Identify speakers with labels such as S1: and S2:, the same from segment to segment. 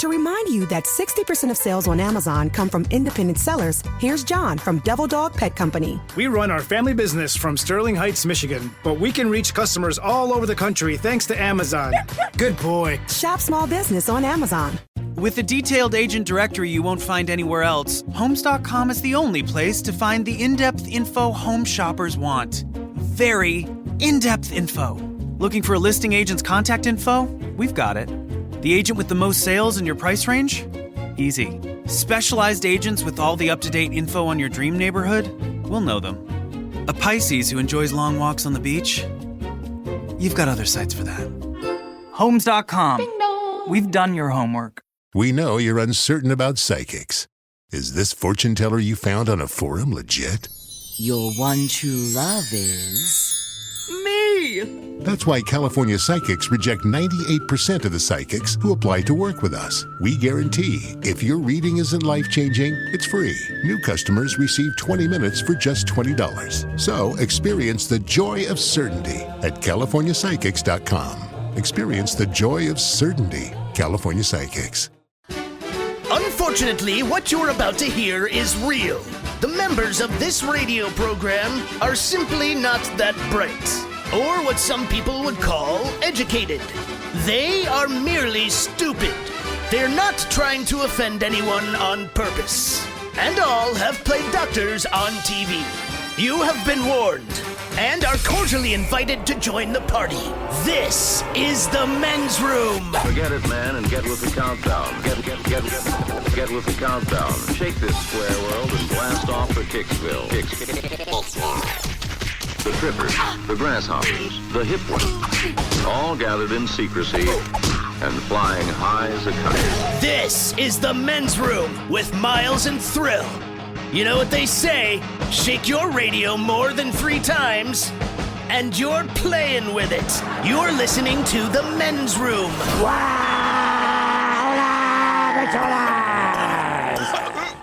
S1: To remind you that 60% of sales on Amazon come from independent sellers, here's John from Devil Dog Pet Company.
S2: We run our family business from Sterling Heights, Michigan, but we can reach customers all over the country thanks to Amazon. Good boy.
S1: Shop small business on Amazon.
S3: With a detailed agent directory you won't find anywhere else, Homes.com is the only place to find the in-depth info home shoppers want. Very in-depth info. Looking for a listing agent's contact info? We've got it. The agent with the most sales in your price range? Easy. Specialized agents with all the up-to-date info on your dream neighborhood? We'll know them. A Pisces who enjoys long walks on the beach? You've got other sites for that. Homes.com. We've done your homework.
S4: We know you're uncertain about psychics. Is this fortune teller you found on a forum legit?
S5: Your one true love is...
S3: me!
S4: That's why California Psychics reject 98% of the psychics who apply to work with us. We guarantee if your reading isn't life-changing, it's free. New customers receive 20 minutes for just $20. So experience the joy of certainty at CaliforniaPsychics.com. Experience the joy of certainty. California Psychics.
S6: Unfortunately, what you're about to hear is real. The members of this radio program are simply not that bright, or what some people would call educated. They are merely stupid. They're not trying to offend anyone on purpose. And all have played doctors on TV. You have been warned and are cordially invited to join the party. This is the men's room.
S7: Forget it, man, and get with the countdown. Get with the countdown. Shake this square world and blast off for Kicksville. The trippers, the grasshoppers, the hip ones, all gathered in secrecy and flying high as a kite.
S6: This is the men's room with Miles and Thrill. You know what they say, shake your radio more than 3 times, and you're playing with it. You're listening to the men's room.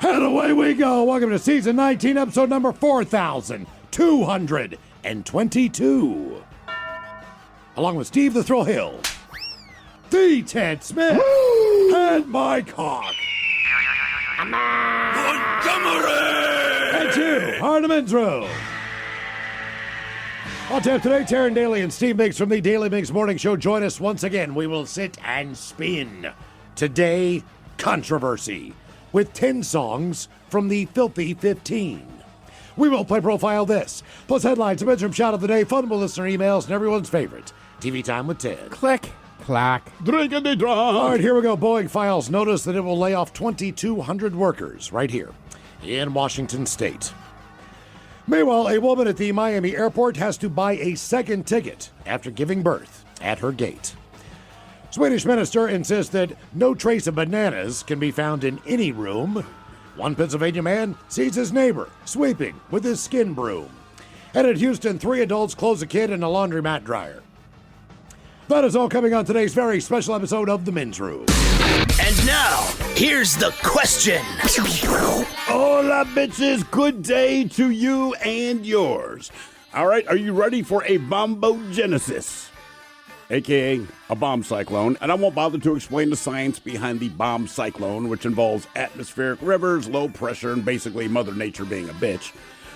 S8: And away we go. Welcome to season 19, episode number 4,222. Along with Steve the Thrill Hill, the Ted Smith, and Mike Hawk. And two, are the men's room. On tap today, Taryn Daly and Steve Mix from the Daily Mix Morning Show. Join us once again. We will sit and spin. Today, controversy, with 10 songs from the Filthy 15. We will play Profile This, plus headlines, a bedroom shot of the day, fun with listener emails, and everyone's favorite, TV Time with Ted.
S9: Click. Clack.
S8: Drinkity drunk. All right, here we go. Boeing files notice that it will lay off 2,200 workers right here in Washington State. Meanwhile, a woman at the Miami airport has to buy a second ticket after giving birth at her gate. Swedish minister insists that no trace of bananas can be found in any room. One Pennsylvania man sees his neighbor sweeping with his skin broom. And at Houston, 3 adults close a kid in a laundromat dryer. That is all coming on today's very special episode of The Men's Room.
S6: And now, here's the question.
S9: Hola, bitches. Good day to you and yours. All right, are you ready for a bombogenesis? A.k.a. a bomb cyclone. And I won't bother to explain the science behind the bomb cyclone, which involves atmospheric rivers, low pressure, and basically Mother Nature being a bitch.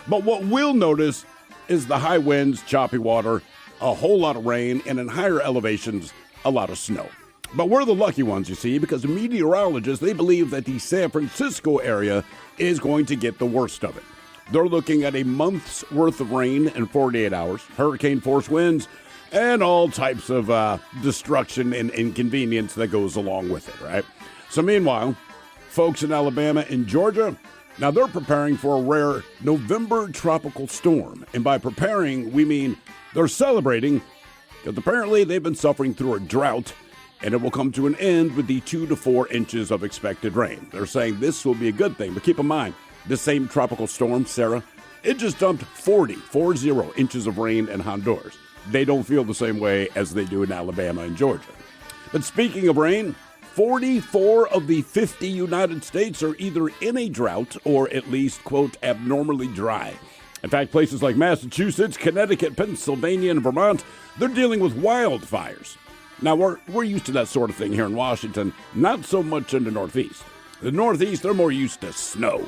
S9: But what we'll notice is the high winds, choppy water, a whole lot of rain, and in higher elevations, a lot of snow. But we're the lucky ones, you see, because meteorologists, they believe that the San Francisco area is going to get the worst of it. They're looking at a month's worth of rain in 48 hours, hurricane-force winds, and all types of destruction and inconvenience that goes along with it, right? So meanwhile, folks in Alabama and Georgia, now they're preparing for a rare November tropical storm. And by preparing, we mean they're celebrating because apparently they've been suffering through a drought, and it will come to an end with the 2 to 4 inches of expected rain. They're saying this will be a good thing, but keep in mind, this same tropical storm, Sarah, it just dumped 40 inches of rain in Honduras. They don't feel the same way as they do in Alabama and Georgia. But speaking of rain, 44 of the 50 United States are either in a drought or at least, quote, abnormally dry. In fact, places like Massachusetts, Connecticut, Pennsylvania, and Vermont, they're dealing with wildfires. Now, we're used to that sort of thing here in Washington, not so much in the Northeast. The Northeast, they're more used to snow.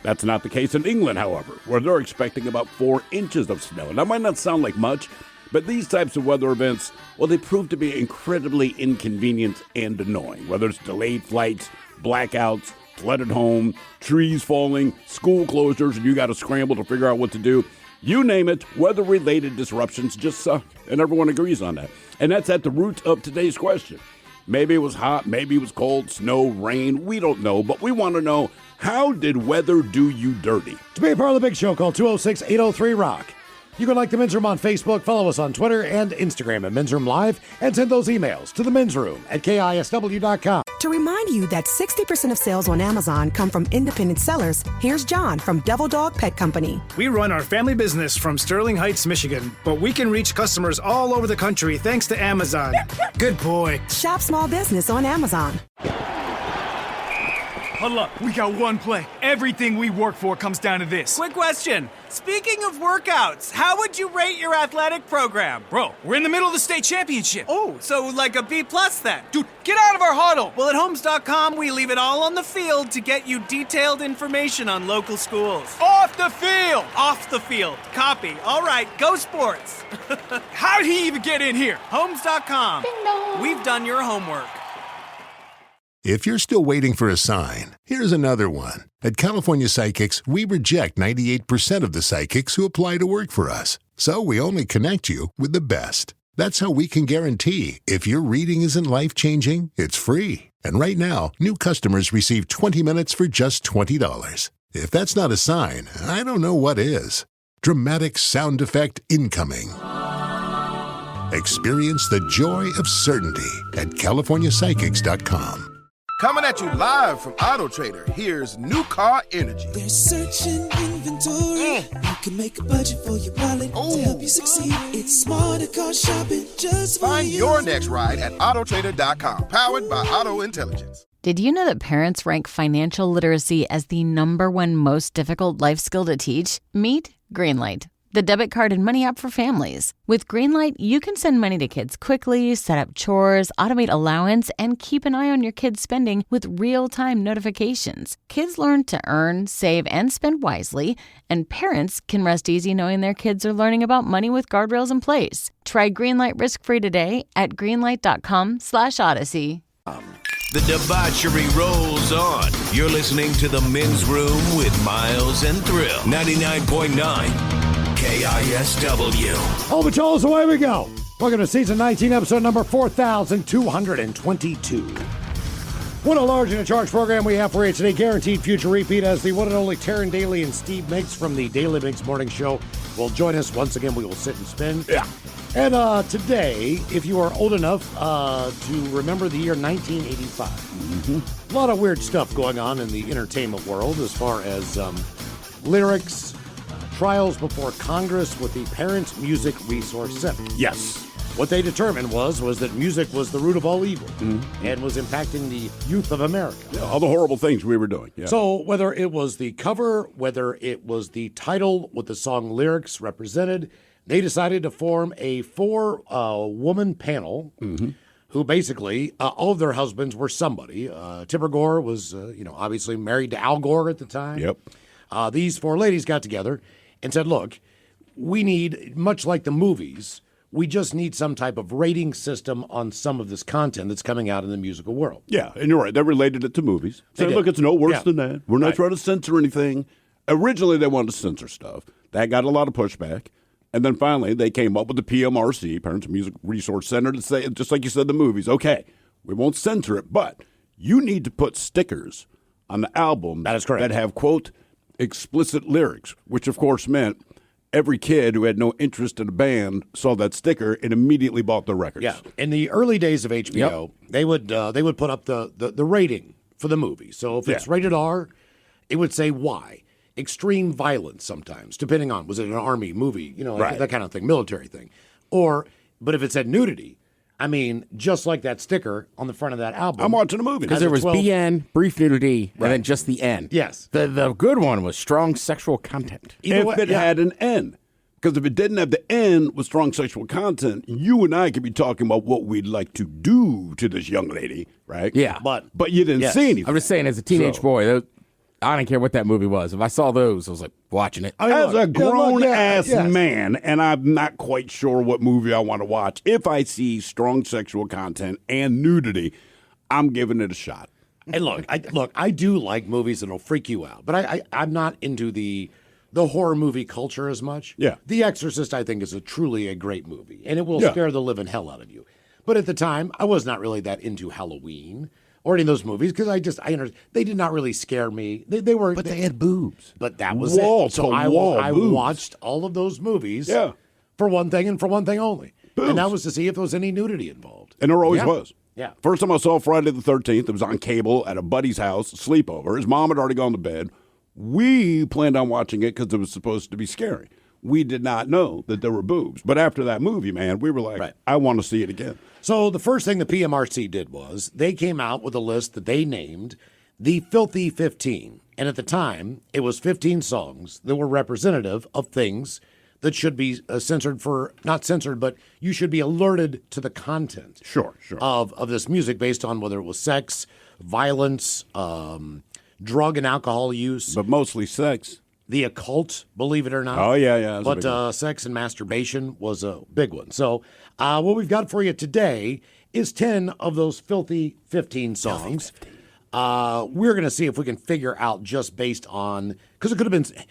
S9: That's not the case in England, however, where they're expecting about 4 inches of snow. That might not sound like much, but these types of weather events, well, they prove to be incredibly inconvenient and annoying, whether it's delayed flights, blackouts, flooded home, trees falling, school closures, and you got to scramble to figure out what to do. You name it, weather-related disruptions just suck, and everyone agrees on that. And that's at the root of today's question. Maybe it was hot, maybe it was cold, snow, rain, we don't know, but we want to know, how did weather do you dirty?
S8: To be a part of the big show, call 206-803-ROCK. You can like the Men's Room on Facebook, follow us on Twitter and Instagram at Men's Room Live, and send those emails to the Men's Room at KISW.com.
S1: To remind you that 60% of sales on Amazon come from independent sellers, here's John from Devil Dog Pet Company.
S2: We run our family business from Sterling Heights, Michigan, but we can reach customers all over the country thanks to Amazon. Good boy.
S1: Shop small business on Amazon.
S10: Huddle up. We got one play. Everything we work for comes down to this.
S3: Quick question. Speaking of workouts, how would you rate your athletic program?
S10: Bro, we're in the middle of the state championship.
S3: Oh, so like a B+ then?
S10: Dude, get out of our huddle.
S3: Well, at Homes.com, we leave it all on the field to get you detailed information on local schools.
S10: Off the field.
S3: Off the field. Copy. All right, go sports.
S10: How'd he even get in here?
S3: Homes.com. We've done your homework.
S4: If you're still waiting for a sign, here's another one. At California Psychics, we reject 98% of the psychics who apply to work for us. So we only connect you with the best. That's how we can guarantee if your reading isn't life-changing, it's free. And right now, new customers receive 20 minutes for just $20. If that's not a sign, I don't know what is. Dramatic sound effect incoming. Experience the joy of certainty at CaliforniaPsychics.com.
S11: Coming at you live from Auto Trader, here's New Car Energy.
S12: They're searching inventory. You can make a budget for your wallet to help you succeed. It's smarter car shopping just for
S11: Find
S12: you.
S11: your next ride at Autotrader.com, powered by Auto Intelligence.
S13: Did you know that parents rank financial literacy as the #1 most difficult life skill to teach? Meet Greenlight, the debit card and money app for families. With Greenlight, you can send money to kids quickly, set up chores, automate allowance, and keep an eye on your kids' spending with real-time notifications. Kids learn to earn, save, and spend wisely, and parents can rest easy knowing their kids are learning about money with guardrails in place. Try Greenlight risk-free today at greenlight.com/Odyssey.
S14: The debauchery rolls on. You're listening to The Men's Room with Miles and Thrill. 99.9 KISW.
S8: Oh, but y'all, away we go. Welcome to season 19, episode number 4222. What a large and in charge program we have for you today. Guaranteed future repeat as the one and only Taryn Daly and Steve Miggs from the Daily Miggs Morning Show will join us. Once again, we will sit and spin.
S9: Yeah.
S8: And today, if you are old enough to remember the year 1985, a lot of weird stuff going on in the entertainment world as far as lyrics, trials before Congress with the Parents Music Resource Center.
S9: Yes.
S8: What they determined was that music was the root of all evil and was impacting the youth of America.
S9: Yeah, all the horrible things we were doing. Yeah.
S8: So whether it was the cover, whether it was the title, what the song lyrics represented, they decided to form a 4-woman panel who basically, all of their husbands were somebody. Tipper Gore was, obviously married to Al Gore at the time.
S9: Yep.
S8: These 4 ladies got together and said, look, we need, much like the movies, we just need some type of rating system on some of this content that's coming out in the musical world.
S9: Yeah, and you're right. They related it to movies. So, look, it's no worse than that. We're not trying to censor anything. Originally, they wanted to censor stuff. That got a lot of pushback. And then finally, they came up with the PMRC, Parents Music Resource Center, to say, just like you said, the movies, okay, we won't censor it, but you need to put stickers on the album
S8: that is correct,
S9: that have, quote, explicit lyrics, which, of course, meant every kid who had no interest in a band saw that sticker and immediately bought the records.
S8: Yeah. In the early days of HBO, they would put up the rating for the movie. So if it's rated R, it would say Y. Extreme violence sometimes, depending on, was it an army movie, that kind of thing, military thing. But if it said nudity, I mean, just like that sticker on the front of that album.
S9: I'm watching a movie.
S15: Because there was BN, brief nudity, and then just the N.
S8: Yes.
S15: The good one was strong sexual content.
S9: If it had an N. Because if it didn't have the end with strong sexual content, you and I could be talking about what we'd like to do to this young lady, right?
S15: Yeah.
S9: But you didn't see anything.
S15: I'm just saying, as a teenage boy, I didn't care what that movie was. If I saw those, I was like, watching it.
S9: As a grown-ass man, and I'm not quite sure what movie I want to watch, if I see strong sexual content and nudity, I'm giving it a shot.
S8: And look, I do like movies that'll freak you out, but I'm not into the horror movie culture as much.
S9: Yeah.
S8: The Exorcist, I think, is truly a great movie, and it will scare the living hell out of you. But at the time, I was not really that into Halloween or any of those movies because I understand they did not really scare me. They were,
S9: but they had boobs.
S8: But that was
S9: wall
S8: it. So I
S9: boobs.
S8: watched all of those movies.
S9: Yeah.
S8: For one thing and for one thing only,
S9: Boobs.
S8: and that was to see if there was any nudity involved.
S9: And there always was.
S8: Yeah.
S9: First time I saw Friday the 13th, it was on cable at a buddy's house, sleepover. His mom had already gone to bed. We planned on watching it because it was supposed to be scary. We did not know that there were boobs. But after that movie, man, we were like, I want to see it again.
S8: So the first thing the PMRC did was they came out with a list that they named the Filthy 15. And at the time, it was 15 songs that were representative of things that should be not censored, but you should be alerted to the content
S9: Sure.
S8: of this music based on whether it was sex, violence, drug and alcohol use.
S9: But mostly sex.
S8: The occult, believe it or not.
S9: Oh, yeah.
S8: But sex and masturbation was a big one. So what we've got for you today is 10 of those Filthy 15 songs. We're going to see if we can figure out just based on, because it could have been,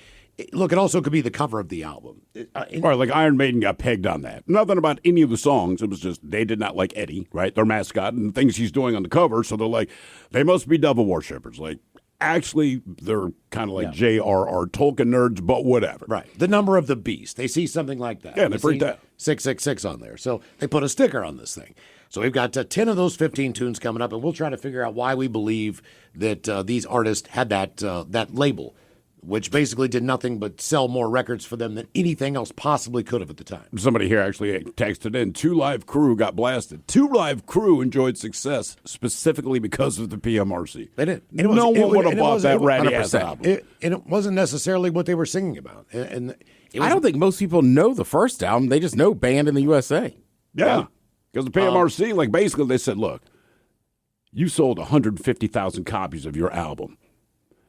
S8: look, it also could be the cover of the album.
S9: Right, like Iron Maiden got pegged on that. Nothing about any of the songs. It was just they did not like Eddie, right? Their mascot and the things he's doing on the cover. So they're like, they must be devil worshippers. Like, actually, they're kind of like J.R.R. Tolkien nerds, but whatever.
S8: Right. The number of the beast. They see something like that.
S9: Yeah, they freaked out.
S8: 666 on there. So they put a sticker on this thing. So we've got 10 of those 15 tunes coming up, and we'll try to figure out why we believe that these artists had that label, which basically did nothing but sell more records for them than anything else possibly could have at the time.
S9: Somebody here actually texted in, 2 Live Crew got blasted. 2 Live Crew enjoyed success specifically because of the PMRC.
S8: They did.
S9: No one would have bought that ratty-ass album.
S8: And it wasn't necessarily what they were singing about. And
S15: I don't think most people know the first album. They just know Band in the USA.
S9: Yeah. Because the PMRC, like basically they said, look, you sold 150,000 copies of your album.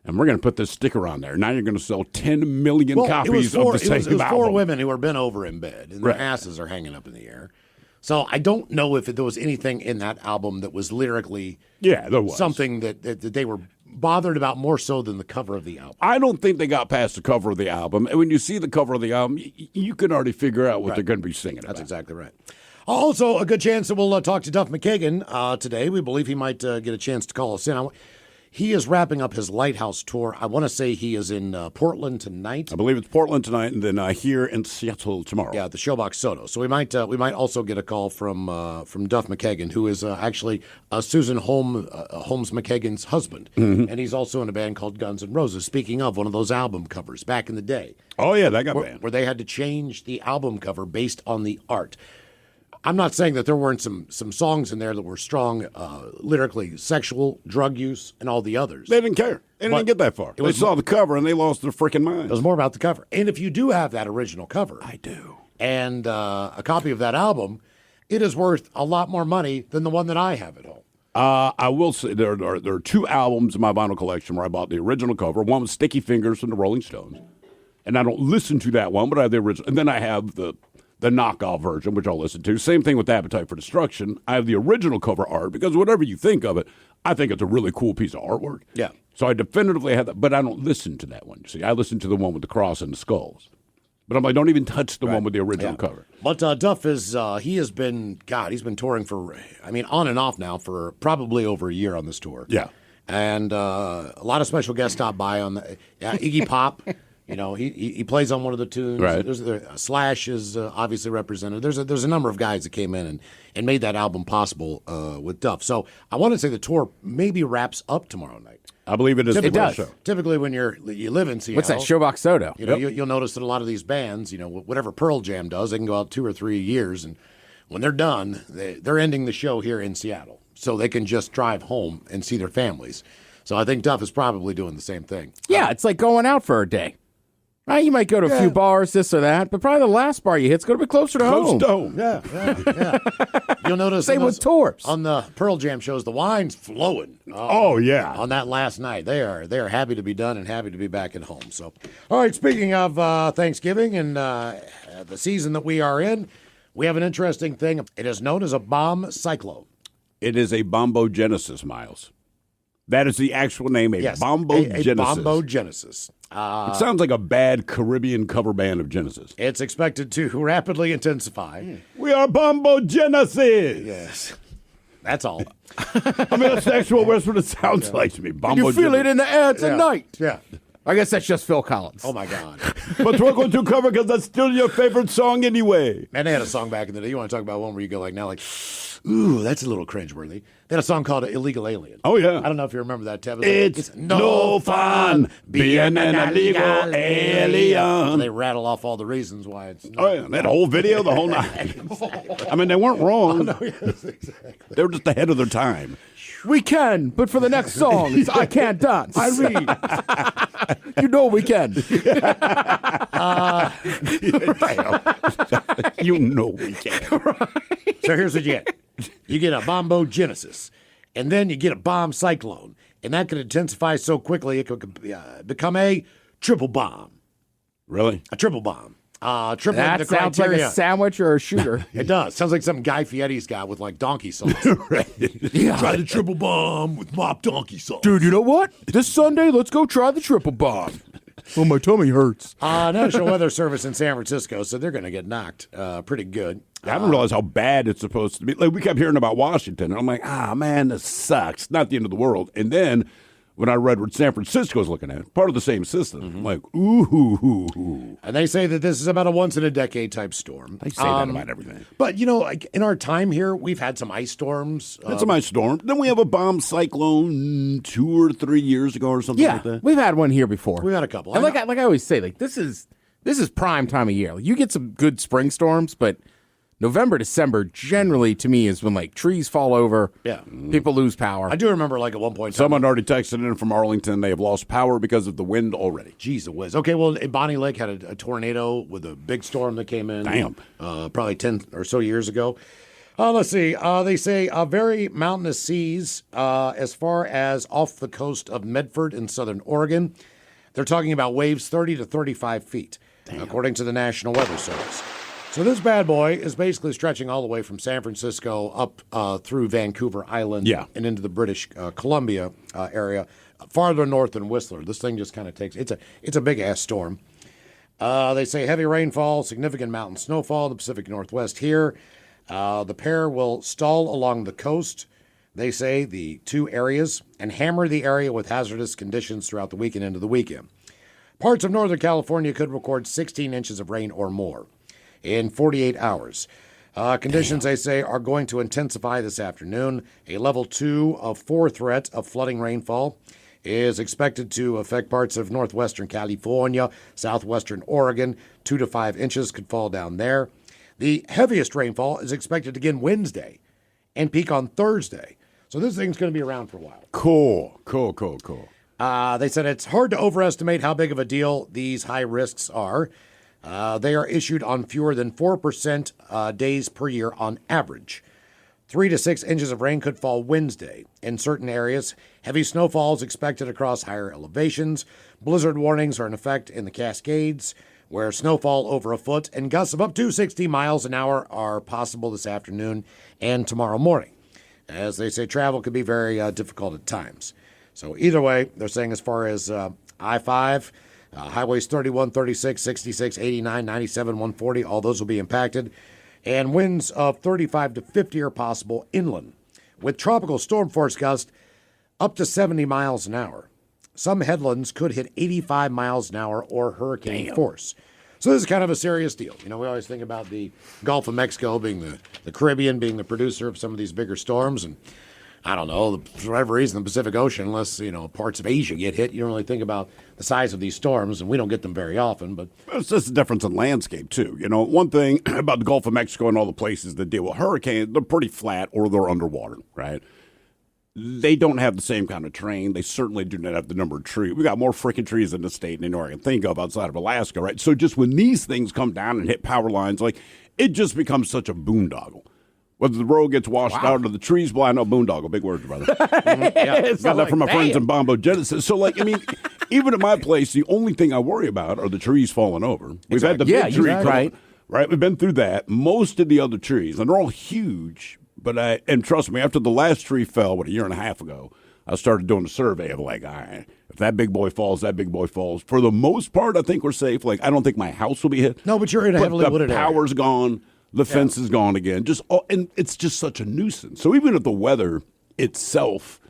S9: And we're going to put this sticker on there. Now you're going to sell 10 million copies of the same album.
S8: It was 4 women who were bent over in bed, and their asses are hanging up in the air. So I don't know if there was anything in that album that was lyrically
S9: there was
S8: something that they were bothered about more so than the cover of the album.
S9: I don't think they got past the cover of the album. And when you see the cover of the album, you can already figure out what they're going to be singing about.
S8: That's exactly right. Also, a good chance that we'll talk to Duff McKagan today. We believe he might get a chance to call us in. He is wrapping up his Lighthouse tour. I want to say he is in Portland tonight.
S9: I believe it's Portland tonight, and then here in Seattle tomorrow.
S8: Yeah, the Showbox Soto. So we might also get a call from Duff McKagan, who is actually Susan Holmes McKagan's husband, and he's also in a band called Guns N' Roses. Speaking of one of those album covers back in the day.
S9: Oh yeah, that got banned.
S8: Where they had to change the album cover based on the art. I'm not saying that there weren't some songs in there that were strong lyrically, sexual, drug use, and all the others.
S9: They didn't care. They didn't get that far. They saw the cover and they lost their freaking minds.
S8: It was more about the cover. And if you do have that original cover,
S9: I do,
S8: and a copy of that album, it is worth a lot more money than the one that I have at home.
S9: I will say there are 2 albums in my vinyl collection where I bought the original cover. One was Sticky Fingers from the Rolling Stones, and I don't listen to that one, but I have the original. And then I have the knockoff version, which I'll listen to. Same thing with Appetite for Destruction. I have the original cover art because whatever you think of it, I think it's a really cool piece of artwork.
S8: Yeah.
S9: So I definitively have that, but I don't listen to that one. See, I listen to the one with the cross and the skulls. But I'm like, don't even touch the one with the original cover.
S8: But Duff he's been touring for, on and off now for probably over a year on this tour.
S9: Yeah.
S8: And a lot of special guests stop by on the Iggy Pop. He plays on one of the tunes.
S9: Right.
S8: Slash is obviously represented. There's a number of guys that came in and made that album possible with Duff. So I want to say the tour maybe wraps up tomorrow night.
S9: I believe it is.
S15: It does.
S9: Show.
S8: Typically, when you live in Seattle,
S15: what's that? Showbox Soto.
S8: You'll notice that a lot of these bands, whatever Pearl Jam does, they can go out 2 or 3 years, and when they're done, they're ending the show here in Seattle, so they can just drive home and see their families. So I think Duff is probably doing the same thing.
S15: Yeah, it's like going out for a day. You might go to a few bars, this or that, but probably the last bar you hit's going to be closer to home.
S9: Close to home.
S8: Yeah. You'll notice
S15: Same with tours.
S8: On the Pearl Jam shows, the wine's flowing.
S9: Yeah.
S8: On that last night, they are happy to be done and happy to be back at home. So, all right. Speaking of Thanksgiving and the season that we are in, we have an interesting thing. It is known as a bomb cyclone.
S9: It is a bombogenesis, Miles. That is the actual name, bombogenesis.
S8: A bombogenesis.
S9: It sounds like a bad Caribbean cover band of Genesis.
S8: It's expected to rapidly intensify.
S9: We are bombogenesis.
S8: Yes. That's all.
S9: I mean, that's actually what it sounds like to me.
S15: Can you feel it in the air tonight?
S8: Yeah.
S15: I guess that's just Phil Collins.
S8: Oh, my God.
S9: But we're going to cover because that's still your favorite song anyway.
S8: And they had a song back in the day. You want to talk about one where you go like now, like, ooh, that's a little cringeworthy. They had a song called Illegal Alien.
S9: Oh, yeah.
S8: I don't know if you remember that, Ted.
S9: It's no fun being an illegal alien.
S8: They rattle off all the reasons why it's not.
S9: Oh, yeah. That whole video, the whole night. I mean, they weren't wrong.
S8: Oh, no, yes, exactly.
S9: They were just ahead of their time.
S15: We can, but for the next song, it's I Can't Dance.
S8: I read.
S15: You know we can.
S9: You know we can.
S8: Right. So here's what you get. You get a bombogenesis, and then you get a bomb cyclone, and that can intensify so quickly it could become a triple bomb.
S9: Really?
S8: A triple bomb. Triple
S15: That
S8: the
S15: sounds like
S8: criteria.
S15: a sandwich or a shooter.
S8: It does. Sounds like something Guy Fieri's got with like donkey sauce.
S9: Right.
S15: Yeah.
S8: Try the triple bomb with mop donkey sauce.
S15: Dude, you know what? This Sunday, let's go try the triple bomb. Oh, my tummy hurts.
S8: National Weather Service in San Francisco said they're going to get knocked pretty good.
S9: I haven't realized how bad it's supposed to be. Like, we kept hearing about Washington, and I'm like, man, this sucks. Not the end of the world. And then when I read what San Francisco's looking at, part of the same system, I'm like, ooh.
S8: And they say that this is about a once-in-a-decade type storm.
S9: They say that about everything.
S8: But, you know, like in our time here, we've had some ice storms.
S9: Had some ice storm. Then we have a bomb cyclone 2 or 3 years ago or something like that.
S15: We've had one here before.
S8: We've had a couple.
S15: And like I always say, like this is prime time of year. Like, you get some good spring storms, but November, December generally to me is when like trees fall over.
S8: Yeah.
S15: People lose power.
S8: I do remember like at one point.
S9: Someone already texted in from Arlington. They have lost power because of the wind already.
S8: Jeez, it whiz. Okay, well, Bonnie Lake had a tornado with a big storm that came in.
S9: Damn.
S8: Probably 10 or so years ago. Let's see. They say very mountainous seas as far as off the coast of Medford in southern Oregon. They're talking about waves 30 to 35 feet, according to the National Weather Service. So this bad boy is basically stretching all the way from San Francisco up through Vancouver Island and into the British Columbia area, farther north than Whistler. This thing just kind of takes it's a big-ass storm. They say heavy rainfall, significant mountain snowfall in the Pacific Northwest here. The pair will stall along the coast, they say, the two areas, and hammer the area with hazardous conditions throughout the weekend into the weekend. Parts of Northern California could record 16 inches of rain or more in 48 hours. Conditions, they say, are going to intensify this afternoon. A level 2 of 4 threat of flooding rainfall is expected to affect parts of northwestern California, southwestern Oregon. 2 to 5 inches could fall down there. The heaviest rainfall is expected again Wednesday and peak on Thursday. So this thing's going to be around for a while.
S9: Cool.
S8: They said it's hard to overestimate how big of a deal these high risks are. They are issued on fewer than 4% days per year on average. 3 to 6 inches of rain could fall Wednesday. In certain areas, heavy snowfall is expected across higher elevations. Blizzard warnings are in effect in the Cascades, where snowfall over a foot and gusts of up to 60 miles an hour are possible this afternoon and tomorrow morning. As they say, travel could be very difficult at times. So either way, they're saying as far as I-5, highways 31, 36, 66, 89, 97, 140, all those will be impacted. And winds of 35 to 50 are possible inland, with tropical storm force gusts up to 70 miles an hour. Some headlands could hit 85 miles an hour or hurricane force. So this is kind of a serious deal. You know, we always think about the Gulf of Mexico being the Caribbean being the producer of some of these bigger storms. And I don't know, for whatever reason, the Pacific Ocean, unless, you know, parts of Asia get hit, you don't really think about the size of these storms, and we don't get them very often. But
S9: it's just a difference in landscape, too. You know, one thing about the Gulf of Mexico and all the places that deal with hurricanes, they're pretty flat or they're underwater, right? they don't have the same kind of terrain. They certainly do not have the number of trees. We got more freaking trees in the state than Oregon. Think of outside of Alaska, right? So just when these things come down and hit power lines, like it just becomes such a boondoggle. Whether the road gets washed out or the trees blow, I know boondoggle, big words, brother. Yeah, got that from my friends in Bombo Genesis. So, like, I mean, even at my place, the only thing I worry about are the trees falling over. We've had the big tree, right? We've been through that. Most of the other trees, and they're all huge. But and trust me, after the last tree fell, a year and a half ago, I started doing a survey of like, all right, if that big boy falls, that big boy falls. For the most part, I think we're safe. Like, I don't think my house will be hit.
S8: No, but you're in a heavily wooded area.
S9: The power's gone. The fence is gone again. And it's just such a nuisance. So even if the weather itself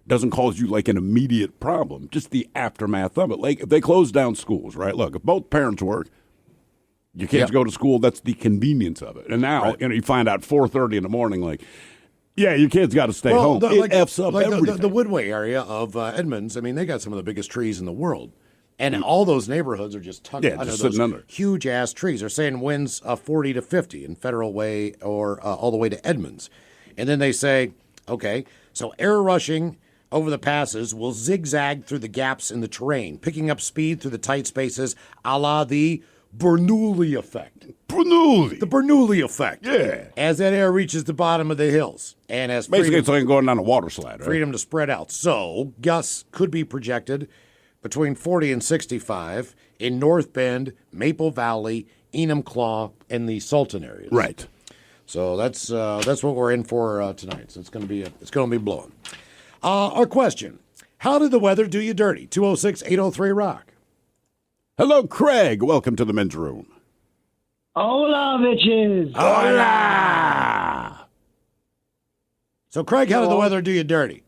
S9: doesn't cause you like an immediate problem, just the aftermath of it. Like if they close down schools, right? Look, if both parents work, your kids go to school, that's the convenience of it. And now, you find out 4:30 in the morning, like, yeah, your kid's got to stay home. It F's up everything.
S8: The Woodway area of Edmonds, I mean, they got some of the biggest trees in the world. And all those neighborhoods are just tucked under those huge-ass trees. They're saying winds 40 to 50 in Federal Way or all the way to Edmonds. And then they say, okay, so air rushing over the passes will zigzag through the gaps in the terrain, picking up speed through the tight spaces, a la the Bernoulli effect.
S9: Bernoulli.
S8: The Bernoulli effect.
S9: Yeah.
S8: As that air reaches the bottom of the hills. And as
S9: basically, it's like going down a water slide, right?
S8: Freedom to spread out. So, gusts could be projected between 40 and 65 in North Bend, Maple Valley, Enumclaw, and the Sultan areas.
S9: Right.
S8: So that's what we're in for tonight. So it's going to be blowing. Our question: how did the weather do you dirty? 206-803-ROCK.
S9: Hello, Craig. Welcome to the men's room.
S16: Hola, bitches.
S9: Hola.
S8: So, Craig, how did the weather do you dirty?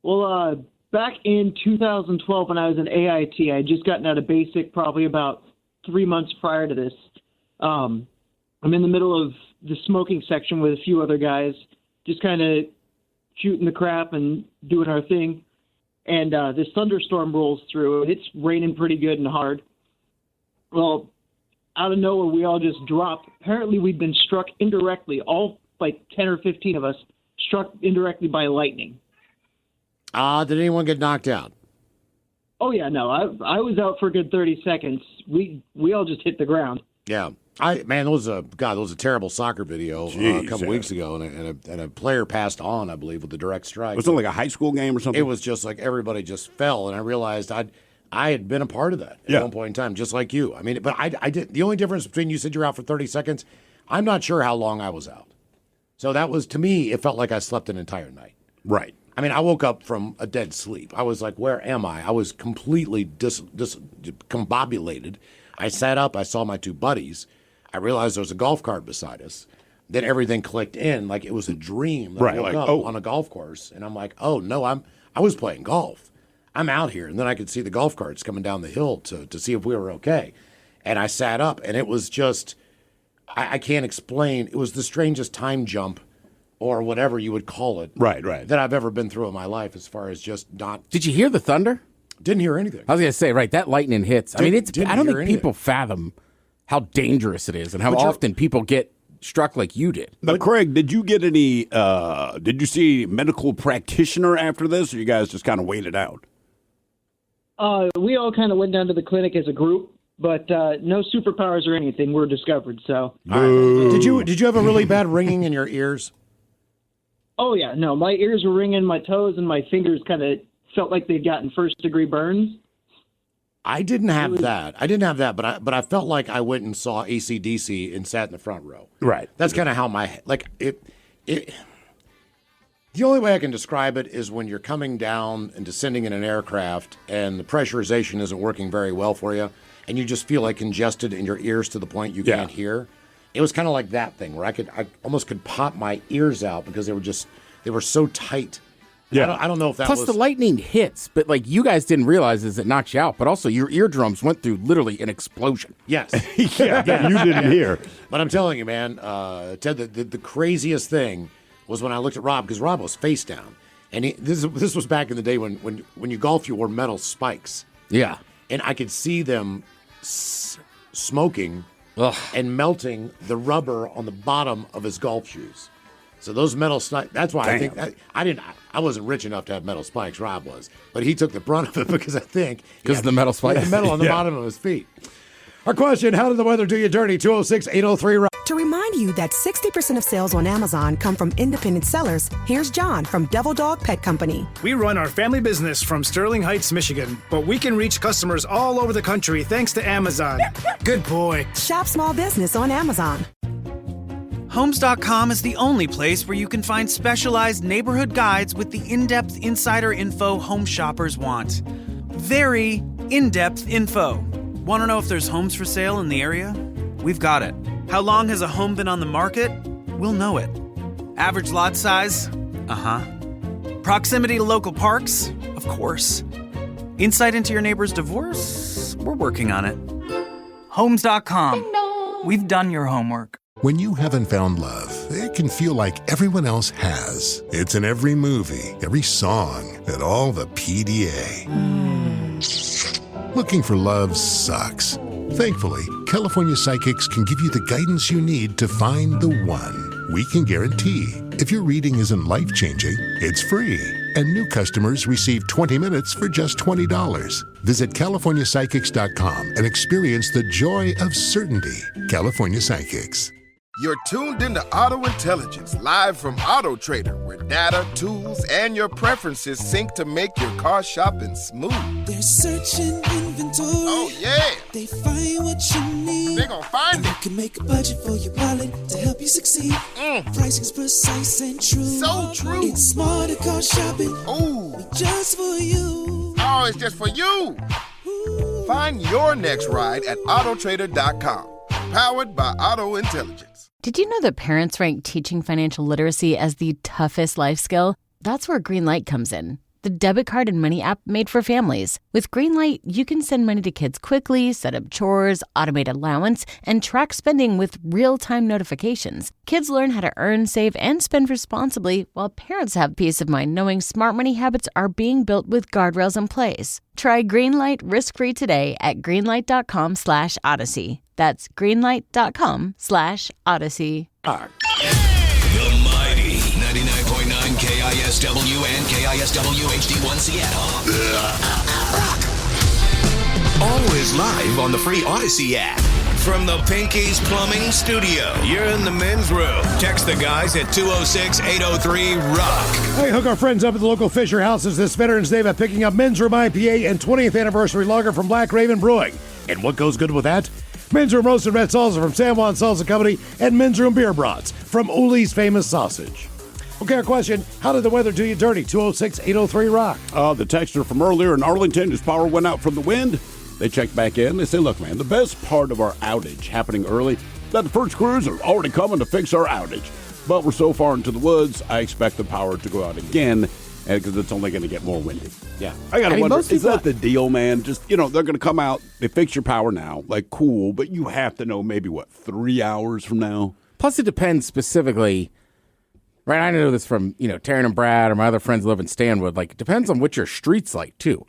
S16: Well, back in 2012, when I was in AIT, I had just gotten out of basic probably about 3 months prior to this. I'm in the middle of the smoking section with a few other guys, just kind of shooting the crap and doing our thing. And this thunderstorm rolls through, and it's raining pretty good and hard. Well, out of nowhere, we all just drop. Apparently, we'd been struck indirectly, all like 10 or 15 of us, struck indirectly by lightning.
S8: Did anyone get knocked out?
S16: Oh, yeah, no. I was out for a good 30 seconds. We all just hit the ground.
S8: Yeah. There was a terrible soccer video a couple weeks ago, and a player passed on, I believe, with the direct strike.
S9: Was it like a high school game or something?
S8: It was just like everybody just fell, and I realized I had been a part of that at one point in time, just like you. I mean, but I did. The only difference between you said you're out for 30 seconds, I'm not sure how long I was out. So that was, to me, it felt like I slept an entire night.
S9: Right.
S8: I mean, I woke up from a dead sleep. I was like, where am I? I was completely discombobulated. I sat up. I saw my two buddies. I realized there was a golf cart beside us. Then everything clicked in like it was a dream. I woke up on a golf course, and I'm like, oh, no, I was playing golf. I'm out here. And then I could see the golf carts coming down the hill to see if we were okay. And I sat up, and it was just, I can't explain. It was the strangest time jump or whatever you would call it,
S9: right,
S8: that I've ever been through in my life as far as just not.
S15: Did you hear the thunder?
S8: Didn't hear anything.
S15: I was going to say, right, that lightning hits. I don't think people fathom how dangerous it is and how often people get struck like you did.
S9: Now, Craig, did you get any, did you see a medical practitioner after this, or you guys just kind of waited out?
S16: We all kind of went down to the clinic as a group, but no superpowers or anything were discovered, so.
S8: Did you have a really bad ringing in your ears?
S16: Oh, yeah. No, my ears were ringing, my toes and my fingers kind of felt like they'd gotten first-degree burns.
S8: I didn't have that. But I felt like I went and saw AC/DC and sat in the front row.
S9: Right.
S8: That's kind of how the only way I can describe it is when you're coming down and descending in an aircraft and the pressurization isn't working very well for you, and you just feel like congested in your ears to the point you can't hear. It was kind of like that thing where I almost could pop my ears out because they were so tight. Yeah. I don't know if that
S15: Plus
S8: was...
S15: the lightning hits, but like you guys didn't realize is it knocks you out, but also your eardrums went through literally an explosion.
S8: Yes.
S9: That you didn't hear.
S8: But I'm telling you, man, Ted, the craziest thing was when I looked at Rob, because Rob was face down. And this was back in the day when you golf, you wore metal spikes.
S15: Yeah.
S8: And I could see them smoking and melting the rubber on the bottom of his golf shoes. So those metal spikes, that's why I think I wasn't rich enough to have metal spikes. Rob was, but he took the brunt of it because I think
S15: because the metal spikes,
S8: the metal on the bottom of his feet. Our question: how did the weather do you dirty? 206-803.
S1: To remind you that 60% of sales on Amazon come from independent sellers, here's John from Devil Dog Pet Company.
S2: We run our family business from Sterling Heights, Michigan, but we can reach customers all over the country thanks to Amazon. Good boy.
S1: Shop small business on Amazon.
S3: Homes.com is the only place where you can find specialized neighborhood guides with the in-depth insider info home shoppers want. Very in-depth info. Want to know if there's homes for sale in the area? We've got it. How long has a home been on the market? We'll know it. Average lot size? Uh-huh. Proximity to local parks? Of course. Insight into your neighbor's divorce? We're working on it. Homes.com. We've done your homework.
S4: When you haven't found love, it can feel like everyone else has. It's in every movie, every song, and all the PDA. Looking for love sucks. Thankfully, California Psychics can give you the guidance you need to find the one. We can guarantee if your reading isn't life-changing, it's free. And new customers receive 20 minutes for just $20. Visit CaliforniaPsychics.com and experience the joy of certainty. California Psychics.
S11: You're tuned into Auto Intelligence, live from Auto Trader, where data, tools, and your preferences sync to make your car shopping smooth.
S12: They're searching inventory.
S11: Oh, yeah.
S12: They find what you need.
S11: They're gonna find it.
S12: You can make a budget for your wallet to help you succeed. Pricing's precise and true.
S11: So true.
S12: It's smarter car shopping.
S11: Ooh.
S12: Just for you.
S11: Oh, it's just for you. Ooh. Find your next ride at autotrader.com. Powered by Auto Intelligence.
S13: Did you know that parents rank teaching financial literacy as the toughest life skill? That's where Greenlight comes in. The debit card and money app made for families. With Greenlight, you can send money to kids quickly, set up chores, automate allowance, and track spending with real-time notifications. Kids learn how to earn, save, and spend responsibly, while parents have peace of mind knowing smart money habits are being built with guardrails in place. Try Greenlight risk-free today at greenlight.com/odyssey. That's greenlight.com/odyssey.
S14: The mighty 99.9 KISW and KISW HD1 Seattle. Always live on the free Odyssey app. From the Pinky's Plumbing Studio, you're in the men's room. Text the guys at 206-803-ROCK.
S8: Hey, hook our friends up at the local Fisher Houses this Veterans Day by picking up Men's Room IPA and 20th Anniversary Lager from Black Raven Brewing. And what goes good with that? Men's Room Roasted Red Salsa from San Juan Salsa Company and Men's Room Beer Brats from Uli's Famous Sausage. Okay, our question, how did the weather do you dirty? 206-803-ROCK.
S9: The texter from earlier in Arlington, his power went out from the wind. They checked back in. They say, look, man, the best part of our outage happening early, that the first crews are already coming to fix our outage. But we're so far into the woods, I expect the power to go out again because it's only going to get more windy.
S8: Yeah.
S9: I got to wonder, is that the deal, man? Just, they're going to come out, they fix your power now, like cool, but you have to know maybe, 3 hours from now?
S15: Plus, it depends specifically. Right, I know this from, Taryn and Brad or my other friends live in Stanwood. Like, it depends on what your street's like, too.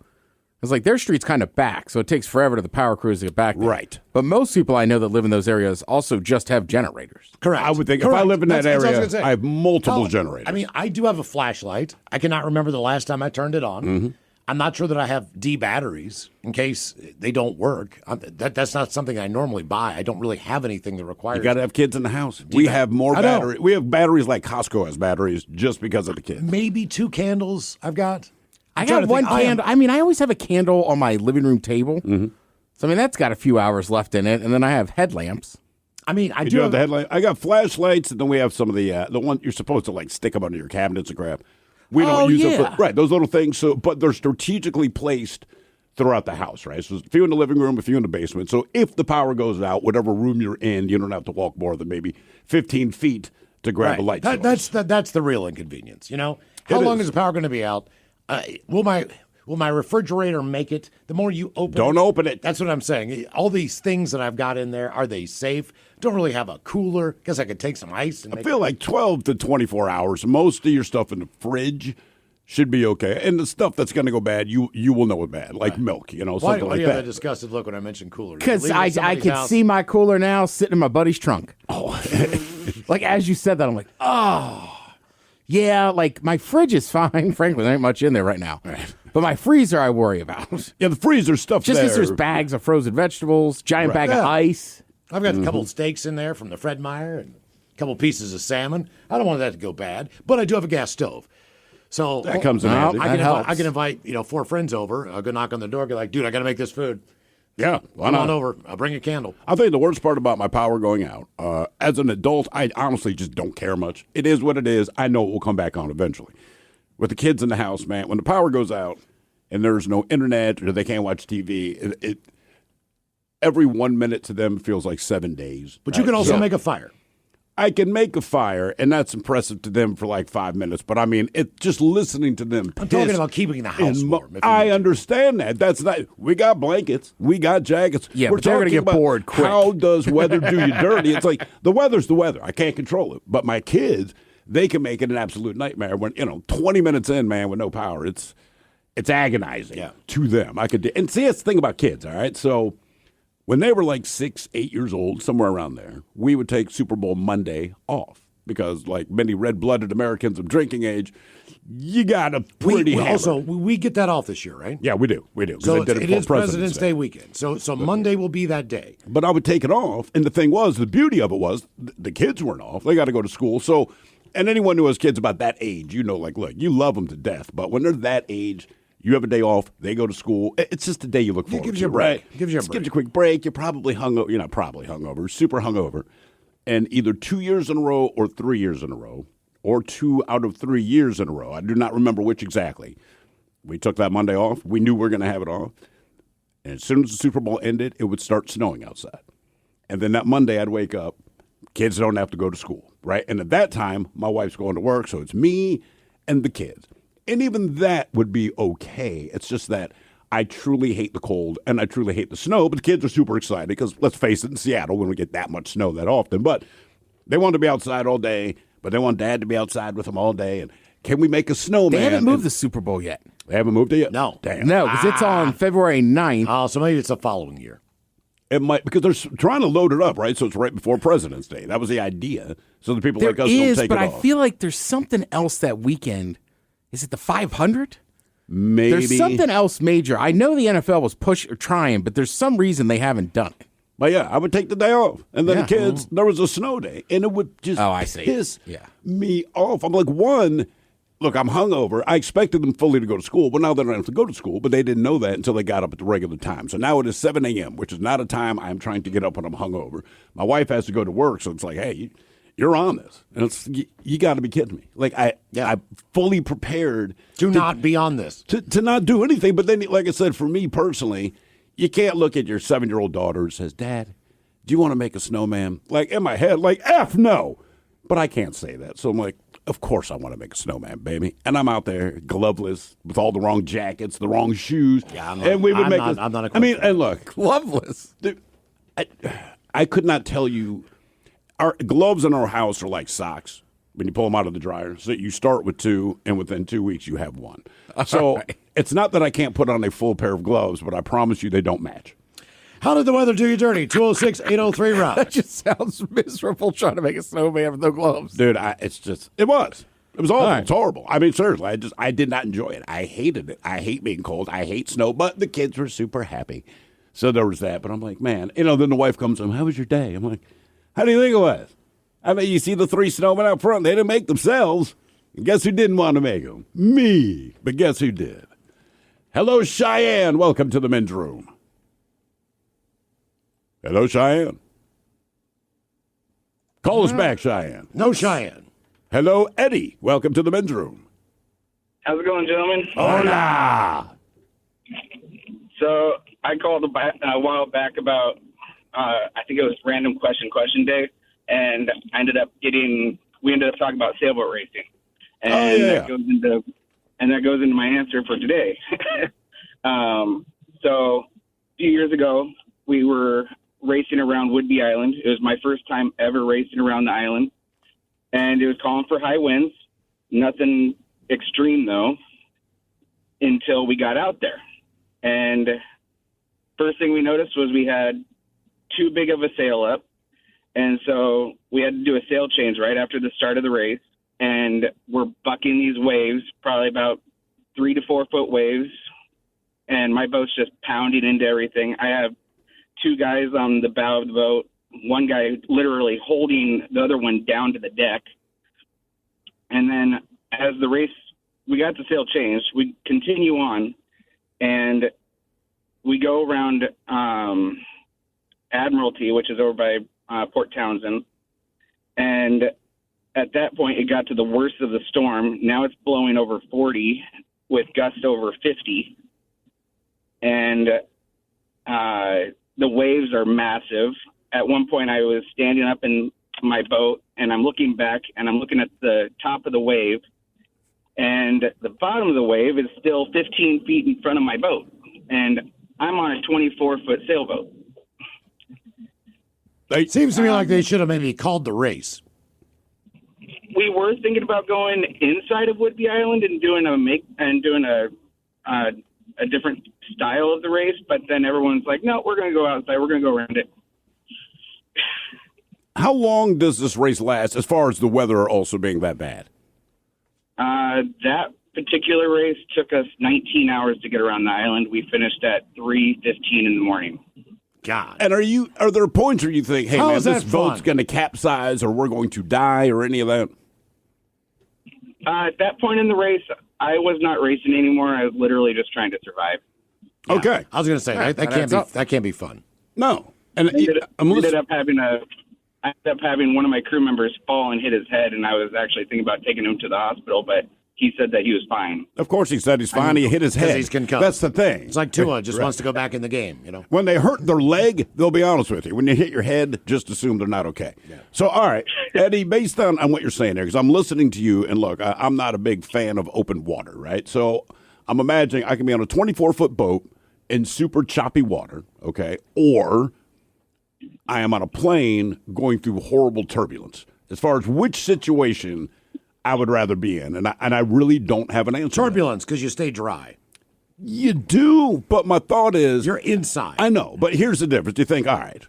S15: It's like their street's kind of back, so it takes forever to the power crews to get back there.
S9: Right.
S15: But most people I know that live in those areas also just have generators.
S8: Correct.
S9: I would think if I live in that area, I have multiple generators.
S8: I mean, I do have a flashlight. I cannot remember the last time I turned it on.
S9: Mm-hmm.
S8: I'm not sure that I have D batteries in case they don't work. That's not something I normally buy. I don't really have anything that requires.
S9: You got to have kids in the house. We have more batteries. We have batteries like Costco has batteries just because of the kids.
S8: Maybe 2 candles I've got.
S15: I got one candle. I always have a candle on my living room table.
S9: Mm-hmm.
S15: So, that's got a few hours left in it. And then I have headlamps.
S8: I
S9: do have the headlight. I got flashlights, and then we have some of the one you're supposed to stick them under your cabinets and grab. We don't use them for those little things. So, but they're strategically placed throughout the house, right? So, a few in the living room, a few in the basement. So, if the power goes out, whatever room you're in, you don't have to walk more than maybe 15 feet to grab a light.
S8: That's the real inconvenience. How long is the power going to be out? Will my refrigerator make it? The more you open
S9: Don't open it.
S8: That's what I'm saying. All these things that I've got in there, are they safe? Don't really have a cooler. Guess I could take some ice.
S9: I feel like 12 to 24 hours. Most of your stuff in the fridge should be okay. And the stuff that's going to go bad, you will know it bad, like milk, something like that.
S8: Why do you have that disgusted look when I mention cooler?
S15: Because I can see my cooler now sitting in my buddy's trunk.
S9: Oh.
S15: Like, as you said that, I'm like, oh. Yeah, like my fridge is fine. Frankly, there ain't much in there right now. But my freezer, I worry about.
S9: Yeah, the freezer stuff
S15: Just
S9: there.
S15: because there's bags of frozen vegetables, giant bag of ice.
S8: I've got a couple of steaks in there from the Fred Meyer and a couple pieces of salmon. I don't want that to go bad, but I do have a gas stove. So
S9: that comes in handy.
S8: I can invite 4 friends over. I'll go knock on the door, be like, dude, I got to make this food.
S9: Yeah,
S8: come on over. I'll bring a candle.
S9: I think the worst part about my power going out, as an adult, I honestly just don't care much. It is what it is. I know it will come back on eventually. With the kids in the house, man, when the power goes out and there's no internet or they can't watch TV, every 1 minute to them feels like 7 days.
S8: But you can also make a fire.
S9: I can make a fire, and that's impressive to them for like 5 minutes. But I mean, it's just listening to them.
S8: I'm talking about keeping the house warm.
S9: I understand that. That's not. We got blankets. We got jackets.
S15: Yeah,
S9: we're
S15: but they're going to get bored quick.
S9: How does weather do you dirty? It's like the weather's the weather. I can't control it. But my kids, they can make it an absolute nightmare. When 20 minutes in, man, with no power, it's agonizing to them. And see, that's the thing about kids. All right, so. When they were like 6, 8 years old, somewhere around there, we would take Super Bowl Monday off because, like many red-blooded Americans of drinking age, you got a pretty
S8: we get that off this year, right?
S9: Yeah, we do.
S8: So it is President's Day weekend. So Monday will be that day.
S9: But I would take it off, and the thing was, the beauty of it was, the kids weren't off. They got to go to school. So, and anyone who has kids about that age, look, you love them to death. But when they're that age, you have a day off. They go to school. It's just a day you look forward to.
S8: Gives you a break.
S9: Right? Gives you a quick break. You're probably hungover. You're not probably hungover. Super hungover. And either 2 years in a row or 3 years in a row, or 2 out of 3 years in a row. I do not remember which exactly. We took that Monday off. We knew we were going to have it off. And as soon as the Super Bowl ended, it would start snowing outside. And then that Monday, I'd wake up. Kids don't have to go to school, right? And at that time, my wife's going to work, so it's me and the kids. And even that would be okay. It's just that I truly hate the cold and I truly hate the snow, but the kids are super excited because, let's face it, in Seattle, we don't get that much snow that often. But they want to be outside all day, but they want Dad to be outside with them all day. And can we make a snowman?
S15: They haven't moved the Super Bowl yet.
S9: They haven't moved it yet?
S8: No.
S9: Damn.
S15: No, because it's on February 9th.
S8: Oh, so maybe it's the following year.
S9: It might, because they're trying to load it up, right? So it's right before President's Day. That was the idea. So the people like us don't take it off.
S15: But I feel like there's something else that weekend. Is it the 500?
S9: Maybe.
S15: There's something else major. I know the NFL was trying, but there's some reason they haven't done it.
S9: But yeah, I would take the day off. And then the kids, there was a snow day, and it would just piss me off. I'm like, look, I'm hungover. I expected them fully to go to school. Well, now they don't have to go to school, but they didn't know that until they got up at the regular time. So now it is 7 a.m., which is not a time I'm trying to get up when I'm hungover. My wife has to go to work, so it's like, hey, you're on this. And it's, you got to be kidding me. Like, I'm fully prepared
S8: to not be on this.
S9: To not do anything. But then, like I said, for me personally, you can't look at your 7-year-old daughter and says, Dad, do you want to make a snowman? Like, in my head, like, F no. But I can't say that. So I'm like, of course I want to make a snowman, baby. And I'm out there gloveless with all the wrong jackets, the wrong shoes.
S8: Yeah, I'm not
S9: I mean, and look.
S15: Gloveless.
S9: Dude, I could not tell you. Our gloves in our house are like socks when you pull them out of the dryer. So you start with 2, and within 2 weeks you have 1. So it's not that I can't put on a full pair of gloves, but I promise you they don't match.
S8: How did the weather do you dirty? 206-803-ROB.
S15: That just sounds miserable trying to make a snowman with no gloves.
S9: Dude, it was awful. Right. It's horrible. I mean, seriously, I did not enjoy it. I hated it. I hate being cold. I hate snow, but the kids were super happy. So there was that. But I'm like, man, then the wife comes home, how was your day? I'm like, how do you think it was? I mean, you see the 3 snowmen out front. They didn't make themselves. And guess who didn't want to make them? Me. But guess who did? Hello, Cheyenne. Welcome to the men's room. Hello, Cheyenne. Call us back, Cheyenne.
S8: No Cheyenne.
S9: Hello, Eddie. Welcome to the men's room.
S17: How's it going, gentlemen?
S9: Hola.
S17: So I called a while back about I think it was random question day, and we ended up talking about sailboat racing, and that goes into my answer for today. So a few years ago, we were racing around Whidbey Island. It was my first time ever racing around the island, and it was calling for high winds. Nothing extreme though, until we got out there, and first thing we noticed was we had too big of a sail up, and so we had to do a sail change right after the start of the race. and we're bucking these waves, probably about 3 to 4 foot waves, and my boat's just pounding into everything. I have 2 guys on the bow of the boat, one guy literally holding the other one down to the deck. And then as the race, we got the sail changed, we continue on, and we go around Admiralty, which is over by Port Townsend. And at that point, it got to the worst of the storm. Now it's blowing over 40 with gusts over 50. And the waves are massive. At one point, I was standing up in my boat, and I'm looking back, and I'm looking at the top of the wave, and the bottom of the wave is still 15 feet in front of my boat, and I'm on a 24-foot sailboat.
S8: It seems to me like they should have maybe called the race.
S17: We were thinking about going inside of Whidbey Island and doing a different style of the race, but then everyone's like, no, we're going to go outside. We're going to go around it.
S9: How long does this race last, as far as the weather also being that bad?
S17: That particular race took us 19 hours to get around the island. We finished at 3:15 in the morning.
S8: God.
S9: And are there points where you think, hey,
S8: How
S9: man,
S8: is
S9: this
S8: that
S9: boat's
S8: fun?
S9: going to capsize or we're going to die or any of that?
S17: At that point in the race, I was not racing anymore. I was literally just trying to survive.
S9: Okay.
S8: I was going to say, that can't be fun.
S9: No. And
S17: I ended up having one of my crew members fall and hit his head, and I was actually thinking about taking him to the hospital, but he said that he was fine.
S9: Of course he said he's fine. He hit his head.
S8: He's concussed.
S9: That's the thing.
S8: It's like Tua just wants to go back in the game, you know.
S9: When they hurt their leg, they'll be honest with you. When you hit your head, just assume they're not okay. Yeah. So, all right, Eddie, based on what you're saying there, because I'm listening to you, and look, I'm not a big fan of open water, right? So I'm imagining I can be on a 24-foot boat in super choppy water, okay, or I am on a plane going through horrible turbulence. As far as which situation I would rather be in, and I really don't have an answer.
S8: Turbulence, because you stay dry.
S9: You do, but my thought is...
S8: You're inside.
S9: I know, but here's the difference. You think, all right,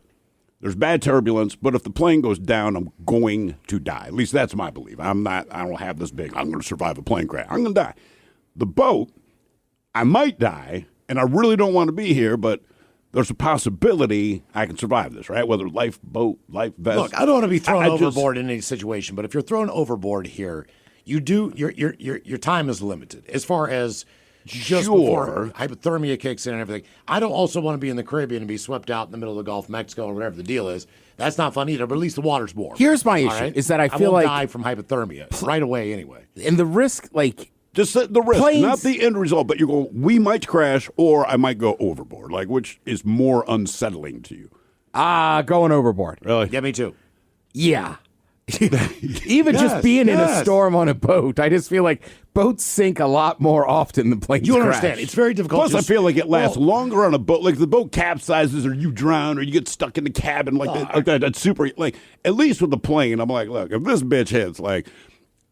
S9: there's bad turbulence, but if the plane goes down, I'm going to die. At least that's my belief. I don't have this big, I'm going to survive a plane crash. I'm going to die. The boat, I might die, and I really don't want to be here, but there's a possibility I can survive this, right? Whether life boat, life vest.
S8: Look, I don't want to be thrown overboard in any situation, but if you're thrown overboard here, you do your time is limited as far as just before hypothermia kicks in and everything. I don't also want to be in the Caribbean and be swept out in the middle of the Gulf of Mexico or whatever the deal is. That's not fun either, but at least the water's warm.
S15: Here's my issue,
S8: right?
S15: is that I feel
S8: won't
S15: like
S8: die from hypothermia right away anyway.
S15: And the risk, like...
S9: Just the risk,
S15: planes,
S9: not the end result, but you go, we might crash or I might go overboard, like which is more unsettling to you?
S15: Going overboard.
S9: Really?
S8: Yeah, me too.
S15: Yeah. Even just being in a storm on a boat, I just feel like boats sink a lot more often than planes
S8: You
S15: crash.
S8: understand, it's very difficult.
S9: Plus, I feel like it lasts longer on a boat. Like, the boat capsizes or you drown or you get stuck in the cabin like that. That's super, like, at least with the plane, I'm like, look, if this bitch hits, like,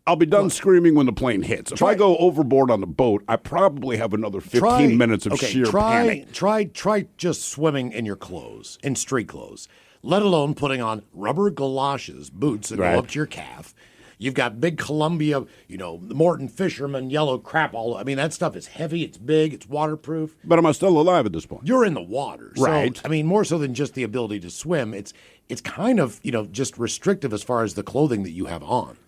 S9: I'll be done screaming when the plane hits. If I go overboard on the boat, I probably have another 15 minutes of sheer panic.
S8: Try just swimming in your clothes, in street clothes, let alone putting on rubber galoshes, boots that go up to your calf. You've got big Columbia, Morton Fisherman, yellow crap all. I mean, that stuff is heavy, it's big, it's waterproof.
S9: But am I still alive at this point?
S8: You're in the water.
S9: Right.
S8: So, I mean, more so than just the ability to swim, it's kind of, just restrictive as far as the clothing that you have on.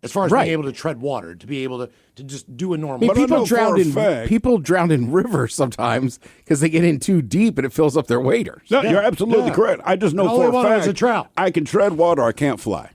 S8: As far as being able to tread water, to be able to just do a normal.
S15: I mean, people drown in rivers sometimes because they get in too deep and it fills up their waders.
S9: No, you're absolutely correct. I just know for a fact I can tread water, I can't fly.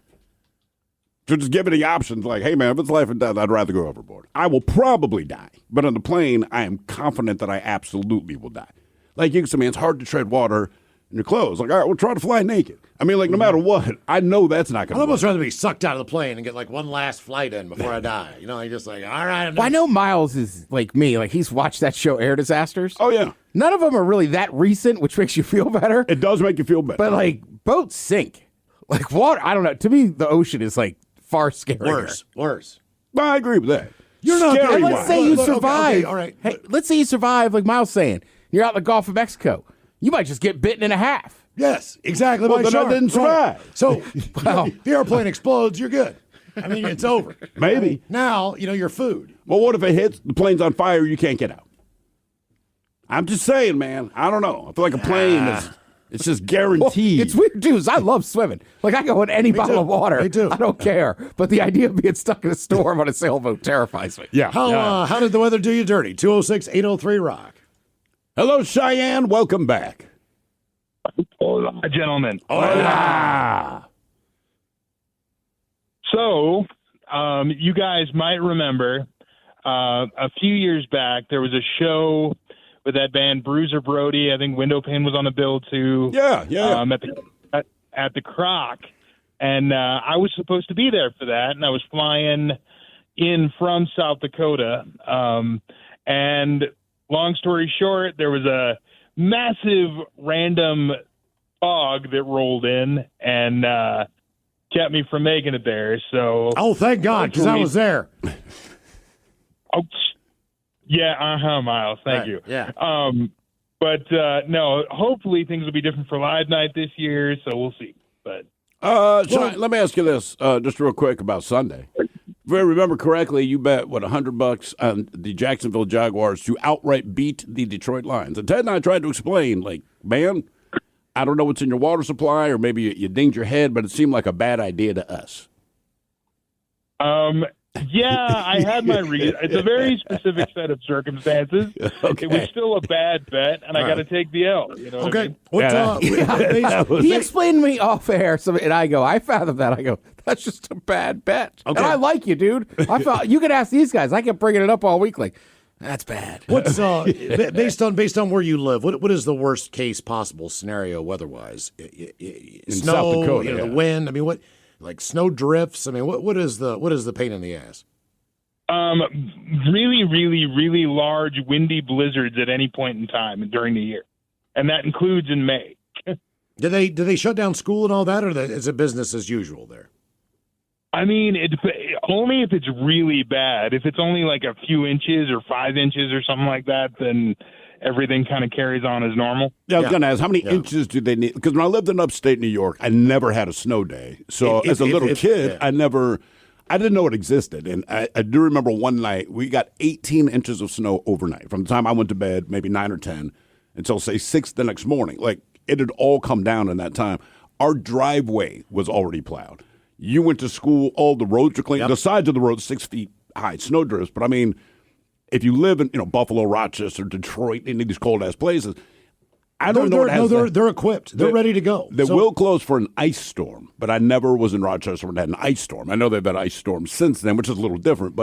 S9: So just give me the options like, hey, man, if it's life and death, I'd rather go overboard. I will probably die. But on the plane, I am confident that I absolutely will die. Like you said, man, it's hard to tread water in your clothes. Like, all right, we'll try to fly naked. I mean, like, no matter what, I know that's not going to
S8: I'd almost rather be sucked out of the plane and get, like, one last flight in before I die. You're just like, all right.
S15: Well, I know Miles is like me. Like, he's watched that show, Air Disasters.
S9: Oh, yeah.
S15: None of them are really that recent, which makes you feel better.
S9: It does make you feel better.
S15: But, like, boats sink. Like, water, I don't know. To me, the ocean is, like, far scarier.
S8: Worse.
S9: Well, I agree with that.
S8: You're not
S15: And let's say you survive.
S8: Okay, all right.
S15: Hey, let's say you survive, like Miles saying. You're out in the Gulf of Mexico. You might just get bitten in half.
S8: Yes, exactly.
S9: Well, then I didn't survive.
S8: So, if the airplane explodes, you're good. I mean, it's over.
S9: Maybe.
S8: I mean, now, your food.
S9: Well, what if it hits, the plane's on fire, you can't get out? I'm just saying, man. I don't know. I feel like a plane is... It's just guaranteed.
S15: Well, it's weird, too, 'cause I love swimming. Like, I go in any bottle of water.
S8: Me too.
S15: I don't care. But the idea of being stuck in a storm on a sailboat terrifies me.
S9: Yeah.
S8: How did the weather do you dirty? 206-803-ROCK.
S9: Hello, Cheyenne. Welcome back.
S18: Hola, gentlemen.
S9: Hola.
S18: So, you guys might remember a few years back, there was a show with that band Bruiser Brody. I think Windowpane was on the bill too.
S9: Yeah.
S18: At the Croc, and I was supposed to be there for that, and I was flying in from South Dakota. And long story short, there was a massive random fog that rolled in and kept me from making it there. So,
S8: thank God, because I was there.
S18: Oh, yeah, Miles. Thank you.
S8: Yeah.
S18: But no, hopefully things will be different for Live Night this year, so we'll see. But
S9: let me ask you this, just real quick about Sunday. If I remember correctly, you bet, $100 on the Jacksonville Jaguars to outright beat the Detroit Lions. And Ted and I tried to explain, like, man, I don't know what's in your water supply, or maybe you dinged your head, but it seemed like a bad idea to us.
S18: Yeah, I had my reason. It's a very specific set of circumstances.
S9: Okay.
S18: It was still a bad bet, and I got to take the L. You know
S8: Okay.
S18: What I mean?
S15: He explained to me off air, and I fathom that. I go, that's just a bad bet.
S8: Okay.
S15: And I like you, dude. I thought you could ask these guys. I kept bringing it up all week. Like, that's bad.
S8: What's based on where you live? What is the worst case possible scenario weather-wise?
S9: In
S8: Snow,
S9: South Dakota,
S8: the wind. I mean, what? Like snow drifts. I mean, what is the pain in the ass?
S18: Really, really, really large windy blizzards at any point in time during the year, and that includes in May.
S8: Do they shut down school and all that, or is it business as usual there?
S18: I mean, only if it's really bad. If it's only like a few inches or 5 inches or something like that, then everything kind of carries on as normal.
S9: Yeah, I was going to ask, how many inches do they need? Because when I lived in upstate New York, I never had a snow day. So as a little kid, I didn't know it existed. And I do remember one night, we got 18 inches of snow overnight. From the time I went to bed, maybe 9 or 10, until, say, 6 the next morning. Like, it had all come down in that time. Our driveway was already plowed. You went to school, all the roads were clean. Yep. The sides of the road, 6 feet high, snow drifts. But, I mean, if you live in Buffalo, Rochester, Detroit, any of these cold-ass places, I don't know what has that.
S8: They're equipped. They're ready to go.
S9: They will close for an ice storm, but I never was in Rochester when they had an ice storm. I know they've had ice storms since then, which is a little different.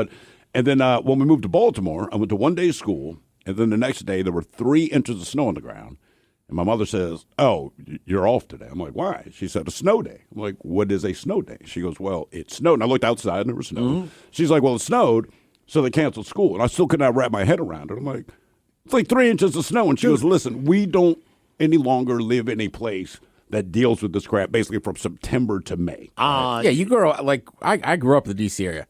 S9: And then when we moved to Baltimore, I went to one day of school, and then the next day there were 3 inches of snow on the ground. And my mother says, "Oh, you're off today." I'm like, "Why?" She said, "A snow day." I'm like, "What is a snow day?" She goes, "Well, it snowed." And I looked outside, and there was snow. Mm-hmm. She's like, "Well, it snowed, so they canceled school." And I still could not wrap my head around it. I'm like, "It's like 3 inches of snow." And she goes, "Listen, we don't any longer live in a place that deals with this crap basically from September to May."
S15: Yeah, you grow up, like, I grew up in the D.C. area.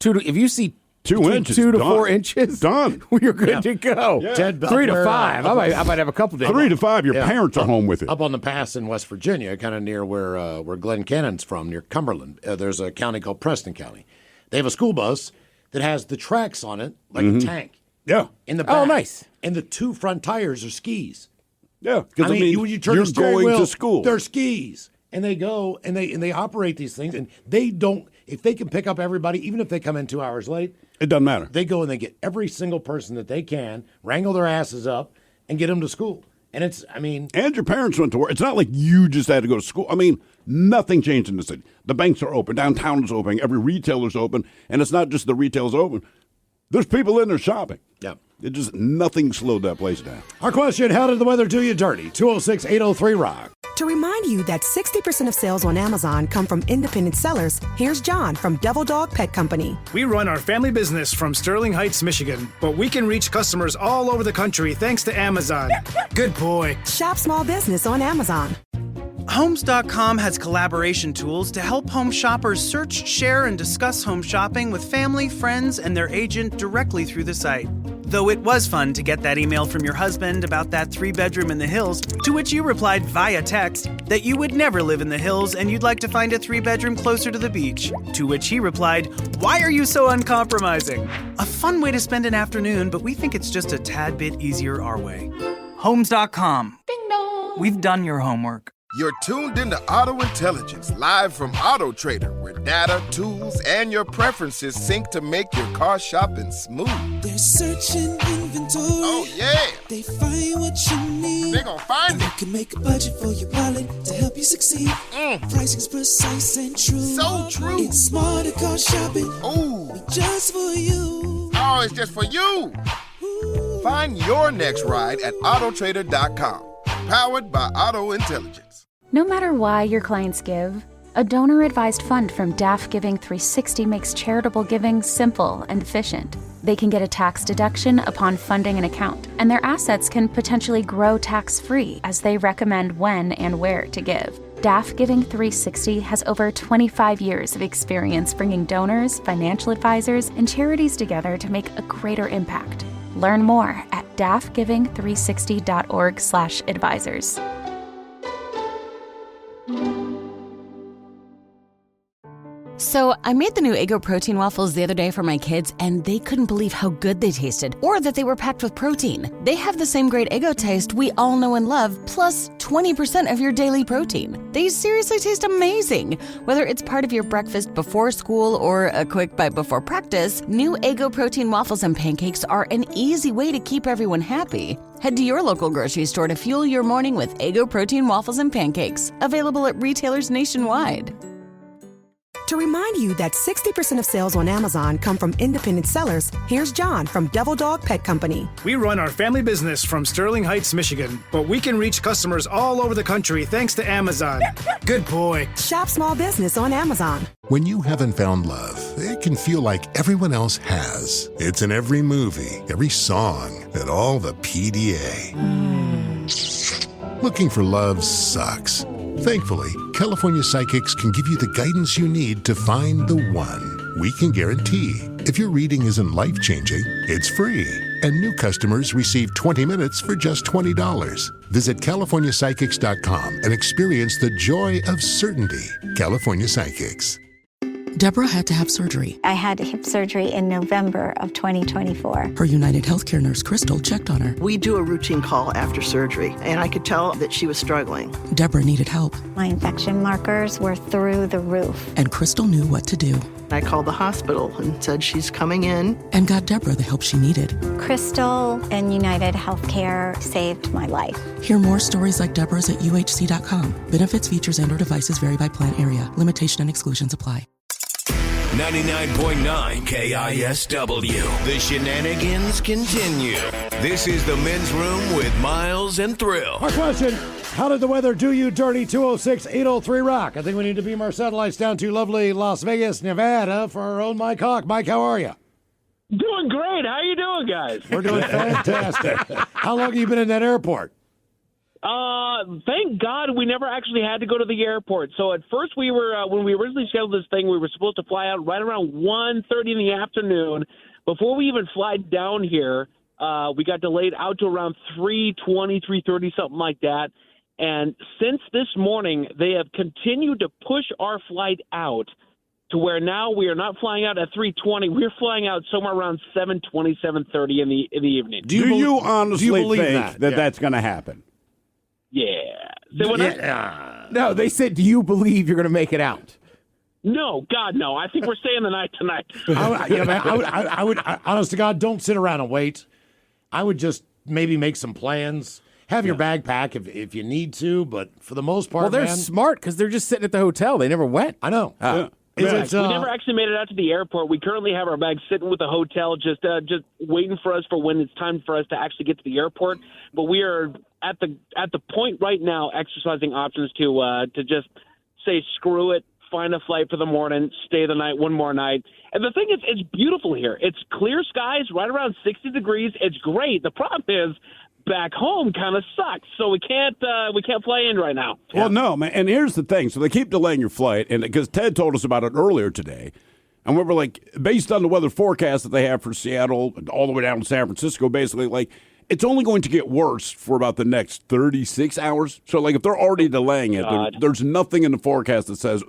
S15: If you see
S9: 2 inches,
S15: 2 to 4 inches,
S9: done.
S15: You're good to go.
S8: Yeah.
S15: 3 to 5. I might have a couple days.
S9: 3 to 5, your parents are home with it.
S8: Up on the pass in West Virginia, kind of near where Glen Cannon's from, near Cumberland, there's a county called Preston County. They have a school bus that has the tracks on it like a tank.
S9: Yeah.
S8: In the back.
S15: Oh, nice.
S8: And the 2 front tires are skis.
S9: Yeah, because
S8: when you turn
S9: you're
S8: the steering
S9: going
S8: wheel,
S9: to school.
S8: They're skis, and they go and they operate these things, and they don't. If they can pick up everybody, even if they come in 2 hours late,
S9: it doesn't matter.
S8: They go and they get every single person that they can, wrangle their asses up, and get them to school. And
S9: and your parents went to work. It's not like you just had to go to school. I mean, nothing changed in the city. The banks are open, downtown is open, every retailer's open, and it's not just the retail's open. There's people in there shopping.
S8: Yeah.
S9: It just, nothing slowed that place down.
S8: Our question, how did the weather do you dirty? 206-803-ROCK.
S1: To remind you that 60% of sales on Amazon come from independent sellers, here's John from Devil Dog Pet Company.
S2: We run our family business from Sterling Heights, Michigan, but we can reach customers all over the country thanks to Amazon. Good boy.
S1: Shop small business on Amazon.
S3: Homes.com has collaboration tools to help home shoppers search, share, and discuss home shopping with family, friends, and their agent directly through the site. Though it was fun to get that email from your husband about that 3-bedroom in the hills, to which you replied via text that you would never live in the hills and you'd like to find a 3-bedroom closer to the beach. To which he replied, "Why are you so uncompromising?" A fun way to spend an afternoon, but we think it's just a tad bit easier our way. Homes.com. Ding dong. We've done your homework.
S11: You're tuned into Auto Intelligence, live from Auto Trader, where data, tools, and your preferences sync to make your car shopping smooth.
S12: They're searching inventory.
S11: Oh, yeah.
S12: They find what you need.
S11: They're gonna find it.
S12: You can make a budget for your wallet to help you succeed. Pricing's precise and true.
S11: So true.
S12: It's smarter car shopping.
S11: Ooh.
S12: Just for you.
S11: Oh, it's just for you. Ooh. Find your next ride at autotrader.com. Powered by Auto Intelligence.
S19: No matter why your clients give, a donor-advised fund from DAF Giving 360 makes charitable giving simple and efficient. They can get a tax deduction upon funding an account, and their assets can potentially grow tax-free as they recommend when and where to give. DAF Giving 360 has over 25 years of experience bringing donors, financial advisors, and charities together to make a greater impact. Learn more at dafgiving360.org/advisors.
S13: So I made the new Eggo protein waffles the other day for my kids, and they couldn't believe how good they tasted, or that they were packed with protein. They have the same great Eggo taste we all know and love, plus 20% of your daily protein. They seriously taste amazing. Whether it's part of your breakfast before school or a quick bite before practice, new Eggo protein waffles and pancakes are an easy way to keep everyone happy. Head to your local grocery store to fuel your morning with Eggo protein waffles and pancakes, available at retailers nationwide.
S1: To remind you that 60% of sales on Amazon come from independent sellers, here's John from Devil Dog Pet Company.
S2: We run our family business from Sterling Heights, Michigan, but we can reach customers all over the country thanks to Amazon. Good boy.
S1: Shop small business on Amazon.
S4: When you haven't found love, it can feel like everyone else has. It's in every movie, every song, and all the PDA. Looking for love sucks. Thankfully, California Psychics can give you the guidance you need to find the one. We can guarantee if your reading isn't life-changing, it's free. And new customers receive 20 minutes for just $20. Visit CaliforniaPsychics.com and experience the joy of certainty. California Psychics.
S20: Deborah had to have surgery.
S21: I had hip surgery in November of 2024.
S20: Her United Healthcare nurse, Crystal, checked on her.
S22: We do a routine call after surgery, and I could tell that she was struggling.
S20: Deborah needed help.
S21: My infection markers were through the roof.
S20: And Crystal knew what to do.
S22: I called the hospital and said she's coming in.
S20: And got Deborah the help she needed.
S21: Crystal and United Healthcare saved my life.
S20: Hear more stories like Deborah's at UHC.com. Benefits, features, and/or devices vary by plan area. Limitation and exclusions apply.
S14: 99.9 KISW. The shenanigans continue. This is the Men's Room with Miles and Thrill.
S8: Our question, how did the weather do you dirty? 206-803-ROCK. I think we need to beam our satellites down to lovely Las Vegas, Nevada for our own Mike Hawk. Mike, how are you?
S23: Doing great. How you doing, guys?
S8: We're doing fantastic. How long have you been in that airport?
S23: Thank God we never actually had to go to the airport. So at first we were, when we originally scheduled this thing, we were supposed to fly out right around 1:30 in the afternoon. Before we even fly down here, we got delayed out to around 3:20, 3:30, something like that. And since this morning, they have continued to push our flight out to where now we are not flying out at 3:20. We're flying out somewhere around 7:20, 7:30 in the evening.
S9: Do you honestly think that that's going to happen?
S23: Yeah.
S15: No, they said, do you believe you're going to make it out?
S23: No, God, no. I think we're staying the night tonight.
S8: I would, honest to God, don't sit around and wait. I would just maybe make some plans. Have your bag pack if you need to, but for the most part,
S15: well, they're
S8: man,
S15: smart because they're just sitting at the hotel. They never went.
S8: I know.
S23: We never actually made it out to the airport. We currently have our bags sitting with the hotel, just waiting for us for when it's time for us to actually get to the airport. But we are at the point right now exercising options to just say screw it, find a flight for the morning, stay the night one more night. And the thing is, it's beautiful here. It's clear skies, right around 60 degrees. It's great. The problem is, back home kind of sucks, so we can't fly in right now.
S9: Well, no, man. And here's the thing: so they keep delaying your flight, and because Ted told us about it earlier today, And we were like, based on the weather forecast that they have for Seattle, all the way down to San Francisco, basically, like, it's only going to get worse for about the next 36 hours. So, like, if they're already delaying it, there's nothing in the forecast that says,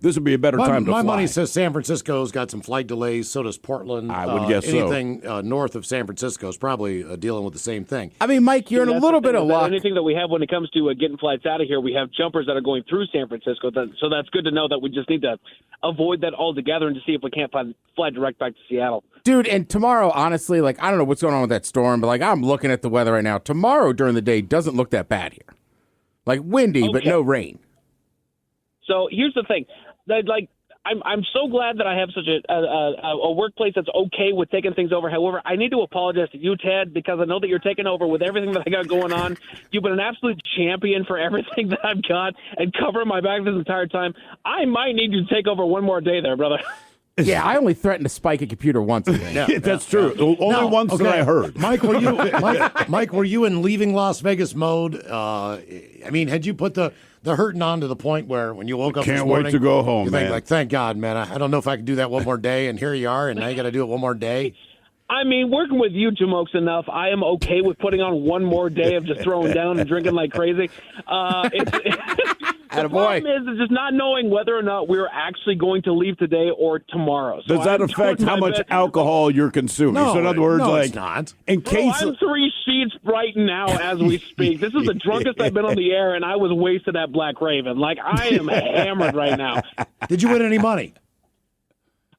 S9: this would be a better time to fly.
S8: My money says San Francisco's got some flight delays. So does Portland.
S9: I would guess
S8: anything north of San Francisco is probably dealing with the same thing.
S15: I mean, Mike, you're in a little bit of luck.
S23: Anything that we have when it comes to getting flights out of here, we have jumpers that are going through San Francisco. So that's good to know that we just need to avoid that altogether and to see if we can't fly direct back to Seattle.
S15: Dude, and tomorrow, honestly, like, I don't know what's going on with that storm, but, like, I'm looking at the weather right now. Tomorrow during the day doesn't look that bad here. Like, windy, but no rain.
S23: So here's the thing. I'm so glad that I have such a workplace that's okay with taking things over. However, I need to apologize to you, Ted, because I know that you're taking over with everything that I got going on. You've been an absolute champion for everything that I've got and covering my back this entire time. I might need you to take over one more day there, brother.
S15: Yeah, I only threatened to spike a computer once.
S9: That's true. Only once that I heard.
S8: Mike, were you in leaving Las Vegas mode? I mean, had you put the hurting on to the point where when you woke up this morning,
S9: wait to go home,
S8: you think,
S9: man.
S8: like, thank God, man, I don't know if I can do that one more day, and here you are, and now you got to do it one more day.
S23: I mean, working with you, Jamokes, enough, I am okay with putting on one more day of just throwing down and drinking like crazy. The problem is just not knowing whether or not we're actually going to leave today or tomorrow. So
S9: Does that affect how much alcohol you're consuming?
S8: No,
S9: so in other words,
S8: it's not.
S9: In case
S23: I'm 3 sheets right now as we speak. This is the drunkest I've been on the air, and I was wasted at Black Raven. Like, I am hammered right now.
S8: Did you win any money?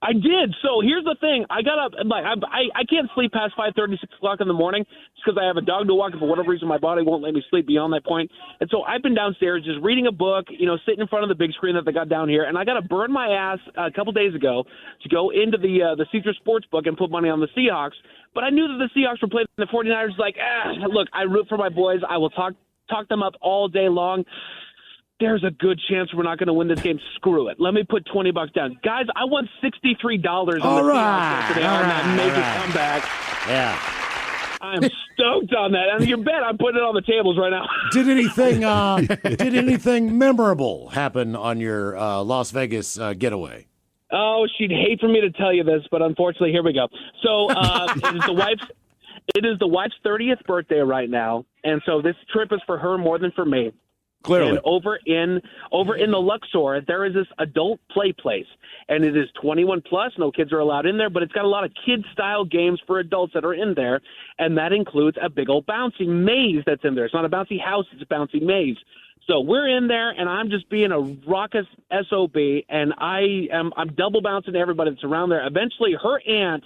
S23: I did. So here's the thing. I got up, like, I can't sleep past 5:30, 6 o'clock in the morning just because I have a dog to walk, and for whatever reason my body won't let me sleep beyond that point. And so I've been downstairs just reading a book, sitting in front of the big screen that they got down here, and I got to burn my ass a couple days ago to go into the Caesar Sportsbook and put money on the Seahawks. But I knew that the Seahawks were playing the 49ers. Like, look, I root for my boys. I will talk them up all day long. There's a good chance we're not going to win this game. Screw it. Let me put $20 down. Guys, I won $63 on the Seahawks today on that make-it comeback.
S8: Yeah.
S23: I'm stoked on that. And you bet I'm putting it on the tables right now.
S8: Did anything memorable happen on your Las Vegas getaway?
S23: Oh, she'd hate for me to tell you this, but unfortunately, here we go. So it is the wife's 30th birthday right now, and so this trip is for her more than for me.
S9: Clearly.
S23: And over in the Luxor, there is this adult play place, and it is 21 plus. No kids are allowed in there, but it's got a lot of kid-style games for adults that are in there, and that includes a big old bouncy maze that's in there. It's not a bouncy house; it's a bouncy maze. So we're in there, and I'm just being a raucous SOB, and I'm double bouncing everybody that's around there. Eventually, her aunt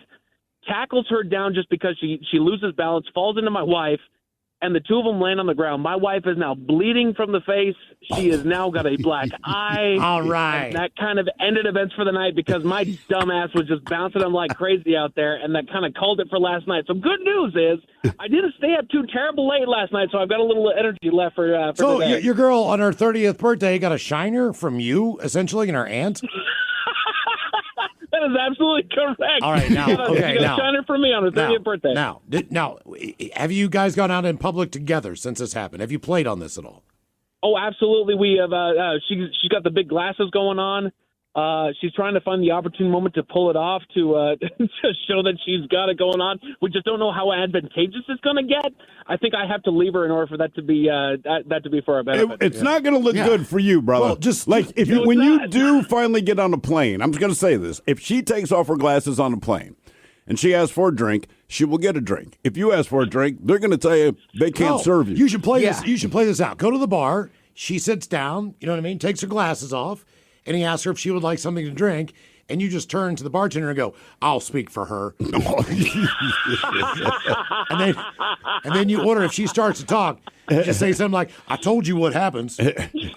S23: tackles her down just because she loses balance, falls into my wife. And the two of them land on the ground. My wife is now bleeding from the face. She has now got a black eye.
S8: All right.
S23: And that kind of ended events for the night because my dumb ass was just bouncing them like crazy out there, and that kind of called it for last night. So good news is I didn't stay up too terrible late last night, so I've got a little energy left for
S8: So
S23: today.
S8: your girl on her 30th birthday got a shiner from you, essentially, and her aunt?
S23: That is absolutely correct.
S8: All right, now,
S23: you got a shiner for me on her 30th birthday.
S8: Now, have you guys gone out in public together since this happened? Have you played on this at all?
S23: Oh, absolutely. We have. She's got the big glasses going on. She's trying to find the opportune moment to pull it off to show that she's got it going on. We just don't know how advantageous it's going to get. I think I have to leave her in order for that to be for our benefit.
S9: It's not going to look good for you, brother.
S8: Well, just
S9: like when you do finally get on a plane. I'm just going to say this: if she takes off her glasses on a plane and she asks for a drink, she will get a drink. If you ask for a drink, they're going to tell you they can't serve you.
S8: You should play this. You should play this out. Go to the bar. She sits down. You know what I mean? Takes her glasses off. And he asks her if she would like something to drink, and you just turn to the bartender and go, "I'll speak for her." and then you order. If she starts to talk, you just say something like, "I told you what happens.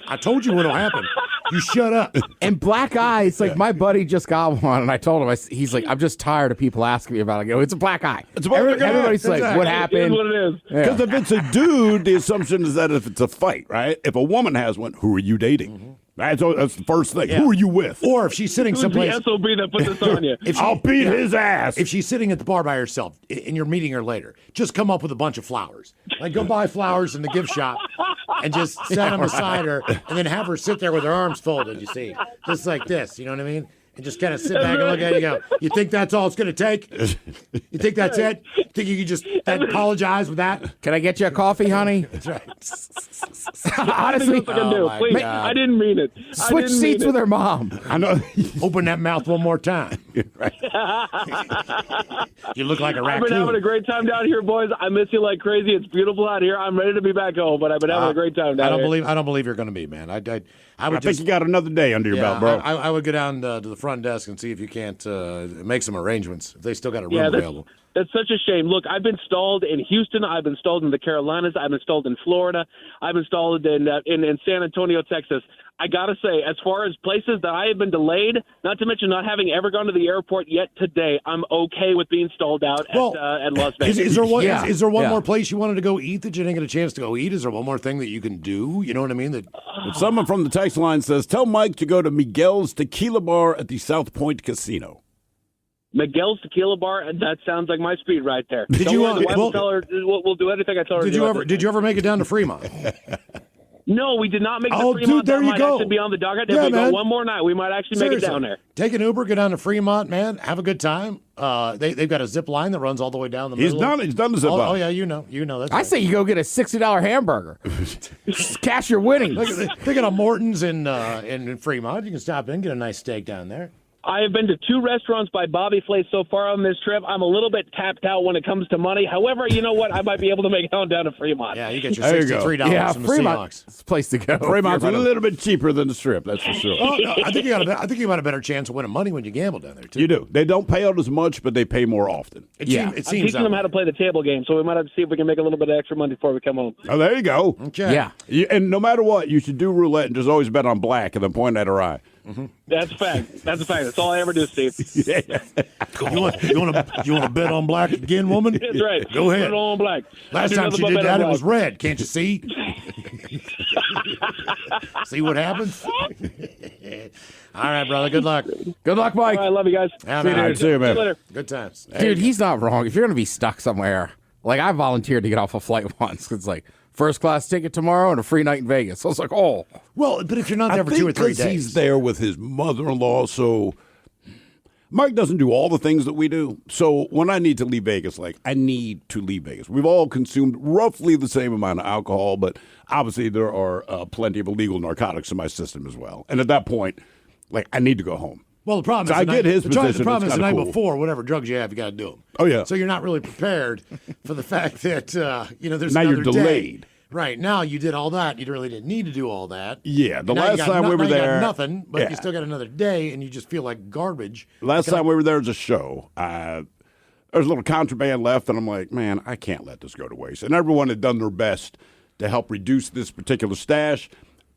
S8: I told you what'll happen. You shut up."
S15: And black eye, it's like my buddy just got one, and I told him, he's like, "I'm just tired of people asking me about it." I go, "It's a black eye." Everybody's like, "What happened?"
S23: It is what it is.
S9: Because if it's a dude, the assumption is that if it's a fight, right? If a woman has one, who are you dating? Mm-hmm. That's the first thing.
S8: Yeah.
S9: Who are you with?
S8: Or if she's sitting someplace.
S23: Who's the SOB that put this on you?
S9: I'll beat his ass.
S8: If she's sitting at the bar by herself and you're meeting her later, just come up with a bunch of flowers. Like, go buy flowers in the gift shop and just set them beside her, and then have her sit there with her arms folded, you see. Just like this, you know what I mean? and just kind of sit back and look at it and go, you think that's all it's going to take? You think that's it? You think you can just apologize with that?
S15: Can I get you a coffee, honey?
S8: That's right.
S15: Honestly,
S23: That's what I can do. Please, I didn't mean it.
S15: switch seats with her mom.
S8: I know. Open that mouth one more time. You look like a raccoon.
S23: I've been having a great time down here, boys. I miss you like crazy. It's beautiful out here. I'm ready to be back home, but I've been having a great time down here.
S8: I don't believe you're going to be, man. I
S9: think you got another day under your belt, bro.
S8: I would go down to the front desk and see if you can't make some arrangements. If they still got a room available.
S23: That's such a shame. Look, I've been installed in Houston. I've been installed in the Carolinas. I've been installed in Florida. I've been installed in San Antonio, Texas. I got to say, as far as places that I have been delayed, not to mention not having ever gone to the airport yet today, I'm okay with being stalled out at Las Vegas.
S8: Is there one more place you wanted to go eat that you didn't get a chance to go eat? Is there one more thing that you can do? You know what I mean?
S9: Someone from the text line says, tell Mike to go to Miguel's Tequila Bar at the South Point Casino.
S23: Miguel's Tequila Bar, that sounds like my speed right there.
S8: We'll
S23: do anything I tell her.
S8: Did you ever make it down to Fremont?
S23: No, we did not make the Fremont.
S8: Dude, there
S23: that
S8: you
S23: might
S8: go.
S23: actually be on the docket.
S8: Yeah,
S23: If we
S8: man.
S23: go one more night, we might actually make it down there.
S8: Take an Uber, go down to Fremont, man. Have a good time. They've got a zip line that runs all the way down the middle.
S9: He's done the zip line.
S8: Oh, yeah, you know. That's
S15: I say you go get a $60 hamburger. Cash your winnings.
S8: They got a Morton's in Fremont. You can stop in, get a nice steak down there.
S23: I have been to 2 restaurants by Bobby Flay so far on this trip. I'm a little bit tapped out when it comes to money. However, you know what? I might be able to make it on down to Fremont.
S8: Yeah, you get your $63 from the Seahawks.
S15: It's a place to go.
S9: Fremont's a little bit cheaper than the Strip, that's for sure.
S8: Oh, no, I think you got a better chance of winning money when you gamble down there, too.
S9: You do. They don't pay out as much, but they pay more often.
S8: It seems
S23: I'm teaching them how to play the table game, so we might have to see if we can make a little bit of extra money before we come home.
S9: Oh, there you go.
S8: Okay.
S9: Yeah. And no matter what, you should do roulette and just always bet on black and then point at her eye.
S8: Mm-hmm.
S23: That's a fact. That's a fact. That's all I ever do, Steve.
S8: You want to bet on black again, woman?
S23: That's right.
S8: Go ahead.
S23: Put it on black.
S8: Last time she did that, it was red. Can't you see? See what happens? All right, brother. Good luck.
S15: Good luck, Mike.
S23: I love you guys.
S9: See you, man.
S23: Later.
S8: Good times.
S15: Dude, he's not wrong. If you're going to be stuck somewhere, like I volunteered to get off a flight once. It's like first class ticket tomorrow and a free night in Vegas. So I was like, oh.
S8: Well, but if you're not there for 2 or 3 days.
S9: He's there with his mother-in-law, so Mike doesn't do all the things that we do. So when I need to leave Vegas, I need to leave Vegas. We've all consumed roughly the same amount of alcohol, but obviously there are plenty of illegal narcotics in my system as well. And at that point, I need to go home.
S8: Well, the problem
S9: So
S8: is
S9: I get his position.
S8: The problem is
S9: It's
S8: the night
S9: kinda cool.
S8: before, whatever drugs you have, you got to do them.
S9: Oh, yeah.
S8: So you're not really prepared for the fact that there's
S9: Now
S8: another
S9: you're delayed.
S8: day. Right now, you did all that. You really didn't need to do all that.
S9: Yeah, the
S8: Now you
S9: last
S8: got
S9: time we were
S8: now you got
S9: there,
S8: nothing, but
S9: yeah.
S8: you still got another day, and you just feel like garbage.
S9: Last time we were there was a show. There's a little contraband left, and I'm like, man, I can't let this go to waste. And everyone had done their best to help reduce this particular stash,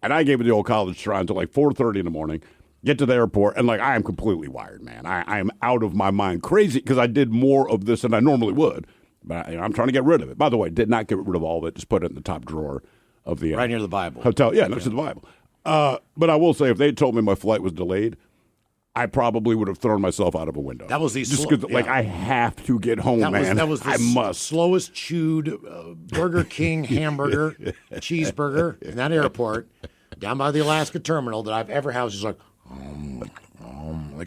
S9: and I gave it the old college try until 4:30 in the morning. Get to the airport, and I am completely wired, man. I am out of my mind crazy because I did more of this than I normally would. But I'm trying to get rid of it. By the way, did not get rid of all of it. Just put it in the top drawer of the
S8: Right near the Bible.
S9: hotel. Yeah, next to the Bible. But I will say, if they told me my flight was delayed, I probably would have thrown myself out of a window.
S8: That was the
S9: just because, I have to get home, man.
S8: That was the
S9: I must.
S8: slowest chewed Burger King hamburger, cheeseburger in that airport down by the Alaska terminal that I've ever had. Was just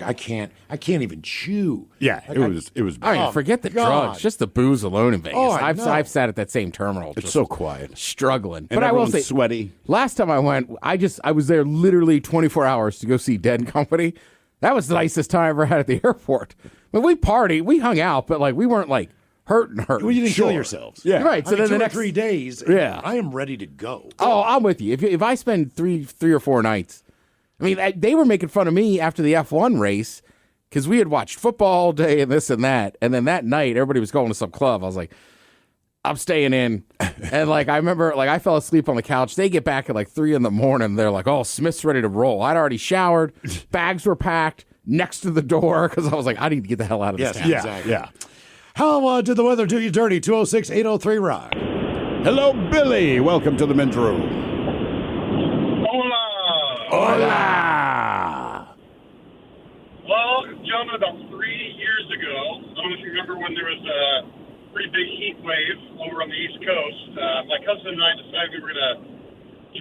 S8: I can't even chew.
S9: Yeah, it was.
S15: I mean, forget the drugs, just the booze alone in Vegas.
S8: Oh, I know.
S15: I've sat at that same terminal.
S9: It's
S15: just
S9: so quiet,
S15: struggling.
S9: and
S15: but I will
S9: everyone's
S15: say,
S9: sweaty.
S15: last time I went, I was there literally 24 hours to go see Dead and Company. That was the nicest time I ever had at the airport. But we partied, we hung out, but we weren't hurting.
S8: Well, you didn't kill yourselves.
S9: Yeah,
S15: right. So then the next
S8: 3 days,
S15: yeah,
S8: I am ready to go.
S15: Oh, I'm with you. If I spend three or four nights, I mean, they were making fun of me after the F1 race because we had watched football all day and this and that, and then that night everybody was going to some club. I was like, I'm staying in, and I remember I fell asleep on the couch. They get back at 3 a.m. They're like, oh, Smith's ready to roll. I'd already showered, bags were packed next to the door because I was like, I need to get the hell out of this town.
S9: Yeah,
S8: exactly.
S9: yeah.
S8: How did the weather do you dirty? 206-803-ROCK.
S9: Hello, Billy. Welcome to the men's room. Hola.
S5: Well, gentlemen, about 3 years ago, I don't know if you remember when there was a pretty big heat wave over on the East Coast. My cousin and I decided we were going to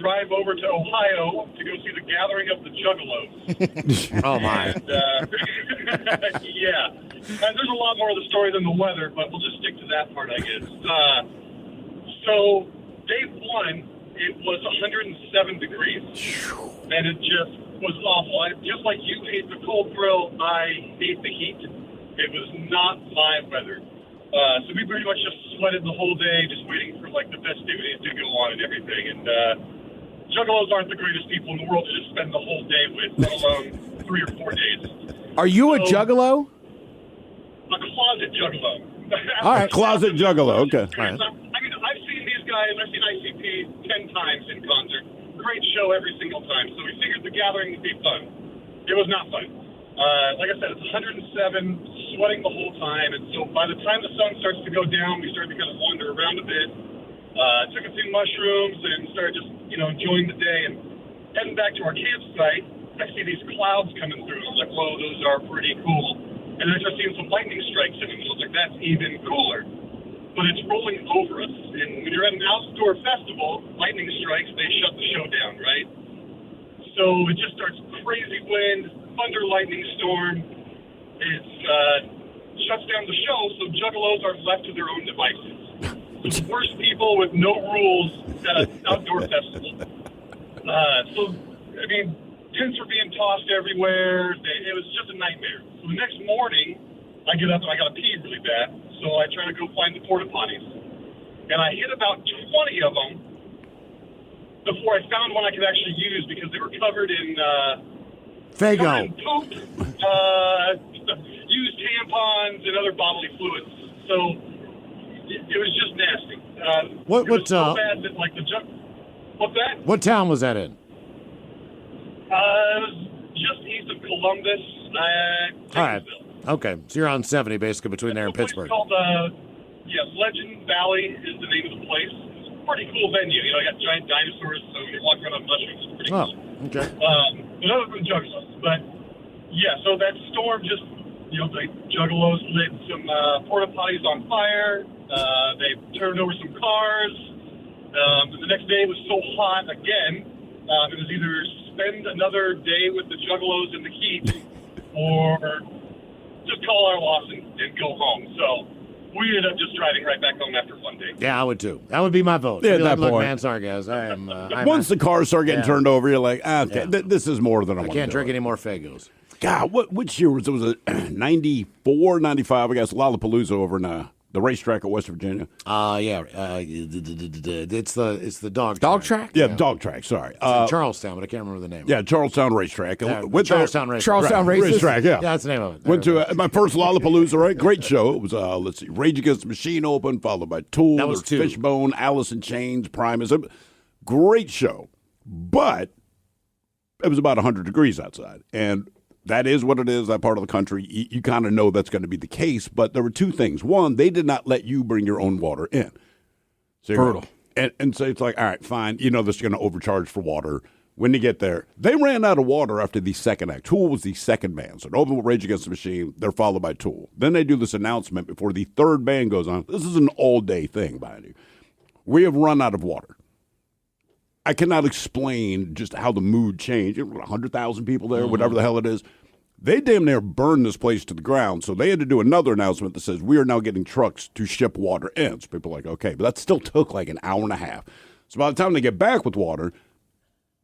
S5: drive over to Ohio to go see the gathering of the Juggalos.
S8: Oh, my.
S5: And, yeah. And there's a lot more of the story than the weather, but we'll just stick to that part, I guess. So, day one, it was 107 degrees, and it just was awful. Just like you hate the cold thrill, I hate the heat. It was not my weather. So we pretty much just sweated the whole day, just waiting for, like, the festivities to go on and everything. And Juggalos aren't the greatest people in the world to just spend the whole day with, let alone 3 or 4 days.
S15: Are you a juggalo?
S5: A closet juggalo.
S15: All right,
S9: closet juggalo. Okay.
S5: All right. I mean, I've seen these guys. I've seen ICP 10 times in concert. Great show every single time. So we figured the gathering would be fun. It was not fun. Like I said, it's 107, sweating the whole time. And so by the time the sun starts to go down, we start to kind of wander around a bit. Took a few mushrooms and started just, enjoying the day. And heading back to our campsite, I see these clouds coming through. I was like, whoa, those are pretty cool. And then I start seeing some lightning strikes in them. I was like, that's even cooler. But it's rolling over us. And when you're at an outdoor festival, lightning strikes, they shut the show down, right? So it just starts crazy wind, thunder, lightning storm. It shuts down the show, so Juggalos are left to their own devices. So the worst people with no rules at an outdoor festival. Tents were being tossed everywhere. It was just a nightmare. So the next morning, I get up and I got to pee really bad. So I try to go find the porta potties. And I hit about 20 of them before I found one I could actually use because they were covered in
S8: Fago.
S5: Poop, used tampons, and other bodily fluids. So it was just nasty. It was so bad that, like, what's that?
S8: What town was that in?
S5: It was just east of Columbus.
S8: All right. Okay. So you're on 70, basically, between there and Pittsburgh.
S5: It's called, Legend Valley is the name of the place. It's a pretty cool venue. You got giant dinosaurs, so you're walking around on mushrooms. It's pretty cool.
S8: Okay.
S5: But other than Juggalos. But, yeah, so that storm just, the Juggalos lit some porta potties on fire. They turned over some cars. The next day was so hot again. It was either spend another day with the Juggalos in the heat or just call our loss and go home. So we ended up just driving right back home after one day.
S8: Yeah, I would too. That would be my vote.
S9: Yeah,
S8: I'd be
S9: at that
S8: Look,
S9: point.
S8: man, sorry, guys. I am.
S9: Once the cars start getting turned over, you're like, okay, this is more than I want to do.
S8: I can't drink any more Fagos.
S9: God, which year was it? Was it 94, 95? I guess Lollapalooza over in the racetrack at West Virginia.
S8: It's the dog
S15: track.
S9: Yeah, dog track. Sorry,
S8: It's in Charlestown, but I can't remember the name.
S9: Yeah, Charlestown Racetrack.
S8: Charlestown Racetrack.
S9: Racetrack. Yeah,
S8: that's the name of it.
S9: Went to my first Lollapalooza. Right, great show. It was let's see, Rage Against the Machine open, followed by Tool,
S8: That was 2.
S9: Fishbone, Alice in Chains, Primus. Great show, but it was about 100 degrees outside, and that is what it is, that part of the country. You kind of know that's going to be the case, but there were two things. One, they did not let you bring your own water in. So
S15: Brutal.
S9: And so it's like, all right, fine. This is going to overcharge for water. When you get there, they ran out of water after the second act. Tool was the second band. So open with Rage Against the Machine. They're followed by Tool. Then they do this announcement before the third band goes on. This is an all-day thing, mind you. We have run out of water. I cannot explain just how the mood changed. 100,000 people there, whatever the hell it is. They damn near burned this place to the ground, so they had to do another announcement that says, we are now getting trucks to ship water in. So people are like, okay, but that still took like an hour and a half. So by the time they get back with water,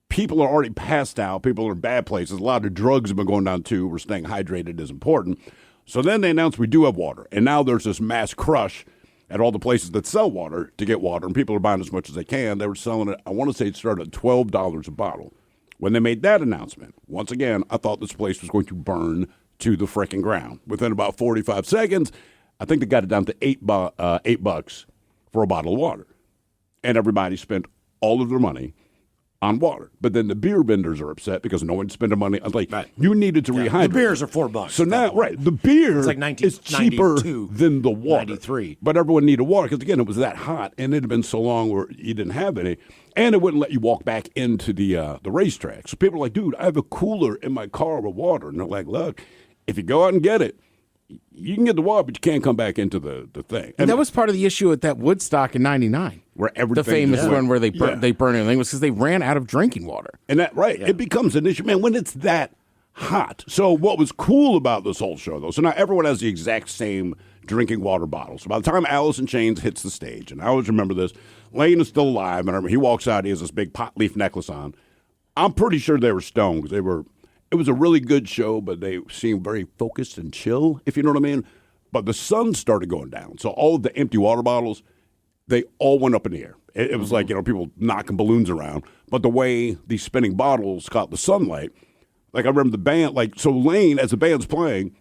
S9: people are already passed out. People are in bad places. A lot of drugs have been going down, too. We're staying hydrated is important. So then they announced we do have water, and now there's this mass crush at all the places that sell water to get water, and people are buying as much as they can. They were selling it, I want to say it started at $12 a bottle. When they made that announcement, once again, I thought this place was going to burn to the frickin' ground. Within about 45 seconds, I think they got it down to $8 for a bottle of water. And everybody spent all of their money on water. But then the beer vendors are upset because no one's spending money. I was like, you needed to rehydrate.
S8: The beers are $4.
S9: So now, the beer
S8: It's like
S9: is cheaper than the water.
S8: 93.
S9: But everyone needed water because, again, it was that hot, and it had been so long where you didn't have any. And it wouldn't let you walk back into the racetrack. So people are like, dude, I have a cooler in my car with water. And they're like, look, if you go out and get it, you can get the water, but you can't come back into the thing.
S15: And that was part of the issue at that Woodstock in '99,
S9: where everything,
S15: the famous one where they
S9: burn
S15: everything, was because they ran out of drinking water.
S9: And it becomes an issue, man, when it's that hot. So what was cool about this whole show, though, so now everyone has the exact same drinking water bottle. So by the time Alice in Chains hits the stage, and I always remember this, Lane is still alive, and he walks out, he has this big pot leaf necklace on. I'm pretty sure they were stoned because it was a really good show, but they seemed very focused and chill, if you know what I mean. But the sun started going down, so all of the empty water bottles, they all went up in the air. It was like, people knocking balloons around. But the way these spinning bottles caught the sunlight, like I remember the band, so Lane, as the band's playing,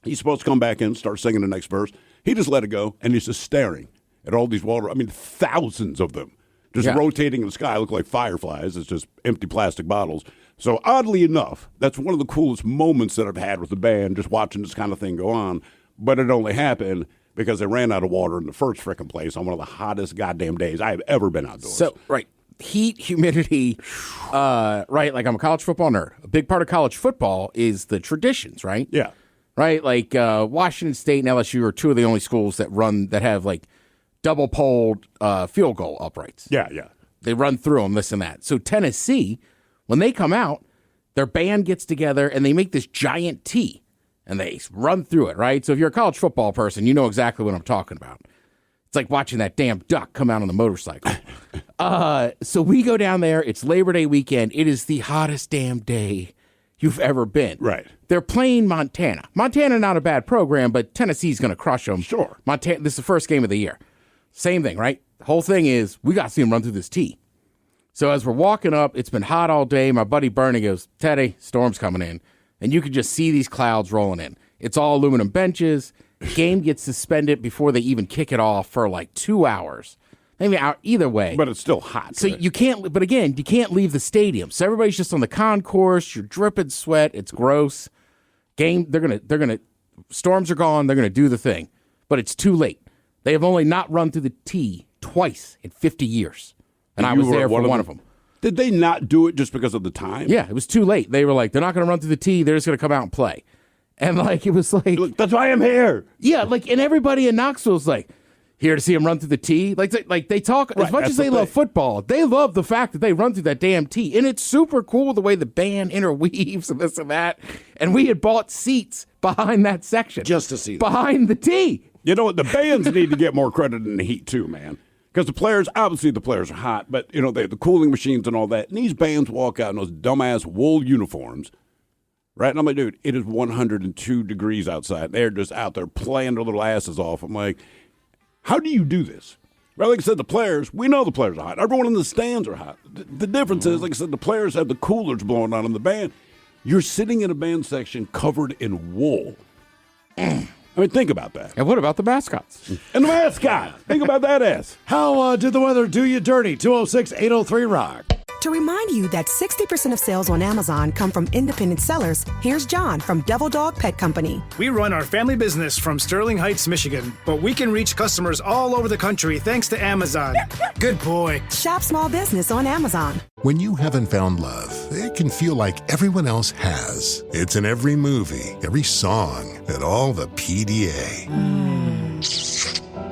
S9: he's supposed to come back in, start singing the next verse. He just let it go, and he's just staring at all these thousands of them, just rotating in the sky, look like fireflies. It's just empty plastic bottles. So oddly enough, that's one of the coolest moments that I've had with the band, just watching this kind of thing go on. But it only happened because they ran out of water in the first frickin' place on one of the hottest goddamn days I have ever been outdoors.
S15: So, heat, humidity, like I'm a college football nerd. A big part of college football is the traditions, right?
S9: Yeah.
S15: Right? Like Washington State and LSU are two of the only schools that have double poled field goal uprights.
S9: Yeah.
S15: They run through them, this and that. So Tennessee, when they come out, their band gets together and they make this giant T and they run through it, right? So if you're a college football person, you know exactly what I'm talking about. It's like watching that damn duck come out on the motorcycle. So we go down there. It's Labor Day weekend. It is the hottest damn day you've ever been.
S9: Right.
S15: They're playing Montana. Montana, not a bad program, but Tennessee's going to crush them.
S9: Sure.
S15: Montana. This is the first game of the year. Same thing, right? The whole thing is we got to see them run through this tee. So as we're walking up, it's been hot all day. My buddy Bernie goes, Teddy, storm's coming in. And you can just see these clouds rolling in. It's all aluminum benches. Game gets suspended before they even kick it off for 2 hours. Maybe either way.
S9: But it's still hot.
S15: So you can't, but again, you can't leave the stadium. So everybody's just on the concourse. You're dripping sweat. It's gross. They're going to, storms are gone. They're going to do the thing. But it's too late. They have only not run through the tee twice in 50 years. And I was there for one of them.
S9: Did they not do it just because of the time?
S15: Yeah, it was too late. They were like, they're not going to run through the tee. They're just going to come out and play. And it was like,
S9: look, that's why I'm here.
S15: Yeah, and everybody in Knoxville's here to see them run through the tee. They talk as much as they love football. They love the fact that they run through that damn tee, and it's super cool the way the band interweaves and this and that. And we had bought seats behind that section
S8: just to see
S15: behind the tee.
S9: You know what? The bands need to get more credit in the heat too, man. Because the players are hot, but they have the cooling machines and all that. And these bands walk out in those dumbass wool uniforms. Right? And I'm like, dude, it is 102 degrees outside. They're just out there playing their little asses off. I'm like, how do you do this? Right, like I said, we know the players are hot. Everyone in the stands are hot. The difference is, like I said, the players have the coolers blowing on in the band. You're sitting in a band section covered in wool. I mean, think about that.
S15: And what about the mascots?
S9: And the mascot. Think about that ass.
S8: How did the weather do you dirty? 206-803-ROCK.
S1: To remind you that 60% of sales on Amazon come from independent sellers, here's John from Devil Dog Pet Company.
S2: We run our family business from Sterling Heights, Michigan, but we can reach customers all over the country thanks to Amazon. Good boy.
S1: Shop small business on Amazon.
S4: When you haven't found love, it can feel like everyone else has. It's in every movie, every song, and all the PDA.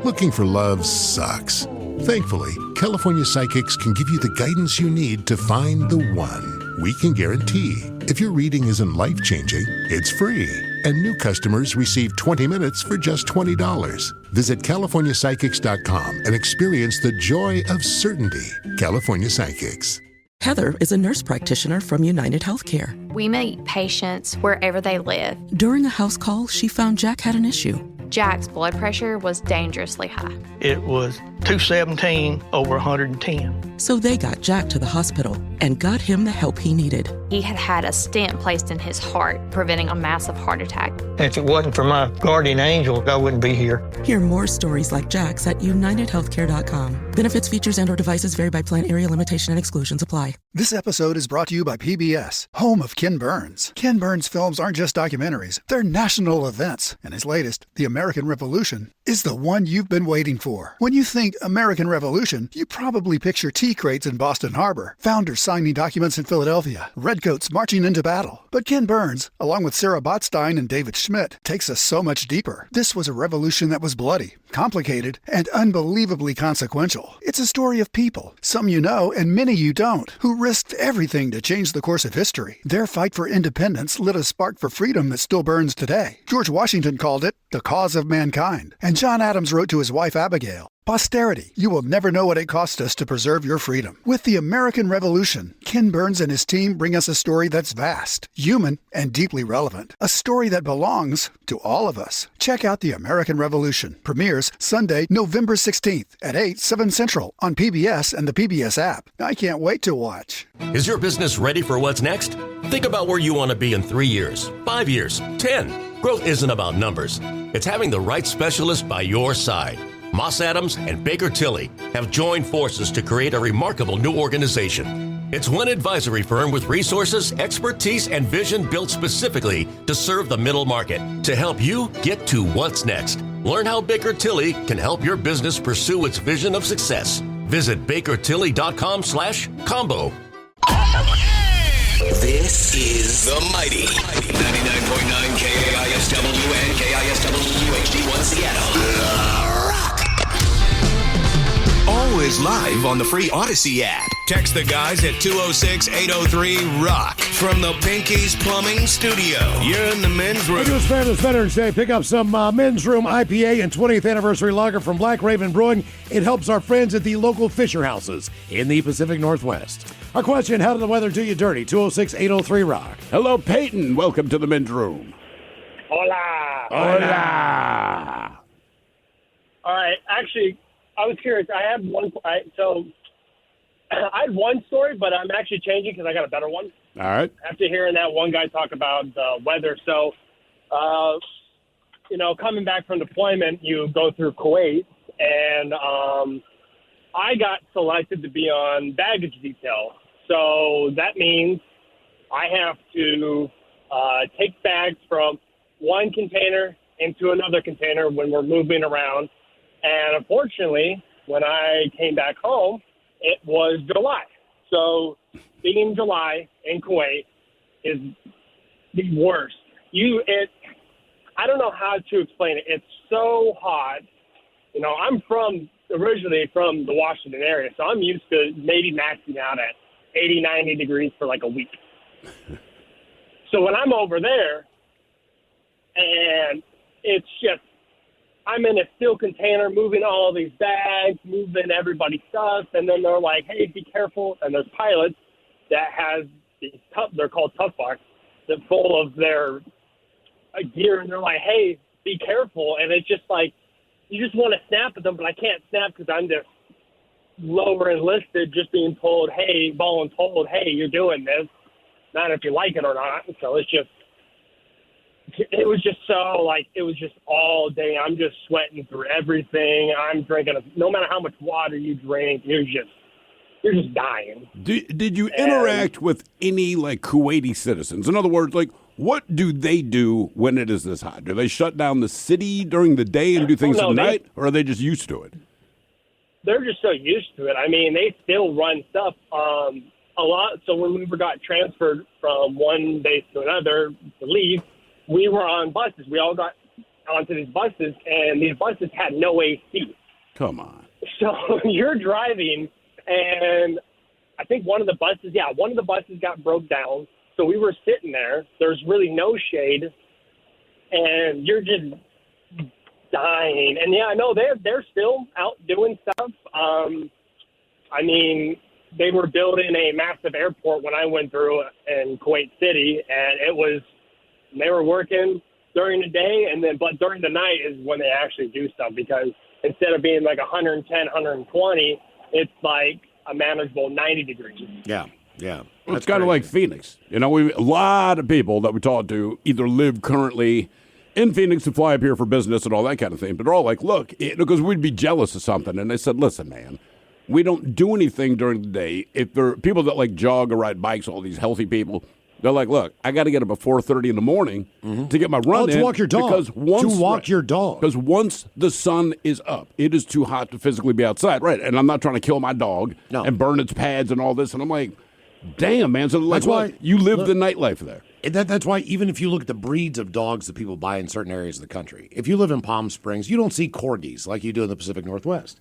S4: Looking for love sucks. Thankfully, California Psychics can give you the guidance you need to find the one. We can guarantee if your reading isn't life-changing, it's free. And new customers receive 20 minutes for just $20. Visit CaliforniaPsychics.com and experience the joy of certainty. California Psychics.
S20: Heather is a nurse practitioner from United Healthcare.
S6: We meet patients wherever they live.
S20: During a house call, she found Jack had an issue.
S6: Jack's blood pressure was dangerously high.
S7: It was 217 over 110.
S20: So they got Jack to the hospital and got him the help he needed.
S6: He had had a stent placed in his heart, preventing a massive heart attack.
S7: If it wasn't for my guardian angel, I wouldn't be here.
S20: Hear more stories like Jack's at UnitedHealthcare.com. Benefits, features, and/or devices vary by plan, area, limitation, and exclusions apply.
S10: This episode is brought to you by PBS, home of Ken Burns. Ken Burns films aren't just documentaries, they're national events. And his latest, The American Revolution, is the one you've been waiting for. When you think American Revolution, you probably picture tea crates in Boston Harbor, Founders signing documents in Philadelphia, redcoats marching into battle. But Ken Burns, along with Sarah Botstein and David Schmidt, takes us so much deeper. This was a revolution that was bloody, complicated, and unbelievably consequential. It's a story of people, some you know and many you don't, who risked everything to change the course of history. Their fight for independence lit a spark for freedom that still burns today. George Washington called it the cause of mankind. And John Adams wrote to his wife Abigail, "Posterity, you will never know what it cost us to preserve your freedom." With the American Revolution, Ken Burns and his team bring us a story that's vast, human, and deeply relevant. A story that belongs to all of us. Check out The American Revolution. Premieres Sunday, November 16th at 8, 7 Central on PBS and the PBS app. I can't wait to watch.
S16: Is your business ready for what's next? Think about where you want to be in 3 years, 5 years, 10. Growth isn't about numbers. It's having the right specialist by your side. Moss Adams and Baker Tilly have joined forces to create a remarkable new organization. It's one advisory firm with resources, expertise, and vision built specifically to serve the middle market to help you get to what's next. Learn how Baker Tilly can help your business pursue its vision of success. Visit bakertilly.com/combo.
S14: This is The Mighty 99.9 KISW and KISW HD1 Seattle. Always live on the free Odyssey app. Text the guys at 206-803-ROCK from the Pinky's Plumbing Studio. You're in the men's room.
S8: It was Fairness Veterans Day. Pick up some men's room IPA and 20th anniversary lager from Black Raven Brewing. It helps our friends at the local Fisher Houses in the Pacific Northwest. Our question, how did the weather do you dirty? 206-803-ROCK.
S9: Hello, Peyton. Welcome to the men's room.
S17: Hola.
S9: Hola.
S17: All right. Actually, I was curious. I had one. I had one story, but I'm actually changing because I got a better one.
S9: All right.
S17: After hearing that one guy talk about the weather. So, coming back from deployment, you go through Kuwait, and I got selected to be on baggage detail. So that means I have to take bags from one container into another container when we're moving around. And unfortunately, when I came back home, it was July. So being July in Kuwait is the worst. I don't know how to explain it. It's so hot. I'm originally from the Washington area, so I'm used to maybe maxing out at 80, 90 degrees for like a week. So when I'm over there, and it's just, I'm in a steel container moving all these bags, moving everybody's stuff, and then they're like, hey, be careful. And there's pilots that has these they're called tough box, that full of their gear, and they're like, hey, be careful. And it's just like, you just want to snap at them, but I can't snap because I'm just lower enlisted, just being told, hey, voluntold, hey, you're doing this, not if you like it or not. So it was just all day. I'm just sweating through everything. I'm drinking, no matter how much water you drink, you're just dying.
S9: Did you interact with any Kuwaiti citizens? In other words, what do they do when it is this hot? Do they shut down the city during the day and do things at night, or are they just used to it?
S17: They're just so used to it. I mean, they still run stuff a lot. So when we got transferred from one base to another to leave, we were on buses. We all got onto these buses, and these buses had no AC.
S9: Come on.
S17: So you're driving, and I think one of the buses got broke down. So we were sitting there. There's really no shade, and you're just dying. And yeah, no, they're still out doing stuff. I mean, they were building a massive airport when I went through in Kuwait City, and they were working during the day, but during the night is when they actually do stuff, because instead of being 110, 120, it's like a manageable 90 degrees.
S9: Yeah. It's kind of like Phoenix. A lot of people that we talk to either live currently in Phoenix and fly up here for business and all that kind of thing. But they're all like, look, because we'd be jealous of something. And they said, listen, man, we don't do anything during the day. If there are people that jog or ride bikes, all these healthy people, they're like, look, I got to get up at 4:30 in the morning to get my run in.
S8: To walk your dog.
S9: Because once the sun is up, it is too hot to physically be outside. Right. And I'm not trying to kill my dog and burn its pads and all this. And I'm like, Damn, man. So
S8: That's why
S9: you live the nightlife there.
S8: That's why even if you look at the breeds of dogs that people buy in certain areas of the country, if you live in Palm Springs, you don't see corgis like you do in the Pacific Northwest.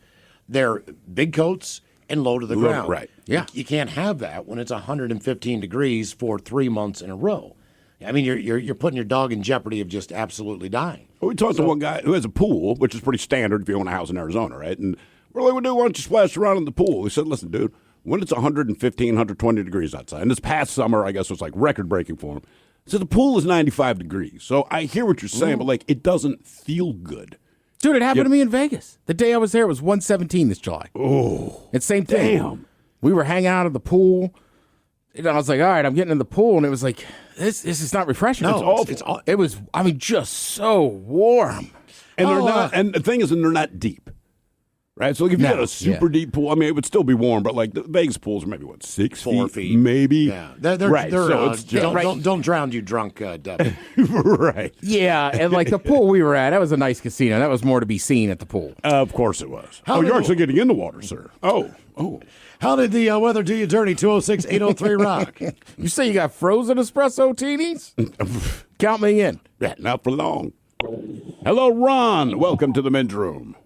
S8: They're big coats and low to the ground.
S9: Right.
S8: Yeah. You can't have that when it's 115 degrees for 3 months in a row. I mean, you're putting your dog in jeopardy of just absolutely dying.
S9: We talked to one guy who has a pool, which is pretty standard if you own a house in Arizona, right? And we're like, why don't you splash around in the pool? He said, listen, dude, when it's 115, 120 degrees outside, and this past summer, I guess, was like record-breaking for him. So the pool is 95 degrees. So I hear what you're saying, but like it doesn't feel good.
S15: Dude, it happened to me in Vegas. The day I was there, it was 117 this July.
S9: Oh.
S15: It's same thing.
S9: Damn.
S15: We were hanging out at the pool. And I was like, all right, I'm getting in the pool. And it was like, this is not refreshing.
S9: No,
S15: it's awful. It was, I mean, just so warm.
S9: And they're not, and the thing is, they're not deep. Right? So like, if you had a super deep pool, I mean, it would still be warm, but like the Vegas pools are maybe,
S8: 4 feet.
S9: Maybe.
S8: Yeah. They're,
S9: right. So it's
S8: don't drown you drunk, Devin.
S9: Right.
S15: Yeah, and like the pool we were at, that was a nice casino. That was more to be seen at the pool.
S9: Of course it was. You're actually getting in the water, sir. Oh.
S8: How did the weather do you dirty? 206-803-ROCK.
S15: You say you got frozen espresso teenies? Count me in.
S9: Yeah, not for long. Hello, Ron. Welcome to the men's room.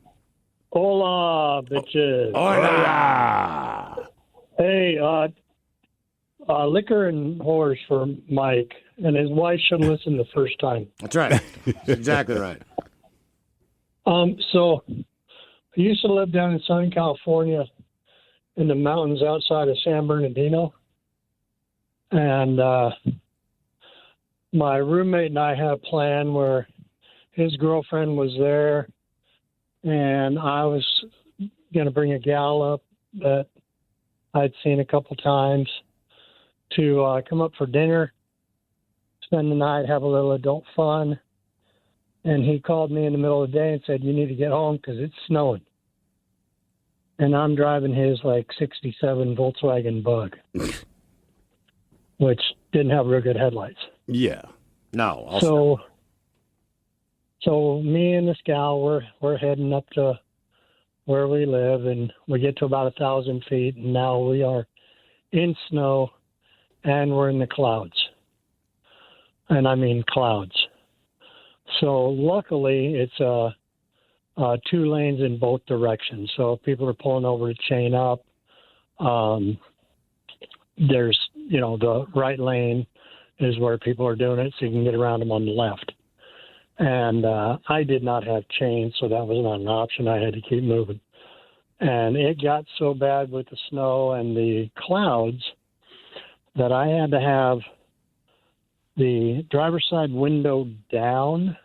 S3: Hola, bitches.
S9: Hola.
S3: Hey, liquor and whores for Mike, and his wife should listen the first time.
S8: That's right. That's exactly right.
S3: So I used to live down in Southern California in the mountains outside of San Bernardino. And my roommate and I had a plan where his girlfriend was there, and I was going to bring a gal up that I'd seen a couple times to come up for dinner, spend the night, have a little adult fun. And he called me in the middle of the day and said, you need to get home because it's snowing. And I'm driving his, 67 Volkswagen Bug, which didn't have real good headlights.
S9: Yeah.
S8: No.
S3: So me and this gal, we're heading up to where we live, and we get to about 1,000 feet, and now we are in snow, and we're in the clouds. And I mean clouds. So luckily, it's 2 lanes in both directions. So if people are pulling over to chain up, there's, the right lane is where people are doing it, so you can get around them on the left. And I did not have chains, so that was not an option. I had to keep moving. And it got so bad with the snow and the clouds that I had to have the driver's side window down.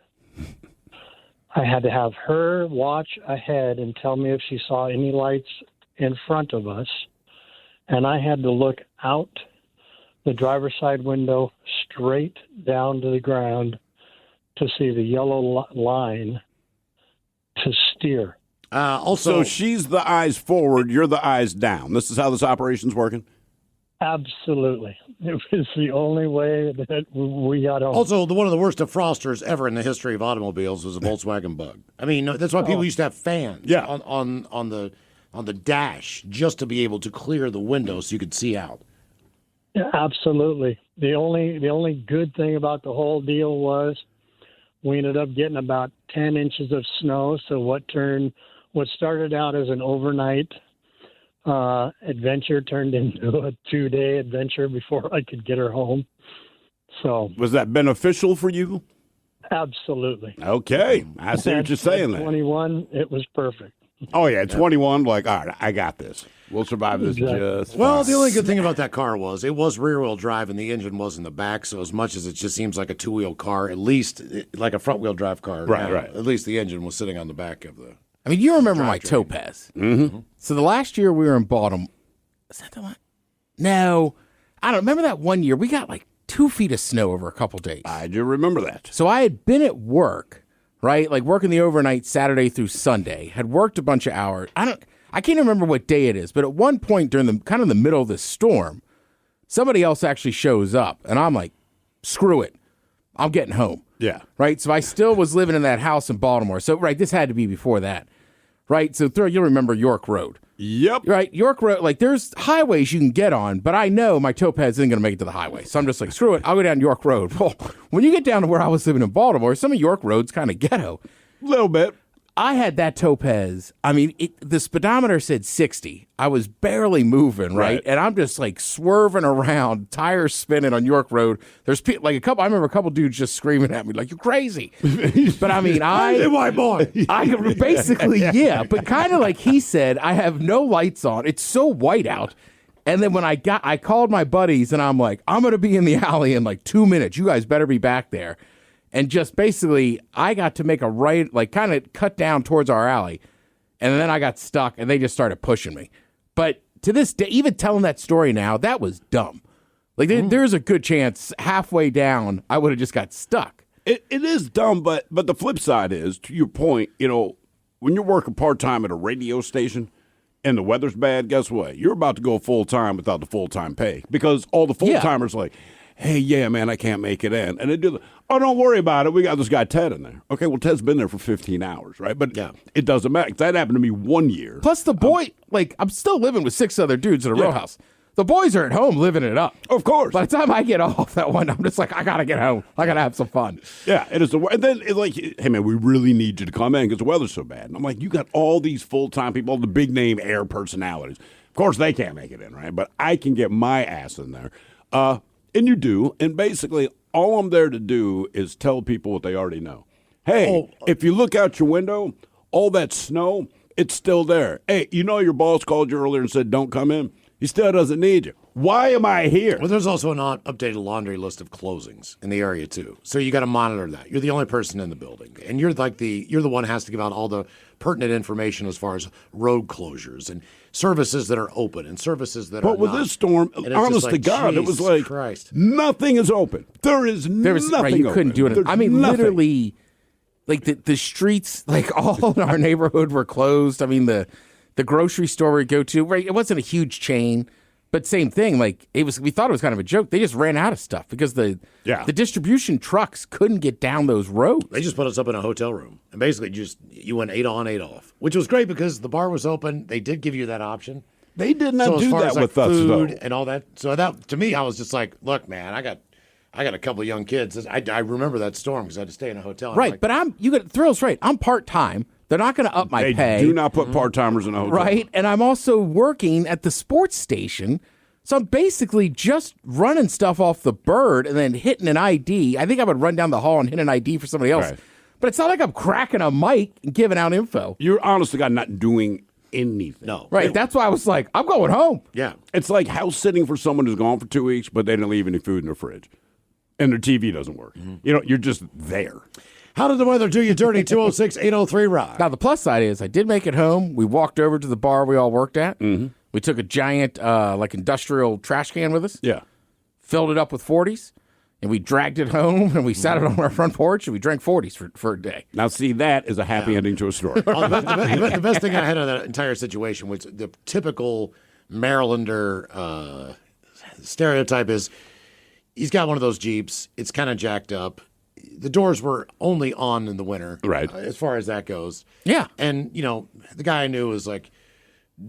S3: I had to have her watch ahead and tell me if she saw any lights in front of us. And I had to look out the driver's side window straight down to the ground to see the yellow line to steer.
S9: So she's the eyes forward, you're the eyes down. This is how this operation's working?
S3: Absolutely. It was the only way that we got home.
S8: Also, one of the worst defrosters ever in the history of automobiles was a Volkswagen Bug. I mean, that's why people used to have fans on the dash just to be able to clear the window so you could see out.
S3: Yeah, absolutely. The only good thing about the whole deal was we ended up getting about 10 inches of snow. So what started out as an overnight adventure turned into a 2-day adventure before I could get her home. So
S9: was that beneficial for you?
S3: Absolutely.
S9: Okay. I see what you're saying there.
S3: 21, it was perfect.
S9: Oh, yeah. 21, all right, I got this. We'll survive this just fine.
S8: Well, the only good thing about that car was it was rear-wheel drive and the engine was in the back, so as much as it just seems like a two-wheel car, at least like a front-wheel drive car.
S9: Right.
S8: At least the engine was sitting on the back of the...
S15: I mean, you remember my Topaz.
S9: Mm-hmm.
S15: So the last year we were in Baltimore. Is that the one? No. I don't remember that one year. We got 2 feet of snow over a couple days.
S9: I do remember that.
S15: So I had been at work, right? Working the overnight Saturday through Sunday. Had worked a bunch of hours. I can't remember what day it is, but at one point during the middle of this storm, somebody else actually shows up, and I'm like, screw it. I'm getting home.
S9: Yeah.
S15: Right? So I still was living in that house in Baltimore. So, this had to be before that. right? So you'll remember York Road.
S9: Yep.
S15: Right, York Road, like there's highways you can get on, but I know my topaz isn't going to make it to the highway. So I'm just like, screw it, I'll go down York Road. Well, when you get down to where I was living in Baltimore, some of York Road's kind of ghetto.
S9: A little bit.
S15: I had that topaz. I mean, the speedometer said 60. I was barely moving, right? And I'm just like swerving around, tires spinning on York Road. There's like I remember a couple dudes just screaming at me like, "You're crazy!" But I mean,
S8: white boy.
S15: I basically, yeah. But kind of like he said, I have no lights on. It's so white out. And then when I called my buddies and I'm like, I'm gonna be in the alley in like 2 minutes. You guys better be back there. And just basically, I got to make a right, like kind of cut down towards our alley. And then I got stuck and they just started pushing me. But to this day, even telling that story now, that was dumb. Like there's a good chance halfway down, I would have just got stuck.
S9: It is dumb, but the flip side is, to your point, when you're working part-time at a radio station and the weather's bad, guess what? You're about to go full-time without the full-time pay because all the full-timers like, hey, yeah, man, I can't make it in. And they do don't worry about it. We got this guy Ted in there. Okay, well, Ted's been there for 15 hours, right? But it doesn't matter. That happened to me 1 year.
S15: Plus the boy, I'm still living with 6 other dudes in a row house. The boys are at home living it up.
S9: Of course.
S15: By the time I get off that one, I'm just like, I got to get home. I got to have some fun.
S9: Yeah, it is. And then it's like, hey, man, we really need you to come in because the weather's so bad. And I'm like, you got all these full-time people, all the big-name air personalities. Of course, they can't make it in, right? But I can get my ass in there. And you do. And basically, all I'm there to do is tell people what they already know. Hey, if you look out your window, all that snow, it's still there. Hey, your boss called you earlier and said don't come in? He still doesn't need you. Why am I here?
S8: Well, there's also an updated laundry list of closings in the area, too. So you got to monitor that. You're the only person in the building. And you're the one who has to give out all the pertinent information as far as road closures and services that are open and services that are not.
S9: But with this storm, honest to God, it was like nothing is open. There is nothing
S15: right, you couldn't
S9: open.
S15: do it. I mean, literally, like the streets, like all in our neighborhood were closed. I mean, the grocery store we go to, right? It wasn't a huge chain. But same thing, like we thought it was kind of a joke. They just ran out of stuff because the distribution trucks couldn't get down those roads.
S8: They just put us up in a hotel room and basically you went 8 on, 8 off, which was great because the bar was open. They did give you that option.
S9: They did not do that with us,
S8: food
S9: though,
S8: and all that. So that to me, I was just like, look, man, I got a couple of young kids. I remember that storm because I had to stay in a hotel.
S15: Right, but you got Thrill's right. I'm part-time. They're not going to up my pay.
S9: They do not put part-timers in a hotel.
S15: Right, and I'm also working at the sports station, so I'm basically just running stuff off the bird and then hitting an ID. I think I would run down the hall and hit an ID for somebody else. Right. But it's not like I'm cracking a mic and giving out info.
S9: You're honest to God not doing anything.
S8: No.
S15: Right, that's why I was like, I'm going home.
S8: Yeah.
S9: It's like house sitting for someone who's gone for 2 weeks, but they didn't leave any food in their fridge. And their TV doesn't work. Mm-hmm. You're just there.
S8: How did the weather do you dirty? 206-803-ROCK.
S15: Now, the plus side is I did make it home. We walked over to the bar we all worked at.
S9: Mm-hmm.
S15: We took a giant, industrial trash can with us.
S9: Yeah.
S15: Filled it up with 40s, and we dragged it home, and we sat it on our front porch, and we drank 40s for a day.
S9: Now, see, that is a happy ending to a story.
S8: The best thing I had on that entire situation was the typical Marylander stereotype is he's got one of those Jeeps. It's kind of jacked up. The doors were only on in the winter,
S9: right?
S8: As far as that goes,
S15: yeah.
S8: And the guy I knew was like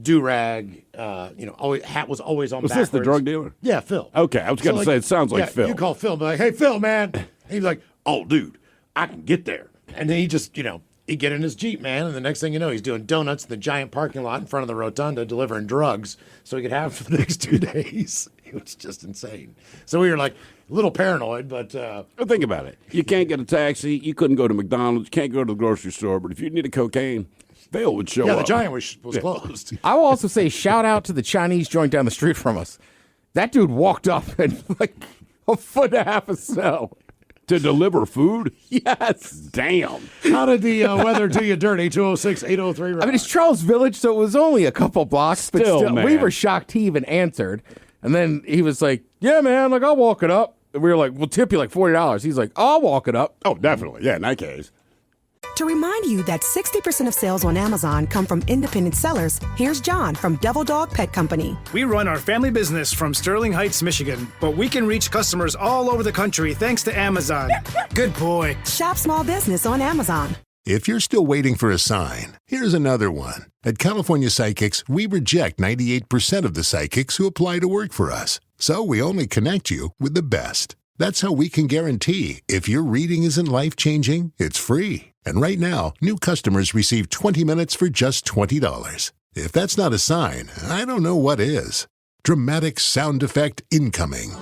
S8: do-rag. Always hat was always on.
S9: Was
S8: backwards.
S9: this the drug dealer?
S8: Yeah, Phil.
S9: Okay, I was going to say it sounds like Phil.
S8: You call Phil, and be like, "Hey, Phil, man." He's like, "Oh, dude, I can get there." And then he just, he'd get in his Jeep, man, and the next thing you know, he's doing donuts in the giant parking lot in front of the rotunda, delivering drugs so he could have for the next 2 days. It was just insane. So we were like a little paranoid, but
S9: think about it. You can't get a taxi. You couldn't go to McDonald's. You can't go to the grocery store. But if you needed cocaine, Phil would show up.
S8: Yeah, the giant was closed.
S15: I will also say shout out to the Chinese joint down the street from us. That dude walked up in like a foot and a half of snow.
S9: To deliver food?
S15: Yes.
S9: Damn.
S8: How did the weather do you dirty? 206-803-ROCK.
S15: I mean, it's Charles Village, so it was only a couple blocks. But still,
S9: man.
S15: We were shocked he even answered. And then he was like, yeah, man, I'll walk it up. And we were like, we'll tip you like $40. He's like, I'll walk it up.
S9: Oh, definitely. Yeah, in that case.
S1: To remind you that 60% of sales on Amazon come from independent sellers, here's John from Devil Dog Pet Company.
S2: We run our family business from Sterling Heights, Michigan, but we can reach customers all over the country thanks to Amazon. Good boy.
S1: Shop small business on Amazon.
S4: If you're still waiting for a sign, here's another one. At California Psychics, we reject 98% of the psychics who apply to work for us. So we only connect you with the best. That's how we can guarantee if your reading isn't life-changing, it's free. And right now, new customers receive 20 minutes for just $20. If that's not a sign, I don't know what is. Dramatic sound effect incoming.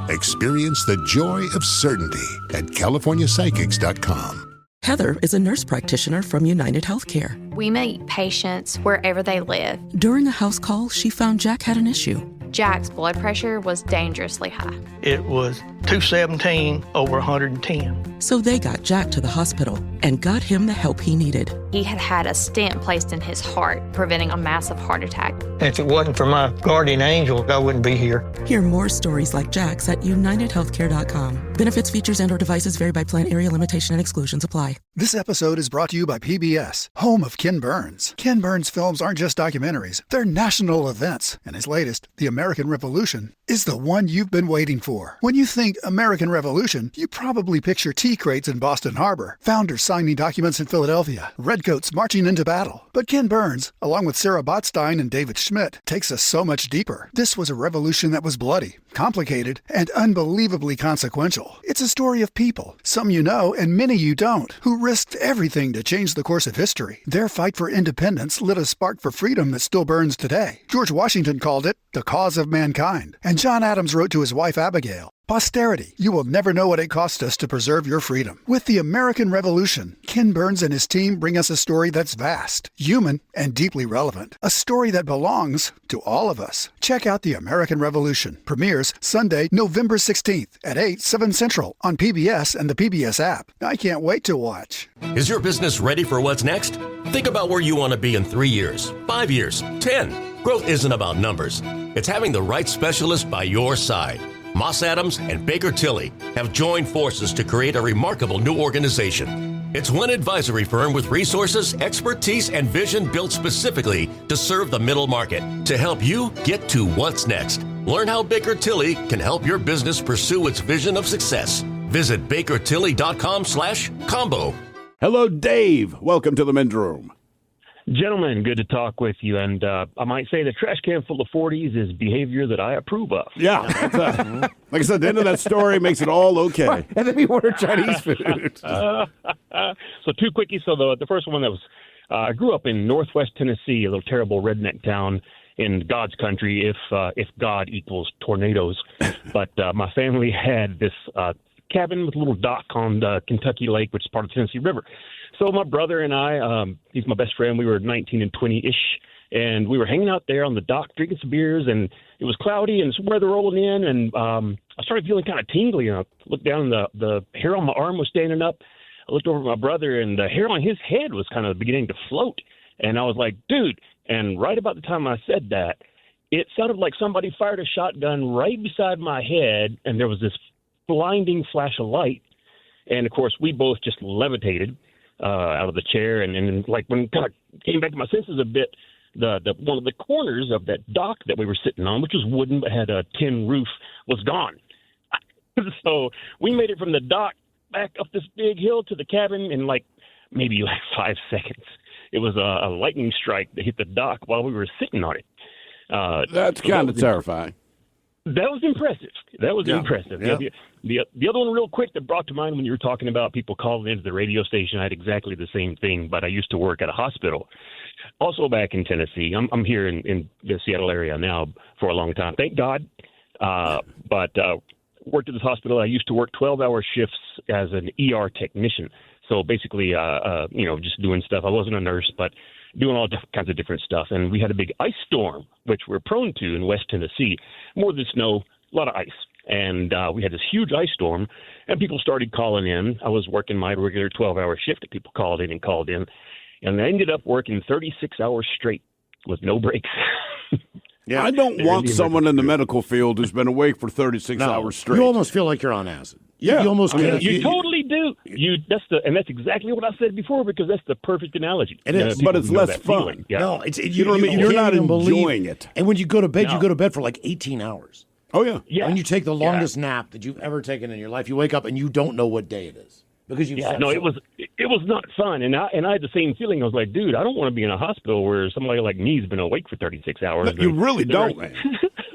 S4: Experience the joy of certainty at CaliforniaPsychics.com.
S20: Heather is a nurse practitioner from United Healthcare.
S6: We meet patients wherever they live.
S20: During a house call, she found Jack had an issue.
S6: Jack's blood pressure was dangerously high.
S7: It was 217 over 110.
S20: So they got Jack to the hospital and got him the help he needed.
S6: He had a stent placed in his heart, preventing a massive heart attack.
S7: If it wasn't for my guardian angel, I wouldn't be here.
S20: Hear more stories like Jack's at UnitedHealthcare.com. Benefits, features, and/or devices vary by plan, area, limitation, and exclusions apply.
S10: This episode is brought to you by PBS, home of Ken Burns. Ken Burns films aren't just documentaries, they're national events. And his latest, The American Revolution, is the one you've been waiting for. When you think American Revolution, you probably picture tea crates in Boston Harbor, founders signing documents in Philadelphia, redcoats marching into battle. But Ken Burns, along with Sarah Botstein and David Schmidt, takes us so much deeper. This was a revolution that was bloody, complicated, and unbelievably consequential. It's a story of people, some you know and many you don't, who risked everything to change the course of history. Their fight for independence lit a spark for freedom that still burns today. George Washington called it the cause of mankind, and John Adams wrote to his wife Abigail, "Posterity, you will never know what it cost us to preserve your freedom." With the American Revolution, Ken Burns and his team bring us a story that's vast, human, and deeply relevant. A story that belongs to all of us. Check out The American Revolution. Premieres Sunday, November 16th at 8, 7 Central on PBS and the PBS app. I can't wait to watch.
S16: Is your business ready for what's next? Think about where you want to be in 3 years, 5 years, 10. Growth isn't about numbers. It's having the right specialist by your side. Moss Adams and Baker Tilly have joined forces to create a remarkable new organization. It's one advisory firm with resources, expertise, and vision built specifically to serve the middle market to help you get to what's next. Learn how Baker Tilly can help your business pursue its vision of success. Visit bakertilly.com/combo.
S9: Hello, Dave. Welcome to the men's room.
S11: Gentlemen, good to talk with you. And I might say the trash can full of 40s is behavior that I approve of.
S9: Yeah. Like I said, the end of that story makes it all okay.
S8: Right. And then we order Chinese food.
S11: So two quickies. So the first one that was, I grew up in Northwest Tennessee, a little terrible redneck town in God's country, if God equals tornadoes. But my family had this cabin with a little dock on the Kentucky Lake, which is part of the Tennessee River. So my brother and I, he's my best friend, we were 19 and 20-ish, and we were hanging out there on the dock drinking some beers, and it was cloudy and some weather rolling in, and I started feeling kind of tingly, and I looked down, and the hair on my arm was standing up. I looked over at my brother, and the hair on his head was kind of beginning to float, and I was like, dude, and right about the time I said that, it sounded like somebody fired a shotgun right beside my head, and there was this blinding flash of light, and of course, we both just levitated out of the chair, and like when I came back to my senses a bit, the one of the corners of that dock that we were sitting on, which was wooden but had a tin roof, was gone. So we made it from the dock back up this big hill to the cabin in maybe 5 seconds. It was a lightning strike that hit the dock while we were sitting on it.
S9: That's kind of terrifying.
S11: That was impressive. Impressive.
S9: Yeah.
S11: The other one real quick that brought to mind when you were talking about people calling into the radio station, I had exactly the same thing, but I used to work at a hospital. Also back in Tennessee. I'm here in the Seattle area now for a long time. Thank God. But worked at this hospital. I used to work 12-hour shifts as an ER technician. So basically, just doing stuff. I wasn't a nurse, but doing all kinds of different stuff. And we had a big ice storm, which we're prone to in West Tennessee. More than snow, a lot of ice. And we had this huge ice storm, and people started calling in. I was working my regular 12-hour shift, and people called in. And I ended up working 36 hours straight with no breaks.
S9: Yeah, I don't want someone in the medical field who's been awake for 36 hours straight.
S8: You almost feel like you're on acid.
S9: Yeah,
S8: you almost.
S11: You totally do. That's exactly what I said before, because that's the perfect analogy.
S8: It is,
S9: but it's less fun.
S11: Yeah.
S8: No,
S9: you know what I mean. You're not enjoying it.
S8: And when you go to bed, you go to bed for like 18 hours.
S9: Oh yeah.
S11: Yeah.
S8: When you take the longest nap that you've ever taken in your life, you wake up and you don't know what day it is. Because you
S11: it was not fun, and I had the same feeling. I was like, dude, I don't want to be in a hospital where somebody like me's been awake for 36 hours.
S9: You really don't, man.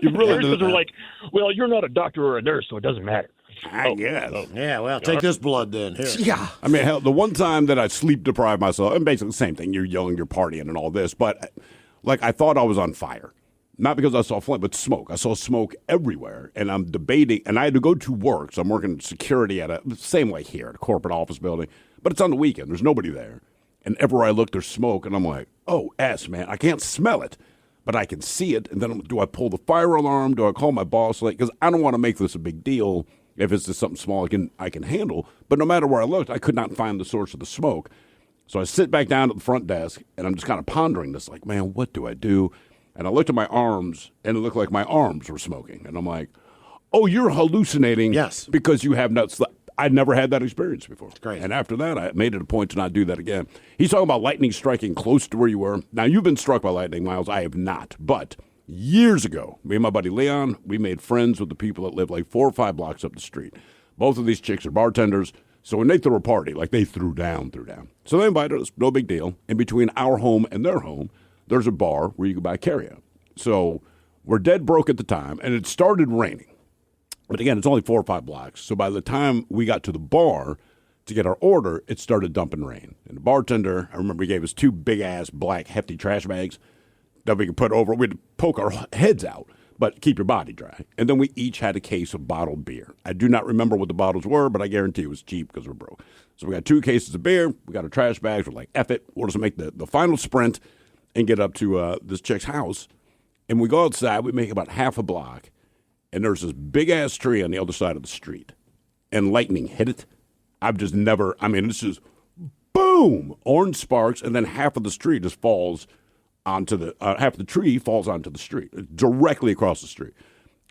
S9: You really
S11: nurses
S9: do.
S11: are like, well, you're not a doctor or a nurse, so it doesn't matter.
S9: I guess.
S8: Yeah, well, take this blood then. Here.
S15: Yeah.
S9: I mean, hell, the one time that I sleep deprived myself, and basically the same thing. You're young, you're partying and all this, but like I thought I was on fire. Not because I saw flame, but smoke. I saw smoke everywhere, and I'm debating, and I had to go to work, so I'm working security at same like here, at a corporate office building, but it's on the weekend. There's nobody there. And everywhere I look, there's smoke, and I'm like, oh, man. I can't smell it, but I can see it, and then do I pull the fire alarm? Do I call my boss? Because I don't want to make this a big deal if it's just something small I can handle. But no matter where I looked, I could not find the source of the smoke. So I sit back down at the front desk, and I'm just kind of pondering this, like, man, what do I do? And I looked at my arms, and it looked like my arms were smoking. And I'm like, oh, you're hallucinating because you have not slept. I'd never had that experience before.
S8: Great.
S9: And after that, I made it a point to not do that again. He's talking about lightning striking close to where you were. Now, you've been struck by lightning, Miles. I have not. But years ago, me and my buddy Leon, we made friends with the people that live like 4 or 5 blocks up the street. Both of these chicks are bartenders. So when they threw a party, like they threw down. So they invited us, no big deal. In between our home and their home, there's a bar where you can buy carry-out. So we're dead broke at the time, and it started raining. But again, it's only 4 or 5 blocks. So by the time we got to the bar to get our order, it started dumping rain. And the bartender, I remember he gave us 2 big-ass black hefty trash bags that we could put over. We'd poke our heads out, but keep your body dry. And then we each had a case of bottled beer. I do not remember what the bottles were, but I guarantee it was cheap because we're broke. So we got 2 cases of beer. We got our trash bags. We're like, F it. We'll just make the final sprint and get up to this chick's house. And we go outside. We make about half a block. And there's this big-ass tree on the other side of the street. And lightning hit it. I've just never, it's just boom, orange sparks, and then half of the street just falls onto half of the tree falls onto the street, directly across the street.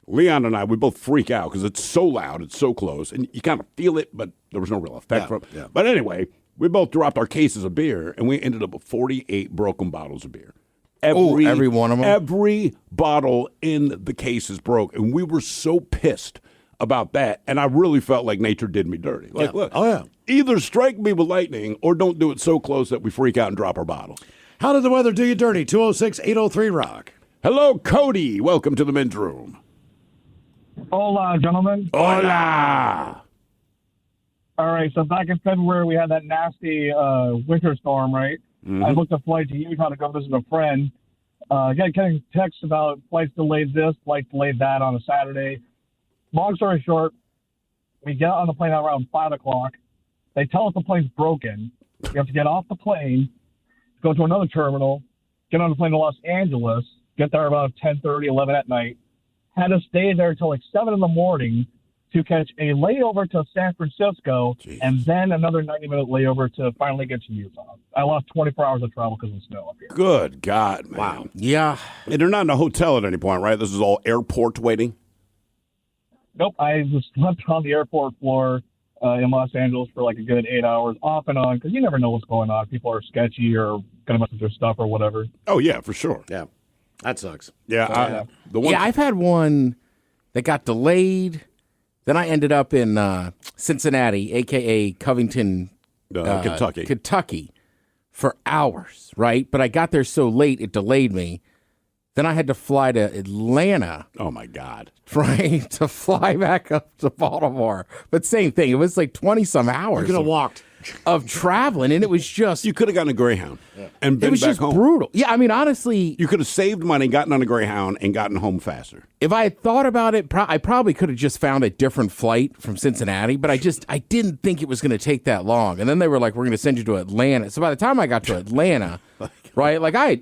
S9: Leon and I, we both freak out because it's so loud, it's so close, and you kind of feel it, but there was no real effect from it. Yeah. But anyway, we both dropped our cases of beer, and we ended up with 48 broken bottles of beer.
S15: Every one of them?
S9: Every bottle in the case is broke, and we were so pissed about that, and I really felt like nature did me dirty. Like, look, either strike me with lightning or don't do it so close that we freak out and drop our bottle.
S8: How did the weather do you dirty? 206-803-ROCK.
S9: Hello, Cody. Welcome to the men's room.
S12: Hola, gentlemen.
S9: Hola.
S12: All right, so back in February, we had that nasty winter storm, right?
S9: Mm-hmm.
S12: I booked a flight to Utah to go visit a friend. Got getting texts about flights delayed this, flights delayed that on a Saturday. Long story short, we get on the plane at around 5 o'clock. They tell us the plane's broken. We have to get off the plane, go to another terminal, get on the plane to Los Angeles, get there about 10:30, 11 at night. Had to stay there until like 7 in the morning to catch a layover to San Francisco, and then another 90-minute layover to finally get to Utah. I lost 24 hours of travel because of snow up here.
S9: Good God, man.
S8: Wow.
S15: Yeah.
S9: And they're not in a hotel at any point, right? This is all airport waiting?
S12: Nope. I was slept on the airport floor in Los Angeles for like a good 8 hours, off and on, because you never know what's going on. People are sketchy or going to mess with their stuff or whatever.
S9: Oh, yeah, for sure.
S8: Yeah. That sucks.
S9: Yeah.
S15: I've had one that got delayed. Then I ended up in Cincinnati, a.k.a. Covington, Kentucky, for hours, right? But I got there so late, it delayed me. Then I had to fly to Atlanta.
S9: Oh, my God.
S15: Right? To fly back up to Baltimore. But same thing. It was like 20-some hours.
S8: You could have walked.
S15: Of traveling, and it was just...
S9: You could have gotten a Greyhound and been back home. It was just
S15: brutal. Yeah, I mean, honestly...
S9: You could have saved money, gotten on a Greyhound, and gotten home faster.
S15: If I had thought about it, I probably could have just found a different flight from Cincinnati, but I didn't think it was going to take that long. And then they were like, we're going to send you to Atlanta. So by the time I got to Atlanta... Right, like I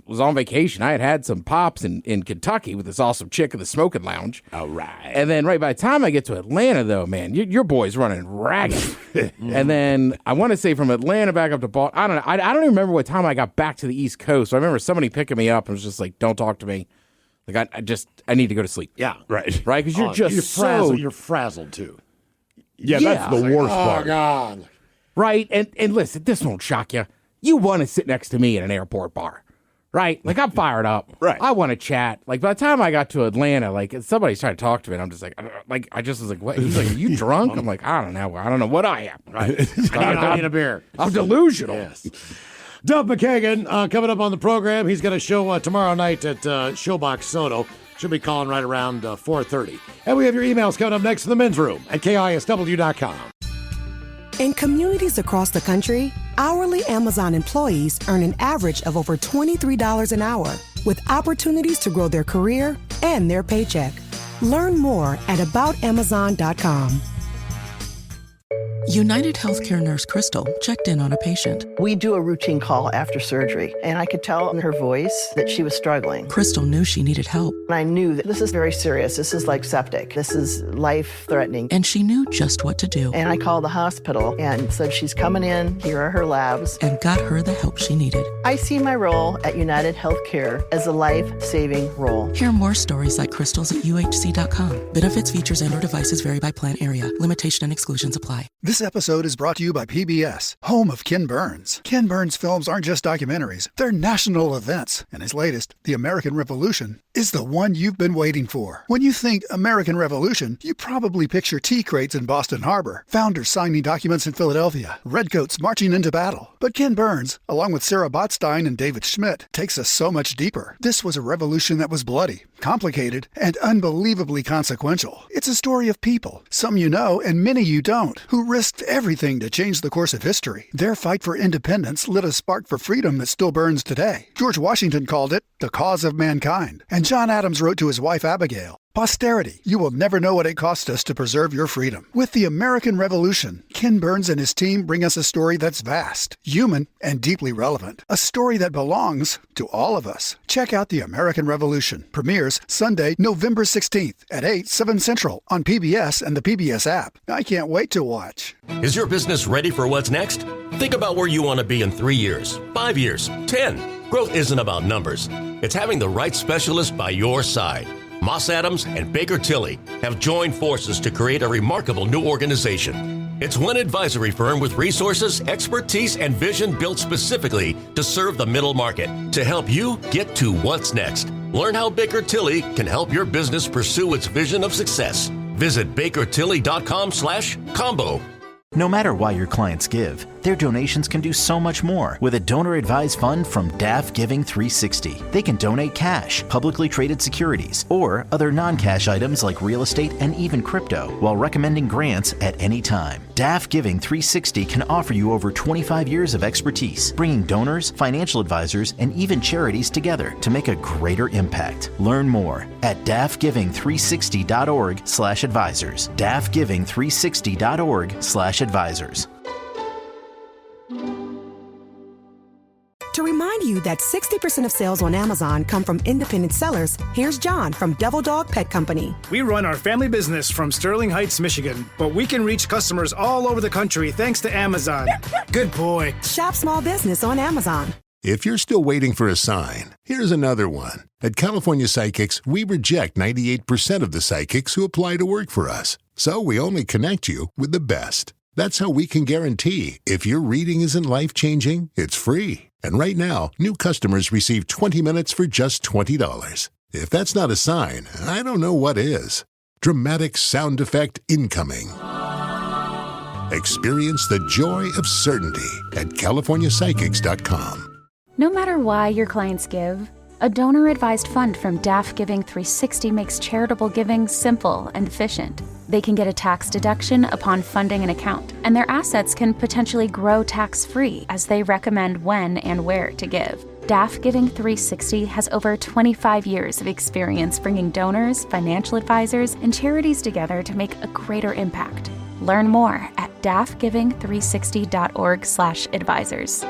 S15: was on vacation. I had some pops in Kentucky with this awesome chick in the smoking lounge.
S9: All right.
S15: And then right by the time I get to Atlanta, though, man, your boy's running ragged. And then I want to say from Atlanta back up to Baltimore. I don't know. I don't even remember what time I got back to the East Coast. So I remember somebody picking me up and was just like, "Don't talk to me." Like I need to go to sleep.
S8: Yeah,
S9: right,
S15: because
S8: you're frazzled too.
S9: Yeah, that's the worst part.
S8: Oh God.
S15: Right, and listen, this won't shock you. You want to sit next to me at an airport bar, Right? Like, I'm fired up.
S9: Right.
S15: I want to chat. Like, by the time I got to Atlanta, like, somebody's trying to talk to me, and I'm just like, I just was like, what? He's like, are you drunk? I'm like, I don't know. I don't know what I am.
S8: Right. I need a beer.
S15: I'm delusional.
S8: Yes. Duff McKagan coming up on the program. He's got a show tomorrow night at Showbox Soto. Should be calling right around 4:30. And we have your emails coming up next in the men's room at KISW.com.
S1: In communities across the country, hourly Amazon employees earn an average of over $23 an hour, with opportunities to grow their career and their paycheck. Learn more at aboutamazon.com.
S20: United Healthcare nurse Crystal checked in on a patient.
S22: We do a routine call after surgery, and I could tell in her voice that she was struggling.
S20: Crystal knew she needed help.
S22: And I knew that this is very serious. This is like septic. This is life-threatening.
S20: And she knew just what to do.
S22: And I called the hospital and said, she's coming in. Here are her labs.
S20: And got her the help she needed.
S22: I see my role at United Healthcare as a life-saving role.
S20: Hear more stories like Crystal's at UHC.com. Benefits, features, and/or devices vary by plan area. Limitation and exclusions apply.
S10: This episode is brought to you by PBS, home of Ken Burns. Ken Burns films aren't just documentaries, they're national events. And his latest, The American Revolution, is the one you've been waiting for. When you think American Revolution, you probably picture tea crates in Boston Harbor, founders signing documents in Philadelphia, redcoats marching into battle. But Ken Burns, along with Sarah Botstein and David Schmidt, takes us so much deeper. This was a revolution that was bloody, complicated, and unbelievably consequential. It's a story of people, some you know and many you don't, who risked everything to change the course of history. Their fight for independence lit a spark for freedom that still burns today. George Washington called it the cause of mankind. And John Adams wrote to his wife Abigail, "Posterity, you will never know what it cost us to preserve your freedom." With the American Revolution, Ken Burns and his team bring us a story that's vast, human, and deeply relevant. A story that belongs to all of us. Check out The American Revolution. Premieres Sunday, November 16th at 8, 7 Central on PBS and the PBS app. I can't wait to watch.
S16: Is your business ready for what's next? Think about where you want to be in 3 years, 5 years, 10. Growth isn't about numbers. It's having the right specialist by your side. Moss Adams and Baker Tilly have joined forces to create a remarkable new organization. It's one advisory firm with resources, expertise, and vision built specifically to serve the middle market to help you get to what's next. Learn how Baker Tilly can help your business pursue its vision of success. Visit bakertilly.com/combo.
S13: No matter why your clients give, their donations can do so much more with a donor-advised fund from DAF Giving 360. They can donate cash, publicly traded securities, or other non-cash items like real estate and even crypto, while recommending grants at any time. DAF Giving 360 can offer you over 25 years of expertise, bringing donors, financial advisors, and even charities together to make a greater impact. Learn more at dafgiving360.org/advisors. dafgiving360.org/advisors.
S1: To remind you that 60% of sales on Amazon come from independent sellers, here's John from Devil Dog Pet Company.
S2: We run our family business from Sterling Heights, Michigan, but we can reach customers all over the country thanks to Amazon. Good boy.
S1: Shop small business on Amazon.
S4: If you're still waiting for a sign, here's another one. At California Psychics, we reject 98% of the psychics who apply to work for us. So we only connect you with the best. That's how we can guarantee if your reading isn't life-changing, it's free. And right now, new customers receive 20 minutes for just $20. If that's not a sign, I don't know what is. Dramatic sound effect incoming. Experience the joy of certainty at CaliforniaPsychics.com.
S18: No matter why your clients give, a donor-advised fund from DAF Giving 360 makes charitable giving simple and efficient. They can get a tax deduction upon funding an account, and their assets can potentially grow tax-free as they recommend when and where to give. DAF Giving 360 has over 25 years of experience bringing donors, financial advisors, and charities together to make a greater impact. Learn more at dafgiving360.org/advisors.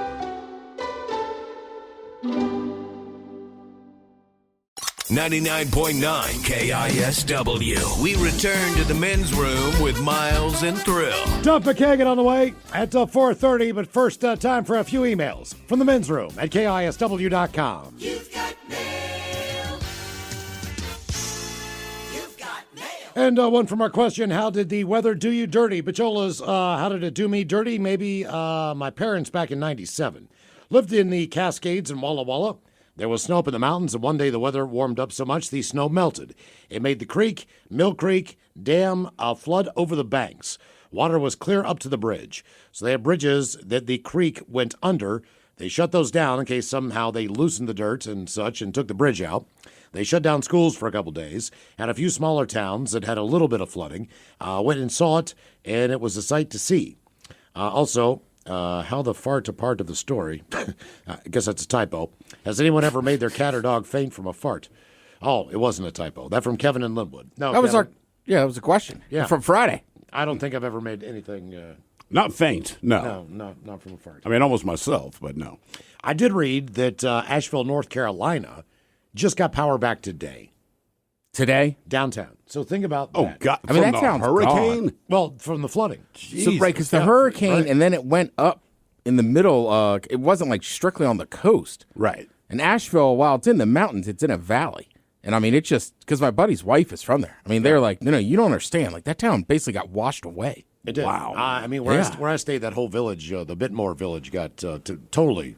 S14: .9 KISW. We return to the men's room with Miles and Thrill.
S8: Duff McKagan on the way at 4:30, but first time for a few emails from the men's room at KISW.com.
S19: You've got mail. You've got mail.
S8: And one from our question, how did the weather do you dirty? Bachola's, how did it do me dirty? Maybe my parents back in 97. Lived in the Cascades in Walla Walla. There was snow up in the mountains, and one day the weather warmed up so much the snow melted. It made the creek, Mill Creek, dam flood over the banks. Water was clear up to the bridge. So they had bridges that the creek went under. They shut those down in case somehow they loosened the dirt and such and took the bridge out. They shut down schools for a couple days, and a few smaller towns that had a little bit of flooding went and saw it, and it was a sight to see. Also, how the fart a part of the story. I guess that's a typo. Has anyone ever made their cat or dog faint from a fart? Oh, it wasn't a typo. That from Kevin in Linwood. No,
S15: that was
S8: Kevin.
S15: that was a question.
S8: Yeah.
S15: From Friday.
S8: I don't think I've ever made anything.
S9: Not faint, no.
S8: No, not from a fart.
S9: I mean, almost myself, but no.
S8: I did read that Asheville, North Carolina, just got power back today.
S15: Today?
S8: Downtown. So think about
S9: Oh,
S8: that.
S9: God.
S15: I mean,
S9: From
S15: that
S9: the
S15: sounds
S9: hurricane?
S15: gone.
S8: Well, from the flooding.
S15: So, right, because the hurricane,
S8: right.
S15: and then it went up in the middle. It wasn't like strictly on the coast.
S9: Right.
S15: And Asheville, while it's in the mountains, it's in a valley. And I mean, it just, because my buddy's wife is from there. I mean, they're like, no, you don't understand. Like, that town basically got washed away.
S8: It did.
S9: Wow.
S8: I mean, where I stayed, that whole village, the Bitmore village, got totally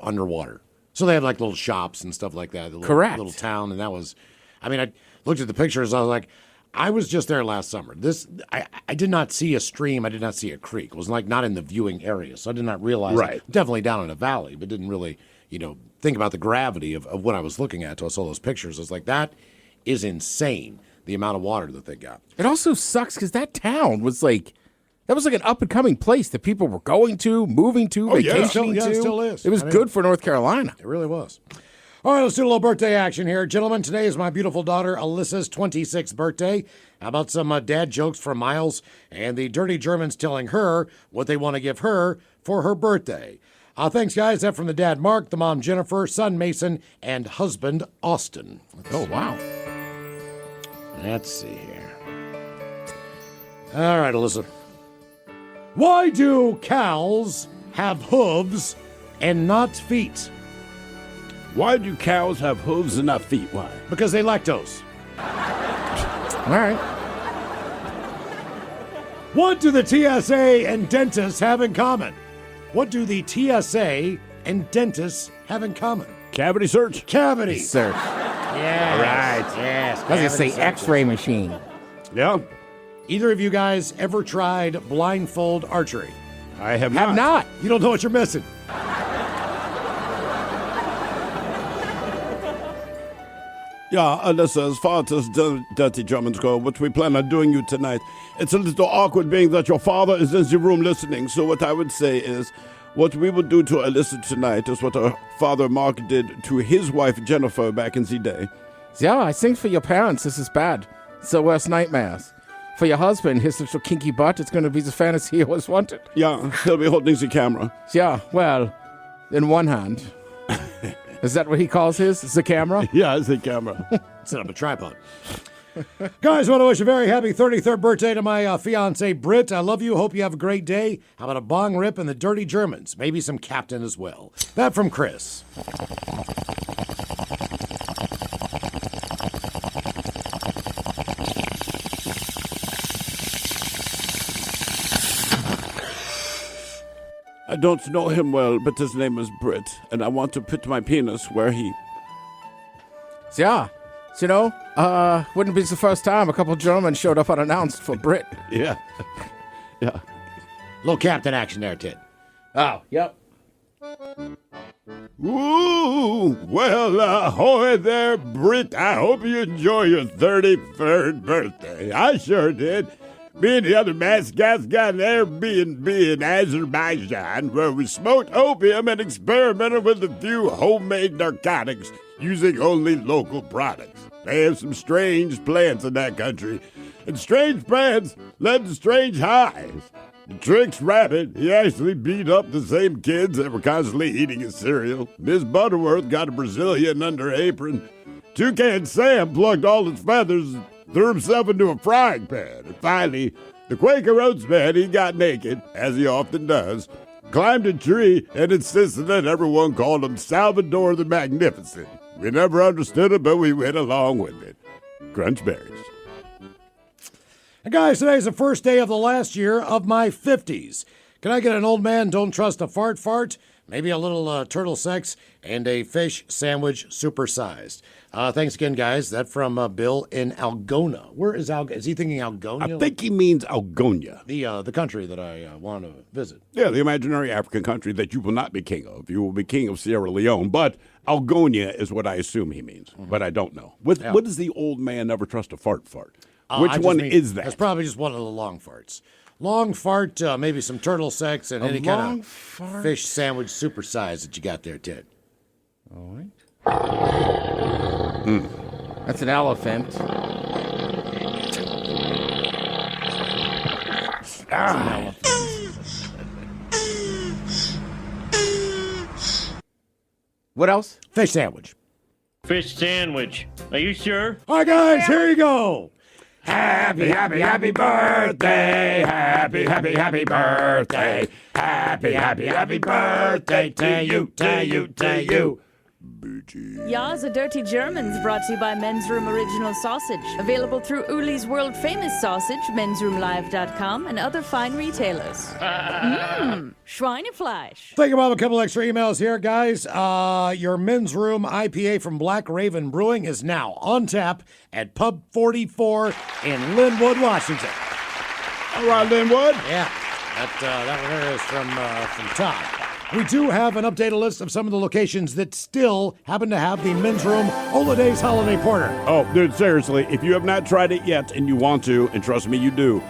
S8: underwater. So they had like little shops and stuff like that. The little,
S15: Correct.
S8: Little town, and that was. I mean, I looked at the pictures. I was like, I was just there last summer. I did not see a stream. I did not see a creek. It was like not in the viewing area, so I did not realize.
S9: Right.
S8: Definitely down in a valley, but didn't really, think about the gravity of what I was looking at. So I saw those pictures. I was like, that is insane. The amount of water that they got.
S15: It also sucks because that town was like, that was like an up and coming place that people were going to, moving to, vacationing to.
S8: It still is.
S15: It was good for North Carolina.
S8: It really was. All right, let's do a little birthday action here. Gentlemen, today is my beautiful daughter Alyssa's 26th birthday. How about some dad jokes from Miles and the Dirty Germans telling her what they want to give her for her birthday? Thanks, guys. That from the dad Mark, the mom Jennifer, son Mason, and husband Austin.
S15: Oh, wow.
S8: Let's see here. All right, Alyssa. Why do cows have hooves and not feet?
S9: Why do cows have hooves and not feet? Why?
S8: Because they lactose.
S15: All right.
S8: What do the TSA and dentists have in common? What do the TSA and dentists have in common?
S9: Cavity search?
S8: Cavity.
S15: Search.
S8: Yes.
S15: All right.
S8: Yes.
S15: I was going to say
S8: cavity
S15: X-ray machine.
S9: Yeah.
S8: Either of you guys ever tried blindfold archery?
S9: I have
S15: not.
S8: You don't know what you're missing.
S9: Yeah, Alyssa, as far as Dirty Germans go, what we plan on doing you tonight, it's a little awkward being that your father is in the room listening. So what I would say is, what we would do to Alyssa tonight is what her father Mark did to his wife Jennifer back in the day.
S15: Yeah, I think for your parents, this is bad. It's the worst nightmares. For your husband, his little kinky butt, it's going to be the fantasy he always wanted.
S9: Yeah, he'll be holding the camera.
S15: Yeah, well, in one hand. Is that what he calls his? It's the camera?
S9: Yeah, it's the camera.
S8: Set up a tripod. Guys, I want to wish a very happy 33rd birthday to my fiance Britt. I love you. Hope you have a great day. How about a bong rip and the Dirty Germans? Maybe some Captain as well. That from Chris.
S9: I don't know him well, but his name is Britt, and I want to put my penis where he...
S15: Yeah. So, wouldn't be the first time a couple gentlemen showed up unannounced for Brit.
S9: Yeah. Yeah.
S8: Little Captain action there, Ted.
S15: Oh, yep.
S9: Ooh, well, ahoy there, Britt. I hope you enjoy your 33rd birthday. I sure did. Me and the other mascots got an Airbnb in Azerbaijan where we smoked opium and experimented with a few homemade narcotics using only local products. They have some strange plants in that country, and strange plants led to strange highs. The Trix Rabbit, he actually beat up the same kids that were constantly eating his cereal. Miss Butterworth got a Brazilian under her apron. Toucan Sam plucked all his feathers and threw himself into a frying pan. And finally, the Quaker Oats man, he got naked, as he often does, climbed a tree, and insisted that everyone called him Salvador the Magnificent. We never understood it, but we went along with it. Crunch berries.
S8: And guys, today's the first day of the last year of my 50s. Can I get an old man don't trust a fart? maybe a little turtle sex, and a fish sandwich supersized. Thanks again, guys. That from Bill in Algona. Where is Algona? Is he thinking Algona?
S9: I think he means Algonia.
S8: The country that I want to visit.
S9: Yeah, the imaginary African country that you will not be king of. You will be king of Sierra Leone. But Algonia is what I assume he means. But I don't know. What does the old man never trust a fart? Which one is that?
S8: That's probably just one of the long farts. Long fart, maybe some turtle sex, and any kind of fish sandwich supersized that you got there, Ted.
S15: All right. That's an elephant. What else?
S8: Fish sandwich.
S5: Fish sandwich. Are you sure?
S8: All right, guys, here you go.
S9: Happy, happy, happy birthday. Happy, happy, happy birthday. Happy, happy, happy birthday to you.
S21: Ya's a Dirty Germans brought to you by Men's Room Original Sausage. Available through Uli's world famous sausage, mensroomlive.com, and other fine retailers. Schweinefleisch.
S8: Think about a couple extra emails here, guys. Your Men's Room IPA from Black Raven Brewing is now on tap at Pub 44 in Linwood, Washington.
S9: All right, Linwood.
S8: Yeah, that one there is from Todd. We do have an updated list of some of the locations that still happen to have the Men's Room Holidays Holiday Porter.
S9: Oh, dude, seriously, if you have not tried it yet and you want to, and trust me, you do,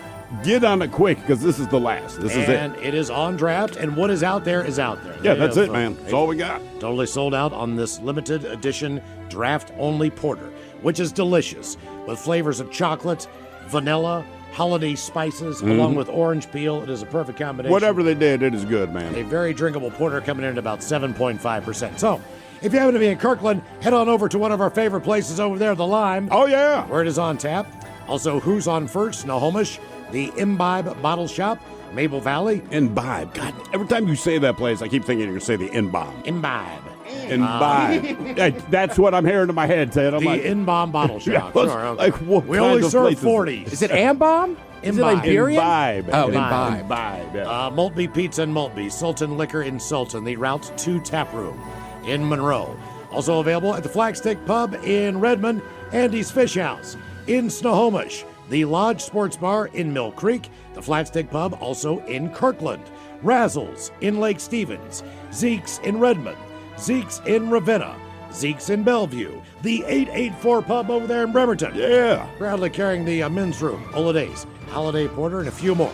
S9: get on it quick because this is the last. This is it.
S8: And it is on draft, and what is out there is out there.
S9: Yeah, that's it, man. That's all we got.
S8: Totally sold out on this limited edition draft-only porter, which is delicious, with flavors of chocolate, vanilla, holiday spices, along with orange peel. It is a perfect combination.
S9: Whatever they did, it is good, man.
S8: A very drinkable porter coming in at about 7.5%. So, if you happen to be in Kirkland, head on over to one of our favorite places over there, the Lime.
S9: Oh, yeah.
S8: Where it is on tap. Also, Who's on First, Snohomish, the Imbibe Bottle Shop, Maple Valley.
S9: Imbibe. God, every time you say that place, I keep thinking you're going to say the Imbibe.
S8: Imbibe.
S9: Imbibe. That's what I'm hearing in my head, Ted. I'm
S8: the
S9: like,
S8: Inbomb Bottle Shop.
S9: Yeah,
S8: Sure, okay.
S9: like, what
S8: we
S9: kind
S8: only
S9: of
S8: serve
S9: places?
S8: 40.
S15: Is it Ambom? Is it Iberian?
S9: Imbibe.
S15: Oh,
S9: Imbibe.
S15: Imbibe.
S8: Maltby Pizza and Maltby, Sultan Liquor in Sultan, the Route 2 Tap Room in Monroe. Also available at the Flagstick Pub in Redmond, Andy's Fish House in Snohomish, the Lodge Sports Bar in Mill Creek, the Flatstick Pub also in Kirkland, Razzles in Lake Stevens, Zeke's in Redmond, Zeke's in Ravenna, Zeke's in Bellevue, the 884 Pub over there in Bremerton.
S9: Yeah.
S8: Proudly carrying the Men's Room, Holidays, Holiday Porter, and a few more.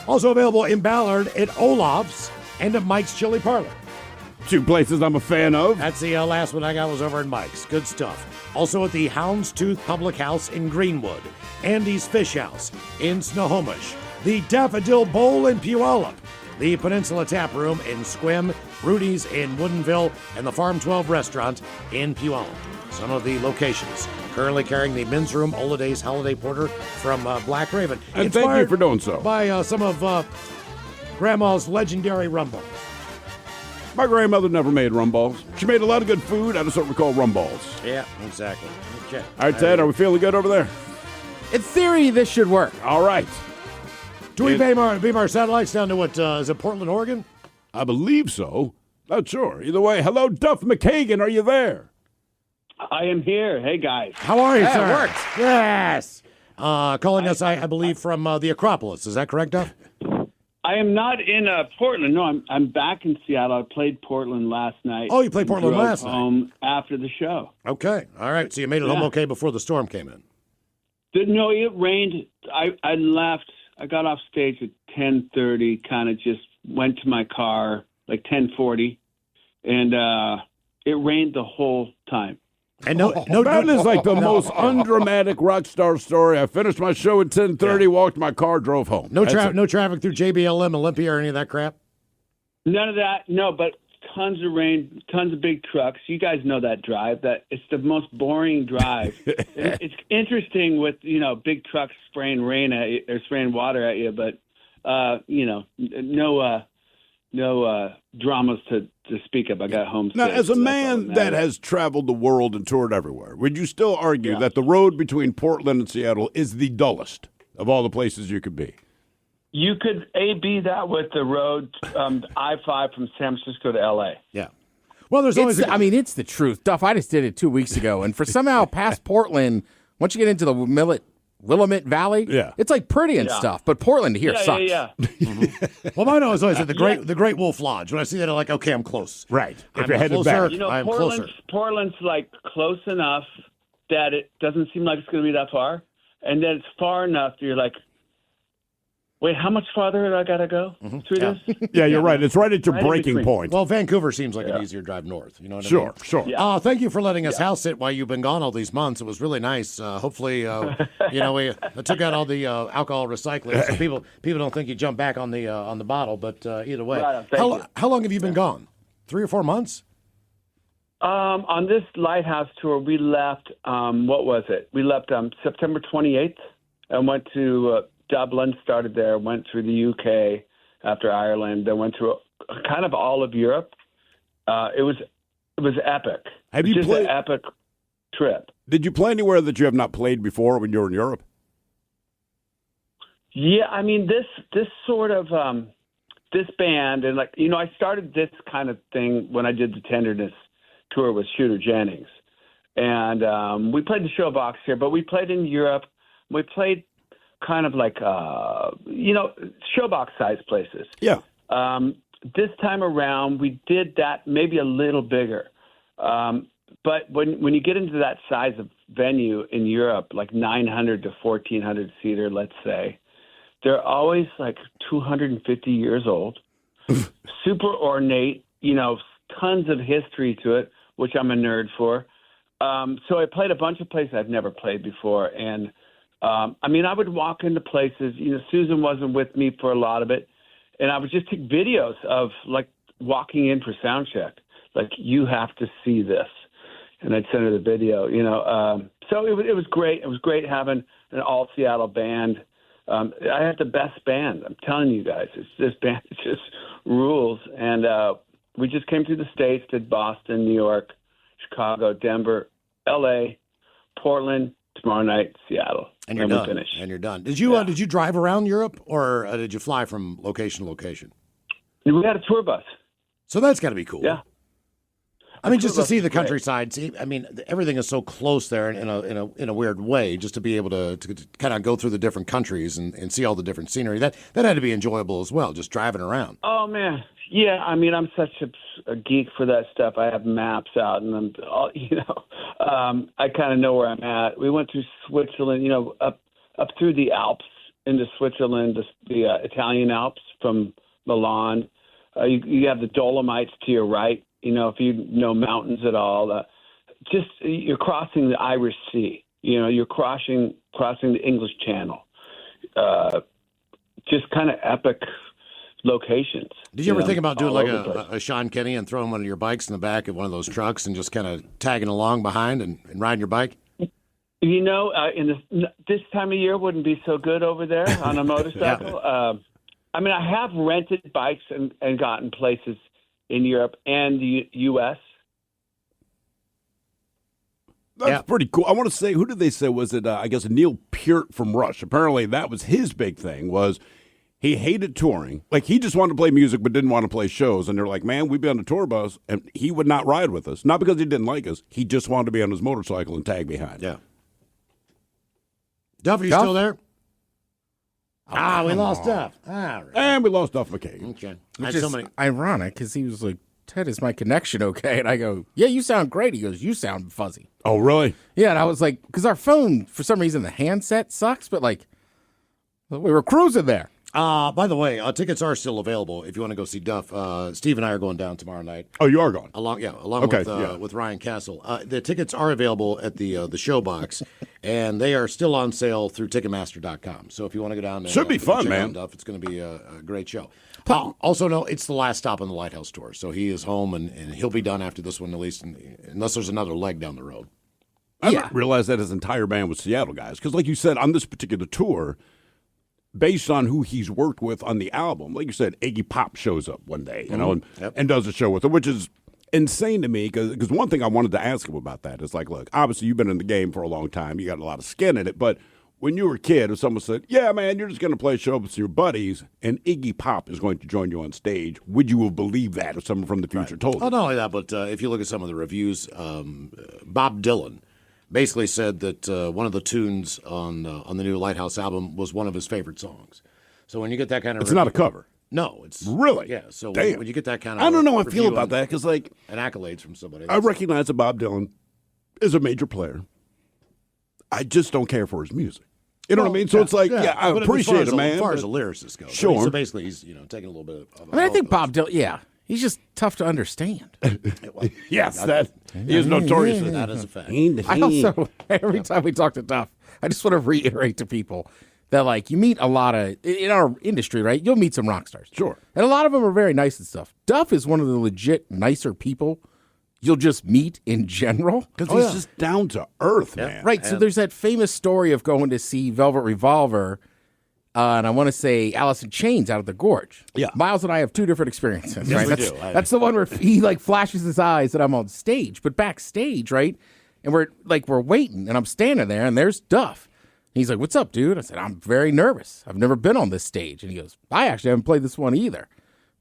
S8: Also available in Ballard at Olaf's and at Mike's Chili Parlor.
S9: Two places I'm a fan of.
S8: That's the last one I got was over in Mike's. Good stuff. Also at the Houndstooth Public House in Greenwood, Andy's Fish House in Snohomish, the Daffodil Bowl in Puyallup, the Peninsula Tap Room in Squim, Rudy's in Woodinville, and the Farm 12 Restaurant in Puyallup. Some of the locations currently carrying the Men's Room Holidays Holiday Porter from Black Raven.
S9: And thank you for doing so.
S8: By some of Grandma's legendary rum balls.
S9: My grandmother never made rum balls. She made a lot of good food. I just don't recall rum balls.
S8: Yeah, exactly. Okay.
S9: All right, Ted, are we feeling good over there?
S15: In theory, this should work.
S9: All right.
S8: Do we beam our satellites down to what, is it Portland, Oregon?
S9: I believe so. Not sure. Either way, hello, Duff McKagan. Are you there?
S23: I am here. Hey, guys.
S8: How are you,
S15: Yeah,
S8: sir?
S15: it worked.
S8: Yes. Calling us, I believe, from the Acropolis. Is that correct, Duff?
S23: I am not in Portland. No, I'm back in Seattle. I played Portland last night.
S8: Oh, you played Portland
S23: Drove
S8: last night.
S23: home after the show.
S8: Okay. All right. So you made it home okay before the storm came in.
S23: No, it rained. I left. I got off stage at 10:30. Kind of just went to my car like 10:40, and it rained the whole time.
S8: And
S9: that is like the most undramatic rock star story. I finished my show at 10:30, walked my car, drove home.
S8: No traffic through JBLM, Olympia, or any of that crap?
S23: None of that. No, but tons of rain, tons of big trucks. You guys know that drive. That it's the most boring drive. It's interesting with big trucks spraying rain at you or spraying water at you, but no dramas to speak of. I got home
S9: Now,
S23: safe,
S9: as a
S23: so that's all
S9: man that
S23: matters.
S9: has traveled the world and toured everywhere, would you still argue that the road between Portland and Seattle is the dullest of all the places you could be?
S23: You could A/B that with the road, I-5 from San Francisco to L.A.
S8: Yeah. Well, there's always.
S15: It's the truth. Duff, I just did it 2 weeks ago, and for somehow past Portland, once you get into the Willamette Valley, it's like pretty and stuff, but Portland here sucks.
S23: Yeah.
S8: Well, mine is always at the Great Wolf Lodge. When I see that, I'm like, okay, I'm close.
S9: Right.
S8: I'm
S9: If you're headed
S8: closer,
S9: back.
S23: You know,
S8: I'm
S23: Portland's,
S8: closer.
S23: Portland's like close enough that it doesn't seem like it's going to be that far, and then it's far enough that you're like, wait, how much farther do I got to go through this?
S9: Yeah, you're right. It's right at your
S23: Right in
S9: breaking
S23: between.
S9: point.
S8: Well, Vancouver seems like an easier drive north. You know what I
S9: Sure,
S8: mean?
S9: sure.
S8: Thank you for letting us house sit while you've been gone all these months. It was really nice. Hopefully, we took out all the alcohol recycling, so people don't think you jump back on the bottle. But either way,
S23: Right, thank you.
S8: how long have you been gone? 3 or 4 months?
S23: On this lighthouse tour, we left. What was it? We left September 28th and went to Dublin. Started there. Went through the UK after Ireland. Then went through kind of all of Europe. It was epic.
S9: Have you
S23: just
S9: played-
S23: an epic trip?
S9: Did you play anywhere that you have not played before when you were in Europe?
S23: Yeah, I mean this sort of this band, and I started this kind of thing when I did the Tenderness tour with Shooter Jennings, and we played the Showbox here, but we played in Europe. We played kind of like Showbox size places.
S9: Yeah.
S23: This time around, we did that maybe a little bigger. But when you get into that size of venue in Europe, like 900 to 1,400 seater, let's say, they're always like 250 years old, super ornate, tons of history to it, which I'm a nerd for. So I played a bunch of places I've never played before. And, I would walk into places, Susan wasn't with me for a lot of it, and I would just take videos of, like, walking in for sound check. Like, you have to see this. And I'd send her the video, So it was great. It was great having an all-Seattle band. I have the best band. I'm telling you guys. This band just rules. And we just came through the States, did Boston, New York, Chicago, Denver, L.A., Portland, tomorrow night, Seattle.
S8: And you're done. And you're done. Did you drive around Europe, or did you fly from location to location?
S23: We had a tour bus.
S8: So that's got to be cool.
S23: Yeah.
S8: I mean, just to see the countryside. See, I mean, everything is so close there in a weird way. Just to be able to kind of go through the different countries and see all the different scenery. That had to be enjoyable as well. Just driving around.
S23: Oh man, yeah. I mean, I'm such a geek for that stuff. I have maps out, and I kind of know where I'm at. We went through Switzerland, up through the Alps into Switzerland, the Italian Alps from Milan. You have the Dolomites to your right. If you know mountains at all, you're crossing the Irish Sea. You're crossing the English Channel. Just kind of epic locations.
S8: Did you ever think about doing like a Sean Kenny and throwing one of your bikes in the back of one of those trucks and just kind of tagging along behind and riding your bike?
S23: In this time of year wouldn't be so good over there on a motorcycle. I have rented bikes and gotten places in Europe and the U.S.
S9: That's pretty cool. I want to say, who did they say was it? I guess Neil Peart from Rush. Apparently, that was his big thing. Was he hated touring? Like, he just wanted to play music but didn't want to play shows. And they're like, man, we'd be on a tour bus, and he would not ride with us. Not because he didn't like us. He just wanted to be on his motorcycle and tag behind.
S8: Yeah. Duff, are you still there? We lost Duff. All right.
S9: And we lost Duff McKay.
S8: Okay.
S15: Which is ironic, because he was like, Ted, is my connection okay? And I go, yeah, you sound great. He goes, you sound fuzzy.
S9: Oh, really?
S15: Yeah, and I was like, because our phone, for some reason, the handset sucks, but like, we were cruising there.
S8: By the way, tickets are still available if you want to go see Duff. Steve and I are going down tomorrow night.
S9: Oh, you are going?
S8: Along
S9: Okay,
S8: with Ryan Castle. The tickets are available at the Showbox, and they are still on sale through Ticketmaster.com. So if you want to go down there,
S9: should be fun,
S8: check
S9: man.
S8: out Duff, it's going to be a great show. Also, no, it's the last stop on the Lighthouse tour, so he is home, and he'll be done after this one, at least, unless there's another leg down the road.
S9: I didn't realize that his entire band was Seattle guys, because like you said, on this particular tour, based on who he's worked with on the album, like you said, Iggy Pop shows up one day, and does a show with him, which is insane to me, because one thing I wanted to ask him about that is like, look, obviously you've been in the game for a long time, you got a lot of skin in it, but when you were a kid, if someone said, yeah, man, you're just going to play a show with your buddies and Iggy Pop is going to join you on stage, would you have believed that if someone from the future told you?
S8: Oh, not only that, but if you look at some of the reviews, Bob Dylan basically said that one of the tunes on the new Lighthouse album was one of his favorite songs. So when you get that kind of
S9: It's not a cover.
S8: No, it's
S9: really.
S8: Yeah. So
S9: Damn.
S8: when you get that kind of
S9: I don't know how I feel
S8: review
S9: about that because like
S8: and accolades from somebody,
S9: I recognize that Bob Dylan is a major player. I just don't care for his music. You know what I mean? So it's like, I
S8: but
S9: appreciate it, man.
S8: As far as
S9: but-
S8: the lyricist goes,
S9: Sure.
S8: So basically, he's taking a little bit of.
S15: I mean, I think Bob Dylan, he's just tough to understand.
S9: Yes, that he is notorious.
S8: That is a fact.
S15: I also, every time we talk to Duff, I just want to reiterate to people that, like, you meet a lot of, in our industry, right? You'll meet some rock stars.
S9: Sure.
S15: And a lot of them are very nice and stuff. Duff is one of the legit nicer people you'll just meet in general.
S9: Because he's just down to earth, man.
S15: Right. So there's that famous story of going to see Velvet Revolver, and I want to say Alice in Chains out of the Gorge.
S9: Yeah.
S15: Miles and I have two different experiences.
S8: Yes,
S15: right?
S8: we do.
S15: That's the one where he like flashes his eyes and I'm on stage, but backstage, right? And we're waiting, and I'm standing there, and there's Duff. He's like, "What's up, dude?" I said, "I'm very nervous. I've never been on this stage." And he goes, "I actually haven't played this one either."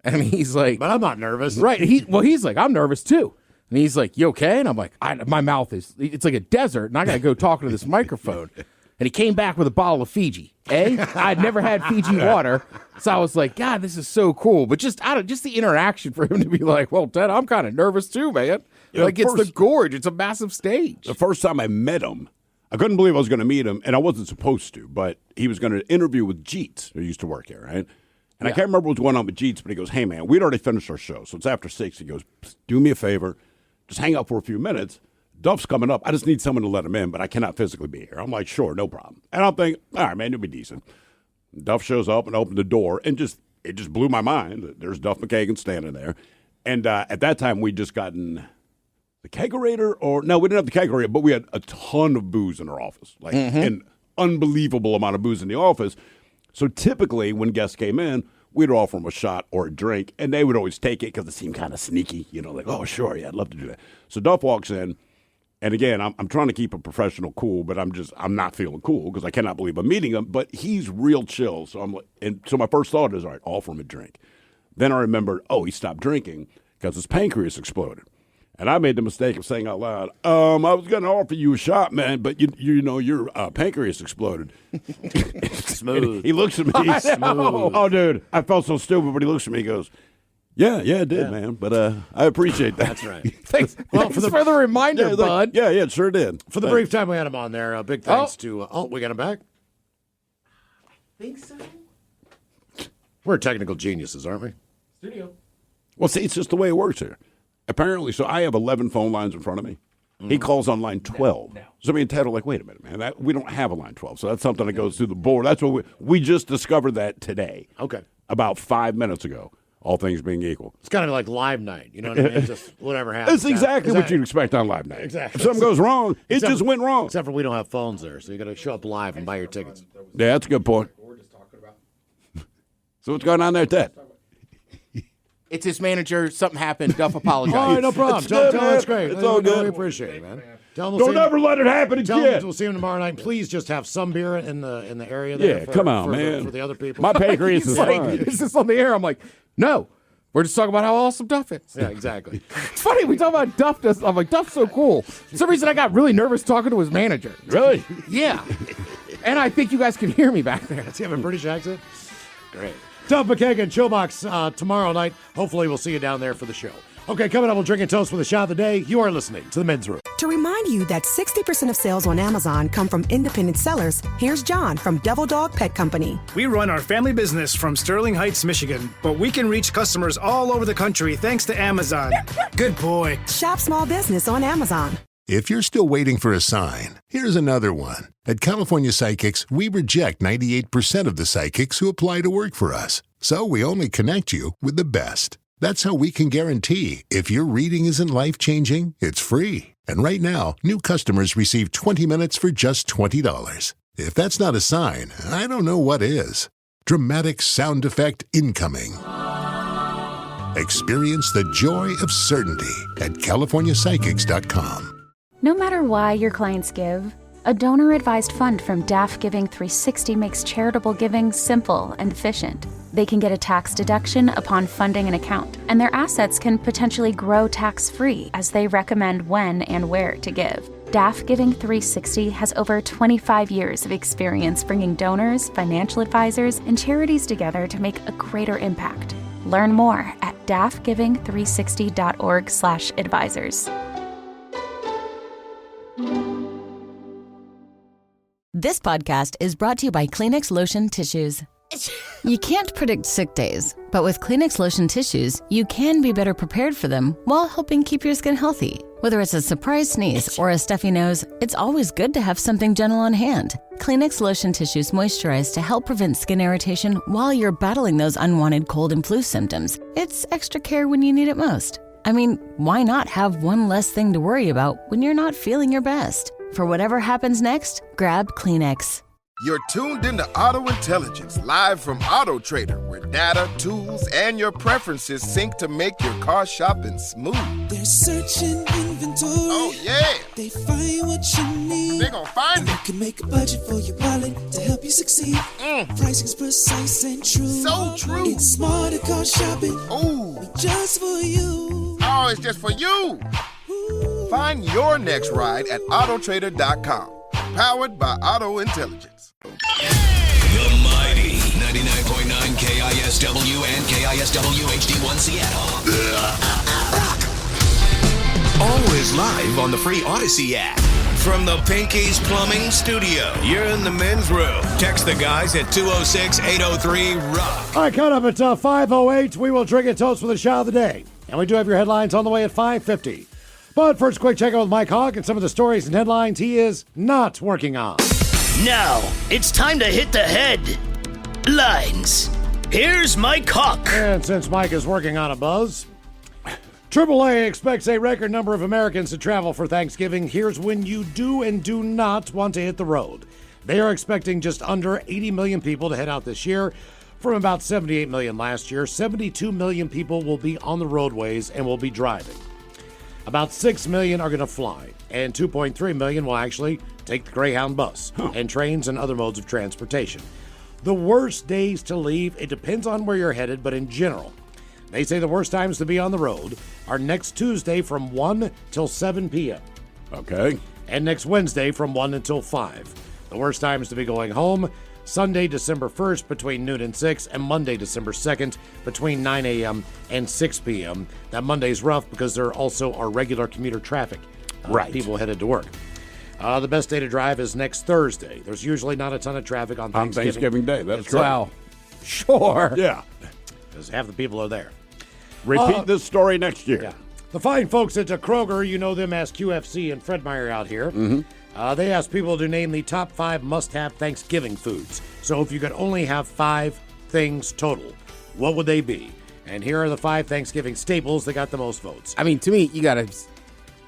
S15: And he's like,
S8: "But I'm not nervous."
S15: Right. He's like, "I'm nervous too." And he's like, "You okay?" And I'm like, "My mouth it's like a desert, and I got to go talking to this microphone." And he came back with a bottle of Fiji. I'd never had Fiji water, so I was like, "God, this is so cool." But just the interaction for him to be like, "Well, Ted, I'm kind of nervous too, man."
S9: Yeah,
S15: like it's the Gorge, it's a massive stage.
S9: The first time I met him, I couldn't believe I was going to meet him, and I wasn't supposed to, but he was going to interview with Jeets, who used to work here, right? And I can't remember what was going on with Jeets, but he goes, "Hey, man, we'd already finished our show, so it's after 6. He goes, "Do me a favor, just hang out for a few minutes. Duff's coming up. I just need someone to let him in, but I cannot physically be here." I'm like, "Sure, no problem." And I'm thinking, all right, man, you'll be decent. Duff shows up and opened the door, and it just blew my mind. There's Duff McKagan standing there. And at that time, we'd just gotten the kegerator, no, we didn't have the kegerator, but we had a ton of booze in our office, like an unbelievable amount of booze in the office. So typically, when guests came in, we'd offer them a shot or a drink, and they would always take it because it seemed kind of sneaky, like, "Oh, sure, yeah, I'd love to do that." So Duff walks in, and again, I'm trying to keep a professional cool, but I'm not feeling cool because I cannot believe I'm meeting him. But he's real chill, so I'm like, and so my first thought is, all right, offer him a drink. Then I remembered, he stopped drinking because his pancreas exploded. And I made the mistake of saying out loud, "I was going to offer you a shot, man, but your pancreas exploded."
S8: Smooth.
S9: He looks at me. Smooth. Oh, dude, I felt so stupid, but he looks at me and goes, Yeah, it did, man. But I appreciate that.
S8: That's right.
S15: Thanks for the reminder, bud.
S9: Yeah, it sure did.
S8: For the brief time we had him on there, big thanks to. We got him back.
S15: Think so.
S8: We're technical geniuses, aren't we?
S15: Studio.
S9: Well, see, it's just the way it works here. Apparently, so I have 11 phone lines in front of me. He calls on line 12. No. So me and Ted are like, "Wait a minute, man. We don't have a line 12. So that's something that goes through the board." That's what we just discovered that today.
S8: Okay.
S9: About 5 minutes ago, all things being equal.
S8: It's kind of like live night. You know what I mean? Just whatever happens.
S9: That's exactly what you'd expect on live night.
S8: Exactly.
S9: If something goes wrong, it just went wrong.
S8: Except for we don't have phones there, so you got to show up live and buy your tickets.
S9: Yeah, that's a good point. So what's going on there, Ted?
S15: It's his manager. Something happened. Duff apologized.
S8: All right, no problem.
S9: It's
S8: Tell
S9: good,
S8: him that's
S9: man.
S8: great.
S9: It's all good.
S8: We appreciate it, man. Tell him
S9: Don't ever let it happen
S8: Tell him
S9: again.
S8: we'll see him tomorrow night. Please just have some beer in the area there.
S9: Yeah, come on, man.
S8: For the other people.
S9: My pancreas is
S15: He's like,
S9: fine.
S15: "Is this on the air?" I'm like, "No, we're just talking about how awesome Duff is."
S8: Yeah, exactly.
S15: It's funny we talk about Duff. I'm like, Duff's so cool. For some reason, I got really nervous talking to his manager.
S9: Really?
S15: Yeah. And I think you guys can hear me back there.
S8: Does he have a British accent? Great. Duff McKagan, Chillbox tomorrow night. Hopefully we'll see you down there for the show. Okay, coming up, we'll drink and toast for the shot of the day. You are listening to The Men's Room.
S1: To remind you that 60% of sales on Amazon come from independent sellers, here's John from Devil Dog Pet Company.
S2: We run our family business from Sterling Heights, Michigan, but we can reach customers all over the country thanks to Amazon. Good boy.
S1: Shop small business on Amazon.
S4: If you're still waiting for a sign, here's another one. At California Psychics, we reject 98% of the psychics who apply to work for us. So we only connect you with the best. That's how we can guarantee if your reading isn't life-changing, it's free. And right now, new customers receive 20 minutes for just $20. If that's not a sign, I don't know what is. Dramatic sound effect incoming. Experience the joy of certainty at CaliforniaPsychics.com.
S18: No matter why your clients give, A donor-advised fund from DAF Giving 360 makes charitable giving simple and efficient. They can get a tax deduction upon funding an account, and their assets can potentially grow tax-free as they recommend when and where to give. DAF Giving 360 has over 25 years of experience bringing donors, financial advisors, and charities together to make a greater impact. Learn more at dafgiving360.org/advisors.
S3: This podcast is brought to you by Kleenex Lotion Tissues. You can't predict sick days, but with Kleenex Lotion Tissues, you can be better prepared for them while helping keep your skin healthy. Whether it's a surprise sneeze or a stuffy nose, it's always good to have something gentle on hand. Kleenex Lotion Tissues moisturize to help prevent skin irritation while you're battling those unwanted cold and flu symptoms. It's extra care when you need it most. I mean, why not have one less thing to worry about when you're not feeling your best? For whatever happens next, grab Kleenex.
S6: You're tuned into Auto Intelligence, live from Auto Trader, where data, tools, and your preferences sync to make your car shopping smooth.
S19: They're searching inventory.
S6: Oh, yeah.
S19: They find what you need.
S6: They're gonna find it.
S19: You can make a budget for your wallet to help you succeed. Pricing's precise and true.
S6: So true.
S19: It's smarter car shopping.
S6: Ooh.
S19: Just for you.
S6: Oh, it's just for you. Find your next ride at autotrader.com. Powered by Auto Intelligence.
S14: The mighty 99.9 KISW and KISW HD1 Seattle. Always live on the free Odyssey app. From the Pinky's Plumbing Studio, you're in the men's room. Text the guys at 206-803-ROCK.
S8: All right, coming up at 5:08, we will drink a toast for the shot of the day. And we do have your headlines on the way at 5:50. But first, quick check out with Mike Hawk and some of the stories and headlines he is not working on.
S17: Now, it's time to hit the headlines. Here's Mike Hawk.
S8: And since Mike is working on a buzz, AAA expects a record number of Americans to travel for Thanksgiving. Here's when you do and do not want to hit the road. They are expecting just under 80 million people to head out this year from about 78 million last year. 72 million people will be on the roadways and will be driving. About 6 million are going to fly, and 2.3 million will actually take the Greyhound bus and trains and other modes of transportation. The worst days to leave, it depends on where you're headed, but in general, they say the worst times to be on the road are next Tuesday from 1 till 7 p.m.
S9: Okay.
S8: And next Wednesday from 1 until 5. The worst times to be going home, Sunday, December 1st between noon and 6, and Monday, December 2nd between 9 a.m. and 6 p.m. That Monday's rough because there also are regular commuter traffic.
S9: Right.
S8: People headed to work. The best day to drive is next Thursday. There's usually not a ton of traffic on Thanksgiving.
S9: On Thanksgiving Day, that's
S8: It's
S9: correct.
S8: Well, sure.
S9: Yeah.
S8: Because half the people are there.
S9: Repeat this story next year.
S8: Yeah. The fine folks at Kroger, you know them as QFC and Fred Meyer out here.
S9: Mm-hmm.
S8: They asked people to name the top 5 must-have Thanksgiving foods. So if you could only have 5 things total, what would they be? And here are the 5 Thanksgiving staples that got the most votes.
S15: I mean, to me, you got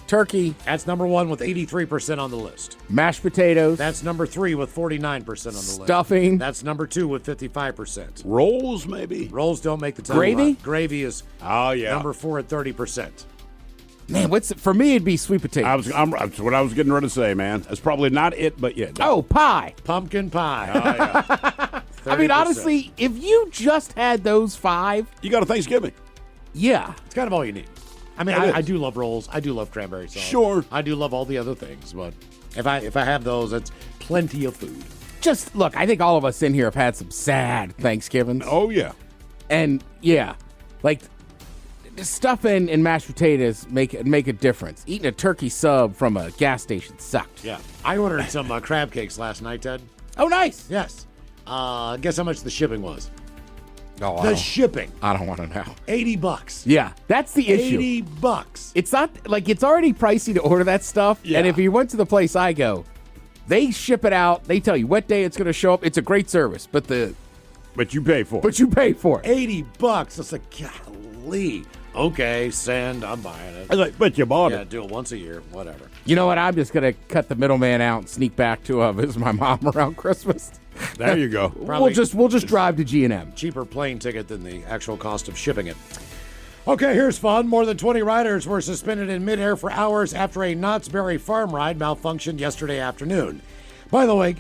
S15: turkey.
S8: That's number 1 with 83% on the list.
S15: Mashed potatoes.
S8: That's number 3 with 49% on the list.
S15: Stuffing.
S8: That's number 2 with 55%.
S9: Rolls, maybe?
S8: Rolls don't make the top.
S15: Gravy?
S8: Gravy is number 4 at 30%.
S15: Man, for me, it'd be sweet potatoes.
S9: That's what I was getting ready to say, man. That's probably not it, but yeah.
S15: Oh, pie.
S8: Pumpkin pie.
S9: Oh, yeah.
S15: I mean, honestly, if you just had those 5,
S9: you got a Thanksgiving.
S15: Yeah.
S8: It's kind of all you need. I mean, I do love rolls. I do love cranberry sauce.
S9: Sure.
S8: I do love all the other things, but if I have those, it's plenty of food.
S15: Just look, I think all of us in here have had some sad Thanksgivings.
S9: Oh, yeah.
S15: And yeah, like stuffing and mashed potatoes make a difference. Eating a turkey sub from a gas station sucked.
S8: Yeah. I ordered some crab cakes last night, Ted.
S15: Oh, nice.
S8: Yes. Guess how much the shipping was?
S15: Oh,
S8: the shipping.
S15: I don't want to know.
S8: $80.
S15: Yeah, that's the issue.
S8: $80.
S15: It's not like it's already pricey to order that stuff.
S8: Yeah.
S15: And if you went to the place I go, they ship it out. They tell you what day it's going to show up. It's a great service, but
S9: you pay for it.
S15: But you pay for it.
S8: $80. It's like, golly. Okay, send. I'm buying it.
S9: I was like, but you bought
S8: Yeah,
S9: it.
S8: do it once a year. Whatever.
S15: You know what? I'm just going to cut the middleman out and sneak back to visit my mom around Christmas.
S9: There you go.
S15: We'll just drive to G&M.
S8: Cheaper plane ticket than the actual cost of shipping it. Okay, here's fun. More than 20 riders were suspended in midair for hours after a Knott's Berry Farm ride malfunctioned yesterday afternoon. By the way,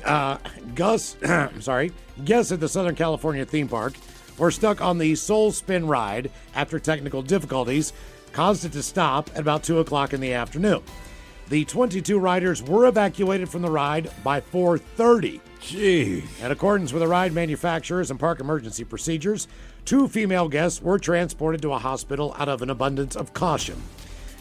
S8: guests at the Southern California theme park were stuck on the Soul Spin ride after technical difficulties caused it to stop at about 2 o'clock in the afternoon. The 22 riders were evacuated from the ride by 4:30.
S9: Jeez.
S8: In accordance with the ride manufacturers and park emergency procedures, 2 female guests were transported to a hospital out of an abundance of caution.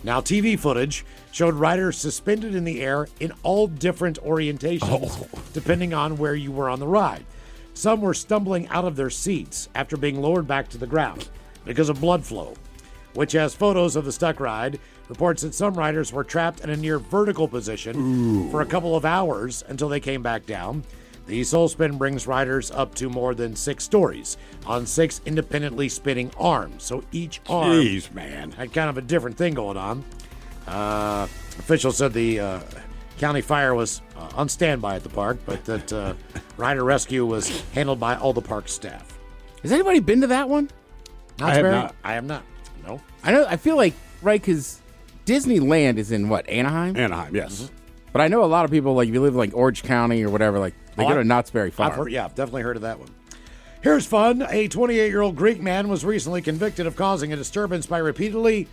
S8: Now, TV footage showed riders suspended in the air in all different orientations, depending on where you were on the ride. Some were stumbling out of their seats after being lowered back to the ground because of blood flow, which has photos of the stuck ride, reports that some riders were trapped in a near vertical position for a couple of hours until they came back down. The Soul Spin brings riders up to more than 6 stories on 6 independently spinning arms. So each arm had kind of a different thing going on. Officials said the county fire was on standby at the park, but that rider rescue was handled by all the park staff.
S15: Has anybody been to that one?
S8: I have not. No.
S15: I feel like, right, because Disneyland is in what, Anaheim?
S9: Anaheim, yes.
S8: Mm-hmm.
S15: But I know a lot of people, like, if you live in, like, Orange County or whatever, like, they go to Knott's Berry Farm.
S8: I've definitely heard of that one. Here's fun. A 28-year-old Greek man was recently convicted of causing a disturbance by repeatedly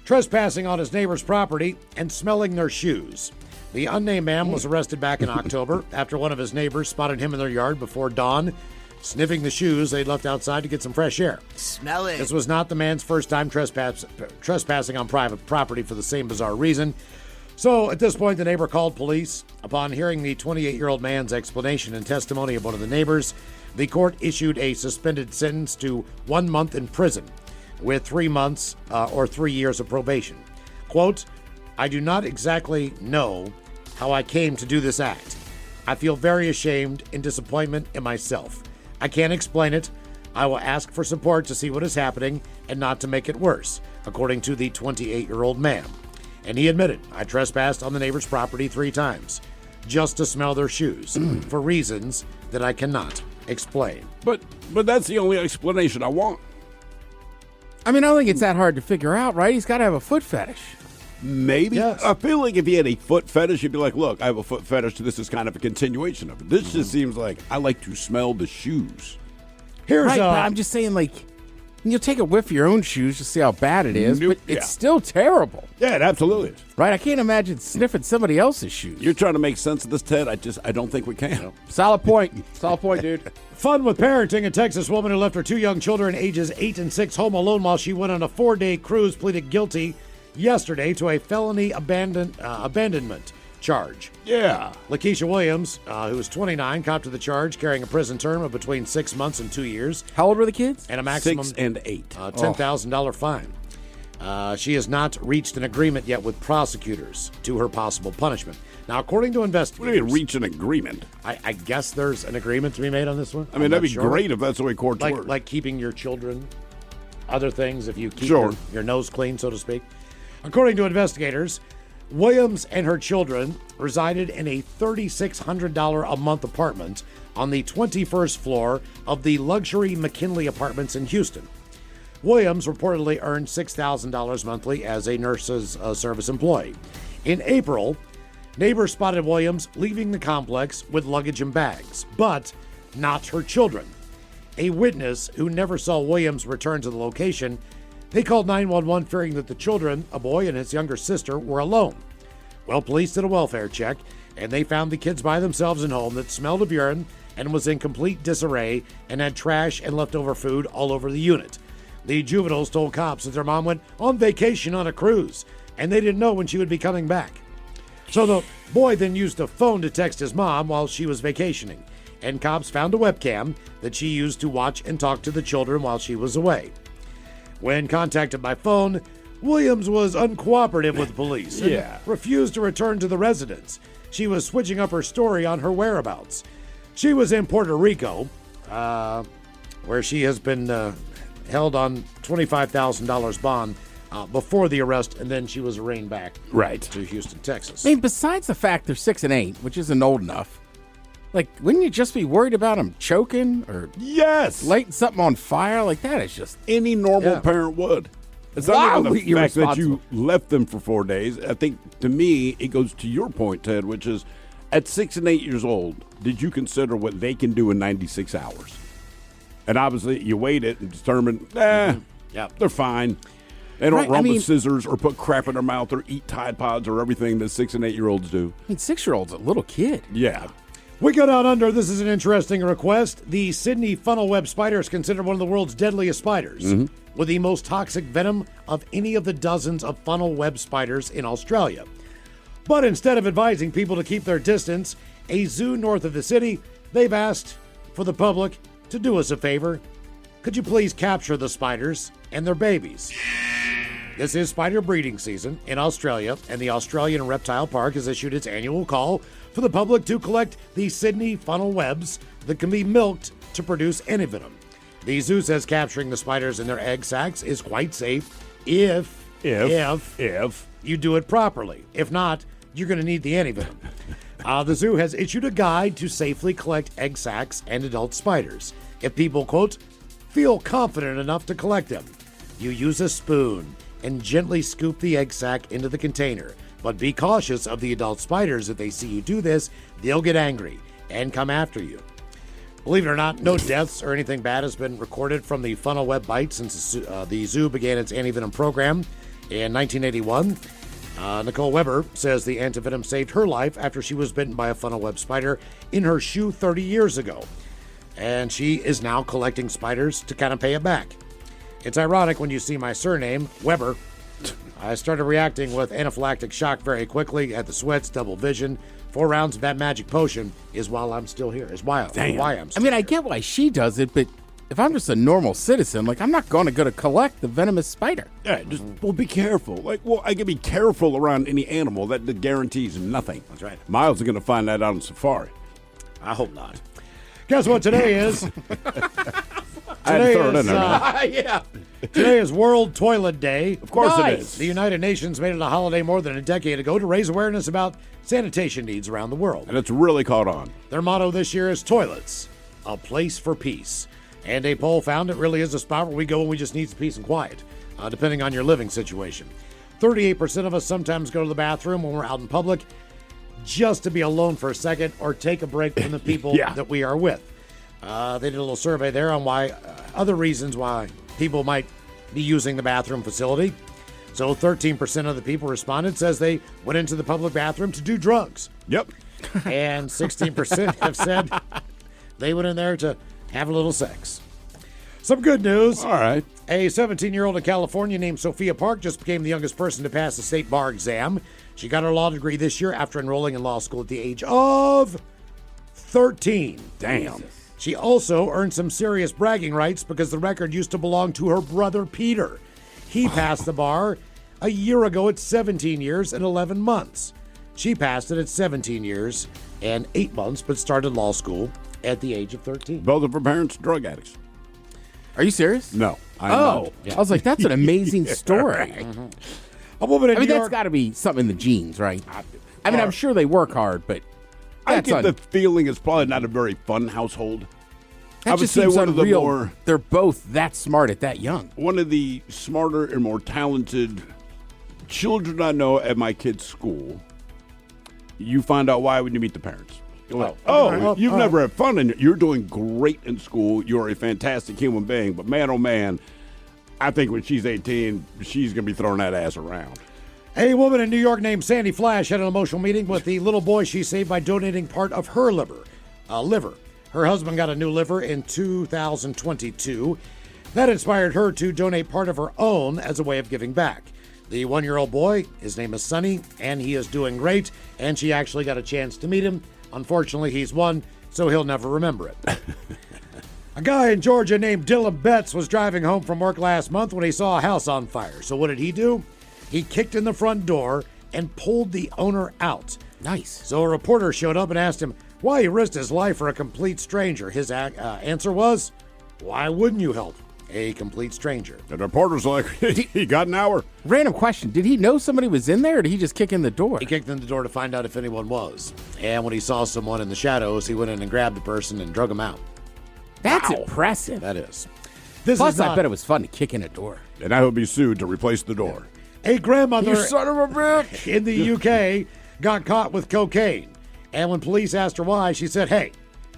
S8: trespassing on his neighbor's property and smelling their shoes. The unnamed man was arrested back in October after one of his neighbors spotted him in their yard before dawn, sniffing the shoes they'd left outside to get some fresh air.
S17: Smell it.
S8: This was not the man's first time trespassing on private property for the same bizarre reason. So at this point, the neighbor called police. Upon hearing the 28-year-old man's explanation and testimony of one of the neighbors, the court issued a suspended sentence to 1 month in prison with 3 months or 3 years of probation. Quote, "I do not exactly know how I came to do this act. I feel very ashamed and disappointment in myself. I can't explain it. I will ask for support to see what is happening and not to make it worse," according to the 28-year-old man. And he admitted, "I trespassed on the neighbor's property 3 times just to smell their shoes for reasons that I cannot explain."
S9: But that's the only explanation I want.
S15: I mean, I don't think it's that hard to figure out, right? He's got to have a foot fetish.
S9: Maybe. Yes. I feel like if he had a foot fetish, he'd be like, look, I have a foot fetish. This is kind of a continuation of it. This just seems like I like to smell the shoes.
S15: Right, but I'm just saying, like, you'll take a whiff of your own shoes to see how bad it is, but it's still terrible.
S9: Yeah, it absolutely is.
S15: Right? I can't imagine sniffing somebody else's shoes.
S9: You're trying to make sense of this, Ted. I don't think we can.
S15: Solid point. Solid point, dude.
S8: Fun with parenting. A Texas woman who left her 2 young children, ages 8 and 6, home alone while she went on a 4-day cruise pleaded guilty yesterday to a felony abandonment charge.
S9: Yeah.
S8: Lakeisha Williams, who was 29, copped to the charge, carrying a prison term of between 6 months and 2 years.
S15: How old were the kids?
S8: And a maximum
S9: 6 and 8.
S8: $10,000 fine. She has not reached an agreement yet with prosecutors to her possible punishment. Now, according to investigators...
S9: What do you mean, reach an agreement?
S8: I guess there's an agreement to be made on this one.
S9: I mean, that'd be great if that's the way courts work.
S8: Like keeping your children, other things, if you keep your nose clean, so to speak. According to investigators, Williams and her children resided in a $3,600 a month apartment on the 21st floor of the luxury McKinley Apartments in Houston. Williams reportedly earned $6,000 monthly as a nurse's service employee. In April, neighbors spotted Williams leaving the complex with luggage and bags, but not her children. A witness who never saw Williams return to the location, they called 911 fearing that the children, a boy and his younger sister, were alone. Well, police did a welfare check, and they found the kids by themselves in a home that smelled of urine and was in complete disarray and had trash and leftover food all over the unit. The juveniles told cops that their mom went on vacation on a cruise, and they didn't know when she would be coming back. So the boy then used a phone to text his mom while she was vacationing, and cops found a webcam that she used to watch and talk to the children while she was away. When contacted by phone, Williams was uncooperative with police and refused to return to the residence. She was switching up her story on her whereabouts. She was in Puerto Rico, where she has been held on $25,000 bond before the arrest, and then she was arraigned back to Houston, Texas.
S15: I mean, besides the fact they're 6 and 8, which isn't old enough, like, wouldn't you just be worried about them choking or
S9: lighting
S15: something on fire? Like, that is just
S9: any normal parent would. It's not even the fact that you left them for 4 days. I think, to me, it goes to your point, Ted, which is at 6 and 8 years old, did you consider what they can do in 96 hours? And obviously, you weighed it and determined, they're fine. They don't run with scissors or put crap in their mouth or eat Tide Pods or everything that 6 and 8 year olds do.
S15: I mean, 6-year-old's a little kid.
S9: Yeah.
S8: We go down under. This is an interesting request. The Sydney funnel web spider is considered one of the world's deadliest spiders, with the most toxic venom of any of the dozens of funnel web spiders in Australia. But instead of advising people to keep their distance, a zoo north of the city, they've asked for the public to do us a favor. Could you please capture the spiders and their babies? This is spider breeding season in Australia, and the Australian Reptile Park has issued its annual call for the public to collect the Sydney funnel webs that can be milked to produce antivenom. The zoo says capturing the spiders in their egg sacs is quite safe if you do it properly. If not, you're going to need the antivenom. The zoo has issued a guide to safely collect egg sacs and adult spiders. If people, quote, feel confident enough to collect them, you use a spoon and gently scoop the egg sac into the container. But be cautious of the adult spiders. If they see you do this, they'll get angry and come after you. Believe it or not, no deaths or anything bad has been recorded from the funnel web bite since the zoo began its antivenom program in 1981. Nicole Weber says the antivenom saved her life after she was bitten by a funnel web spider in her shoe 30 years ago. And she is now collecting spiders to kind of pay it back. It's ironic when you see my surname, Weber. I started reacting with anaphylactic shock very quickly at the sweats, double vision. 4 rounds of that magic potion is while I'm still here. Is why I'm still here.
S15: I get why she does it, but if I'm just a normal citizen, I'm not going to go to collect the venomous spider.
S9: Yeah, be careful. I can be careful around any animal. That guarantees nothing.
S8: That's right.
S9: Miles is going to find that out on safari.
S8: I hope not. Guess what today is? Today is World Toilet Day.
S9: Of course it is.
S8: The United Nations made it a holiday more than a decade ago to raise awareness about sanitation needs around the world.
S9: And it's really caught on.
S8: Their motto this year is Toilets, a place for peace. And a poll found it really is a spot where we go when we just need some peace and quiet, depending on your living situation. 38% of us sometimes go to the bathroom when we're out in public just to be alone for a second or take a break from the people that we are with. They did a little survey there on other reasons why people might be using the bathroom facility. So 13% of the people responded says they went into the public bathroom to do drugs.
S9: Yep.
S8: And 16% have said they went in there to have a little sex. Some good news.
S9: All right.
S8: A 17-year-old in California named Sophia Park just became the youngest person to pass the state bar exam. She got her law degree this year after enrolling in law school at the age of 13.
S9: Damn.
S8: She also earned some serious bragging rights because the record used to belong to her brother, Peter. He passed the bar a year ago at 17 years and 11 months. She passed it at 17 years and 8 months, but started law school at the age of 13.
S9: Both of her parents, drug addicts.
S15: Are you serious?
S9: No.
S15: I'm not. I was like, that's an amazing story.
S9: Right.
S8: A woman in New
S15: that's
S8: York.
S15: got to be something in the genes, right? I'm sure they work hard, but
S9: I get the feeling it's probably not a very fun household.
S15: That
S9: I would
S15: just
S9: say
S15: seems
S9: one
S15: unreal.
S9: of the more.
S15: They're both that smart at that young.
S9: One of the smarter and more talented children I know at my kid's school. You find out why when you meet the parents. You're like, you've never had fun, and you're doing great in school. You're a fantastic human being, but man, oh man, I think when she's 18, she's going to be throwing that ass around.
S8: A woman in New York named Sandy Flash had an emotional meeting with the little boy she saved by donating part of her liver. Her husband got a new liver in 2022. That inspired her to donate part of her own as a way of giving back. The 1-year-old boy, his name is Sonny, and he is doing great, and she actually got a chance to meet him. Unfortunately, he's 1, so he'll never remember it. A guy in Georgia named Dylan Betts was driving home from work last month when he saw a house on fire. So what did he do? He kicked in the front door and pulled the owner out.
S15: Nice.
S8: So a reporter showed up and asked him why he risked his life for a complete stranger. His answer was, why wouldn't you help a complete stranger?
S9: The reporter's like, he got an hour.
S15: Random question. Did he know somebody was in there, or did he just kick in the door?
S8: He kicked in the door to find out if anyone was. And when he saw someone in the shadows, he went in and grabbed the person and drug him out.
S15: That's impressive.
S8: That is.
S15: Plus, I bet it was fun to kick in a door.
S9: And I would be sued to replace the door.
S8: A grandmother
S9: You son of a bitch!
S8: in the UK got caught with cocaine. And when police asked her why, she said, hey,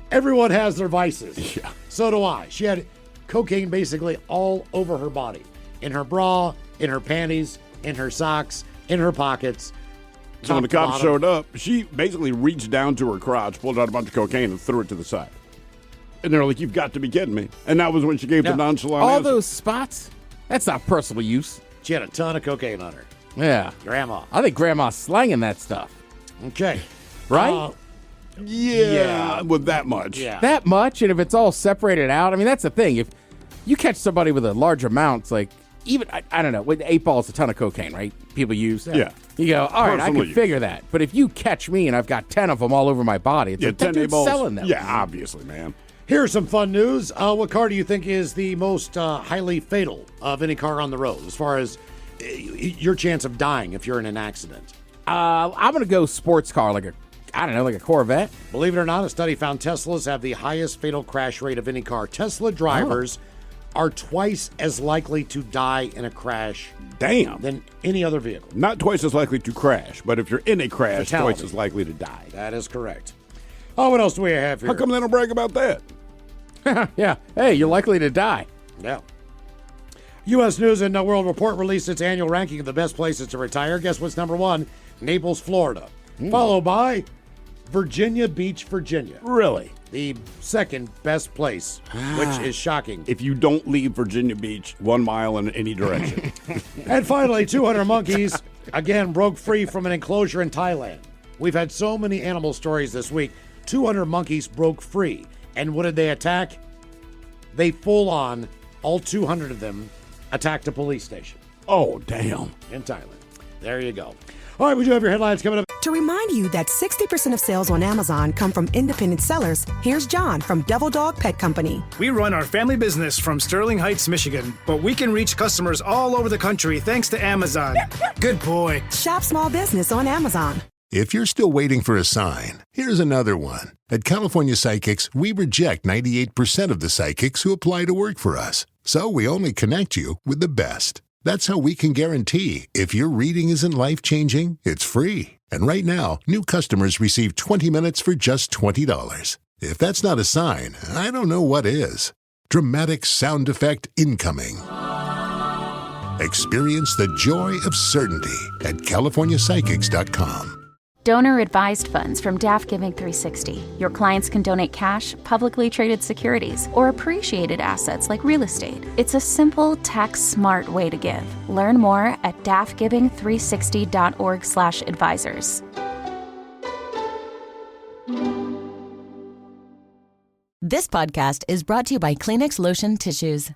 S8: everyone has their vices.
S9: Yeah.
S8: So do I. She had cocaine basically all over her body. In her bra, in her panties, in her socks, in her pockets.
S9: So when the cops showed up, she basically reached down to her crotch, pulled out a bunch of cocaine, and threw it to the side. And they're like, you've got to be kidding me. And that was when she gave the nonchalant
S15: All
S9: answer.
S15: those spots? That's not personal use.
S8: She had a ton of cocaine on her.
S15: Yeah.
S8: Grandma.
S15: I think Grandma's slanging that stuff.
S8: Okay.
S15: Right?
S9: Yeah, with that much.
S8: Yeah.
S15: That much, and if it's all separated out, I mean, that's the thing. If you catch somebody with a large amount, it's like, even, I don't know, with 8 balls, a ton of cocaine, right? People use.
S9: Yeah.
S15: You go, all right, I
S9: Personal
S15: can
S9: use.
S15: figure that. But if you catch me and I've got 10 of them all over my body, it's like, that
S9: 10
S15: dude's
S9: balls.
S15: selling them.
S9: Yeah, obviously, man.
S8: Here's some fun news. What car do you think is the most highly fatal of any car on the road as far as your chance of dying if you're in an accident?
S15: I'm going to go sports car, like a Corvette.
S8: Believe it or not, a study found Teslas have the highest fatal crash rate of any car. Tesla drivers are twice as likely to die in a crash than any other vehicle.
S9: Not twice as likely to crash, but if you're in a crash,
S8: Fatality.
S9: twice as likely to die.
S8: That is correct. Oh, what else do we have here?
S9: How come they don't brag about that?
S15: Yeah. Hey, you're likely to die.
S8: Yeah. U.S. News and World Report released its annual ranking of the best places to retire. Guess what's number one? Naples, Florida. Followed by Virginia Beach, Virginia.
S9: Really?
S8: The second best place, which is shocking.
S9: If you don't leave Virginia Beach 1 mile in any direction.
S8: And finally, 200 monkeys, again, broke free from an enclosure in Thailand. We've had so many animal stories this week. 200 monkeys broke free. And what did they attack? They full on, all 200 of them, attacked a police station.
S9: Oh, damn.
S8: In Thailand. There you go. All right, we do have your headlines coming up.
S1: To remind you that 60% of sales on Amazon come from independent sellers, here's John from Devil Dog Pet Company.
S2: We run our family business from Sterling Heights, Michigan, but we can reach customers all over the country thanks to Amazon. Good boy.
S1: Shop small business on Amazon.
S4: If you're still waiting for a sign, here's another one. At California Psychics, we reject 98% of the psychics who apply to work for us. So we only connect you with the best. That's how we can guarantee if your reading isn't life-changing, it's free. And right now, new customers receive 20 minutes for just $20. If that's not a sign, I don't know what is. Dramatic sound effect incoming. Experience the joy of certainty at CaliforniaPsychics.com.
S18: Donor-advised funds from DAF Giving 360. Your clients can donate cash, publicly traded securities, or appreciated assets like real estate. It's a simple, tax-smart way to give. Learn more at dafgiving360.org/advisors.
S3: This podcast is brought to you by Kleenex Lotion Tissues.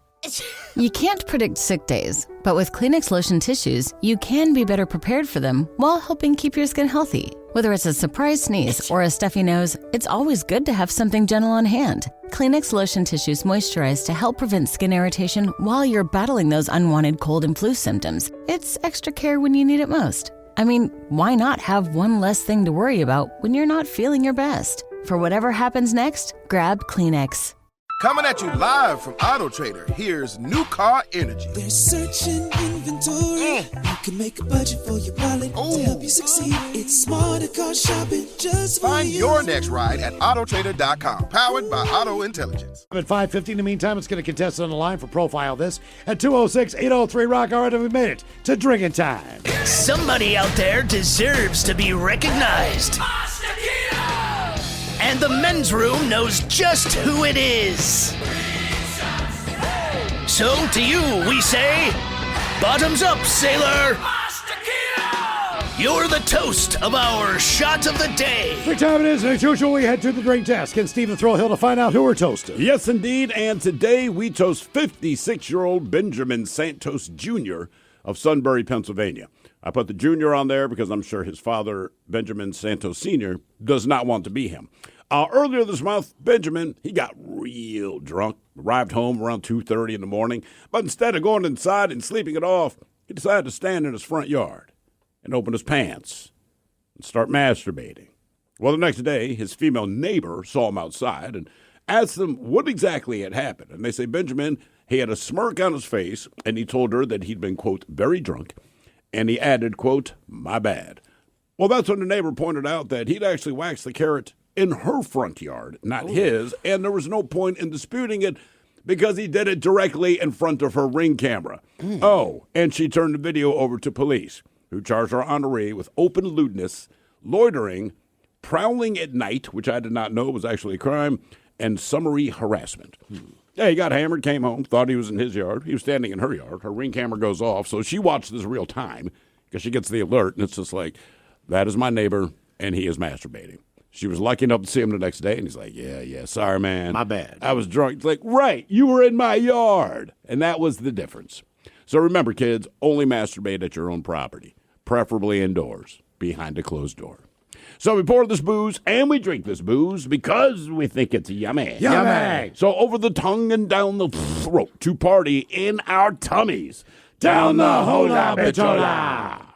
S3: You can't predict sick days, but with Kleenex Lotion Tissues, you can be better prepared for them while helping keep your skin healthy. Whether it's a surprise sneeze or a stuffy nose, it's always good to have something gentle on hand. Kleenex Lotion Tissues moisturize to help prevent skin irritation while you're battling those unwanted cold and flu symptoms. It's extra care when you need it most. I mean, why not have one less thing to worry about when you're not feeling your best? For whatever happens next, grab Kleenex.
S6: Coming at you live from Auto Trader, here's New Car Energy.
S19: There's searching inventory. You can make a budget for your wallet to help you succeed. It's smarter car shopping just for
S6: Find
S19: you.
S6: your next ride at autotrader.com, powered by Auto Intelligence.
S8: At 5:50 in the meantime, let's get a contestant on the line for Profile This at 206-803-ROCK. All right, we made it to drinking time.
S17: Somebody out there deserves to be recognized. And the men's room knows just who it is. So to you, we say, bottoms up, sailor. You're the toast of our shot of the day.
S8: Big time it is, and as usual, we head to the drink desk and Stephen Throwhill to find out who we're toasting.
S9: Yes, indeed. And today we toast 56-year-old Benjamin Santos Jr. of Sunbury, Pennsylvania. I put the junior on there because I'm sure his father, Benjamin Santos Sr., does not want to be him. Earlier this month, Benjamin, he got real drunk, arrived home around 2:30 in the morning, but instead of going inside and sleeping it off, he decided to stand in his front yard and open his pants and start masturbating. Well, the next day, his female neighbor saw him outside and asked him what exactly had happened. And they say Benjamin He had a smirk on his face, and he told her that he'd been, quote, very drunk, and he added, quote, my bad. Well, that's when the neighbor pointed out that he'd actually waxed the carrot in her front yard, not his, and there was no point in disputing it because he did it directly in front of her Ring camera. Oh, and she turned the video over to police, who charged our honoree with open lewdness, loitering, prowling at night, which I did not know was actually a crime, and summary harassment. Yeah, he got hammered, came home, thought he was in his yard. He was standing in her yard. Her Ring camera goes off, so she watched this real time because she gets the alert, and it's just like, that is my neighbor, and he is masturbating. She was lucky enough to see him the next day, and he's like, yeah, sorry, man.
S7: My bad.
S9: I was drunk. It's like, right, you were in my yard. And that was the difference. So remember, kids, only masturbate at your own property, preferably indoors, behind a closed door. So we pour this booze, and we drink this booze because we think it's yummy.
S7: Yummy.
S9: So over the tongue and down the throat to party in our tummies. Down the hola bichola.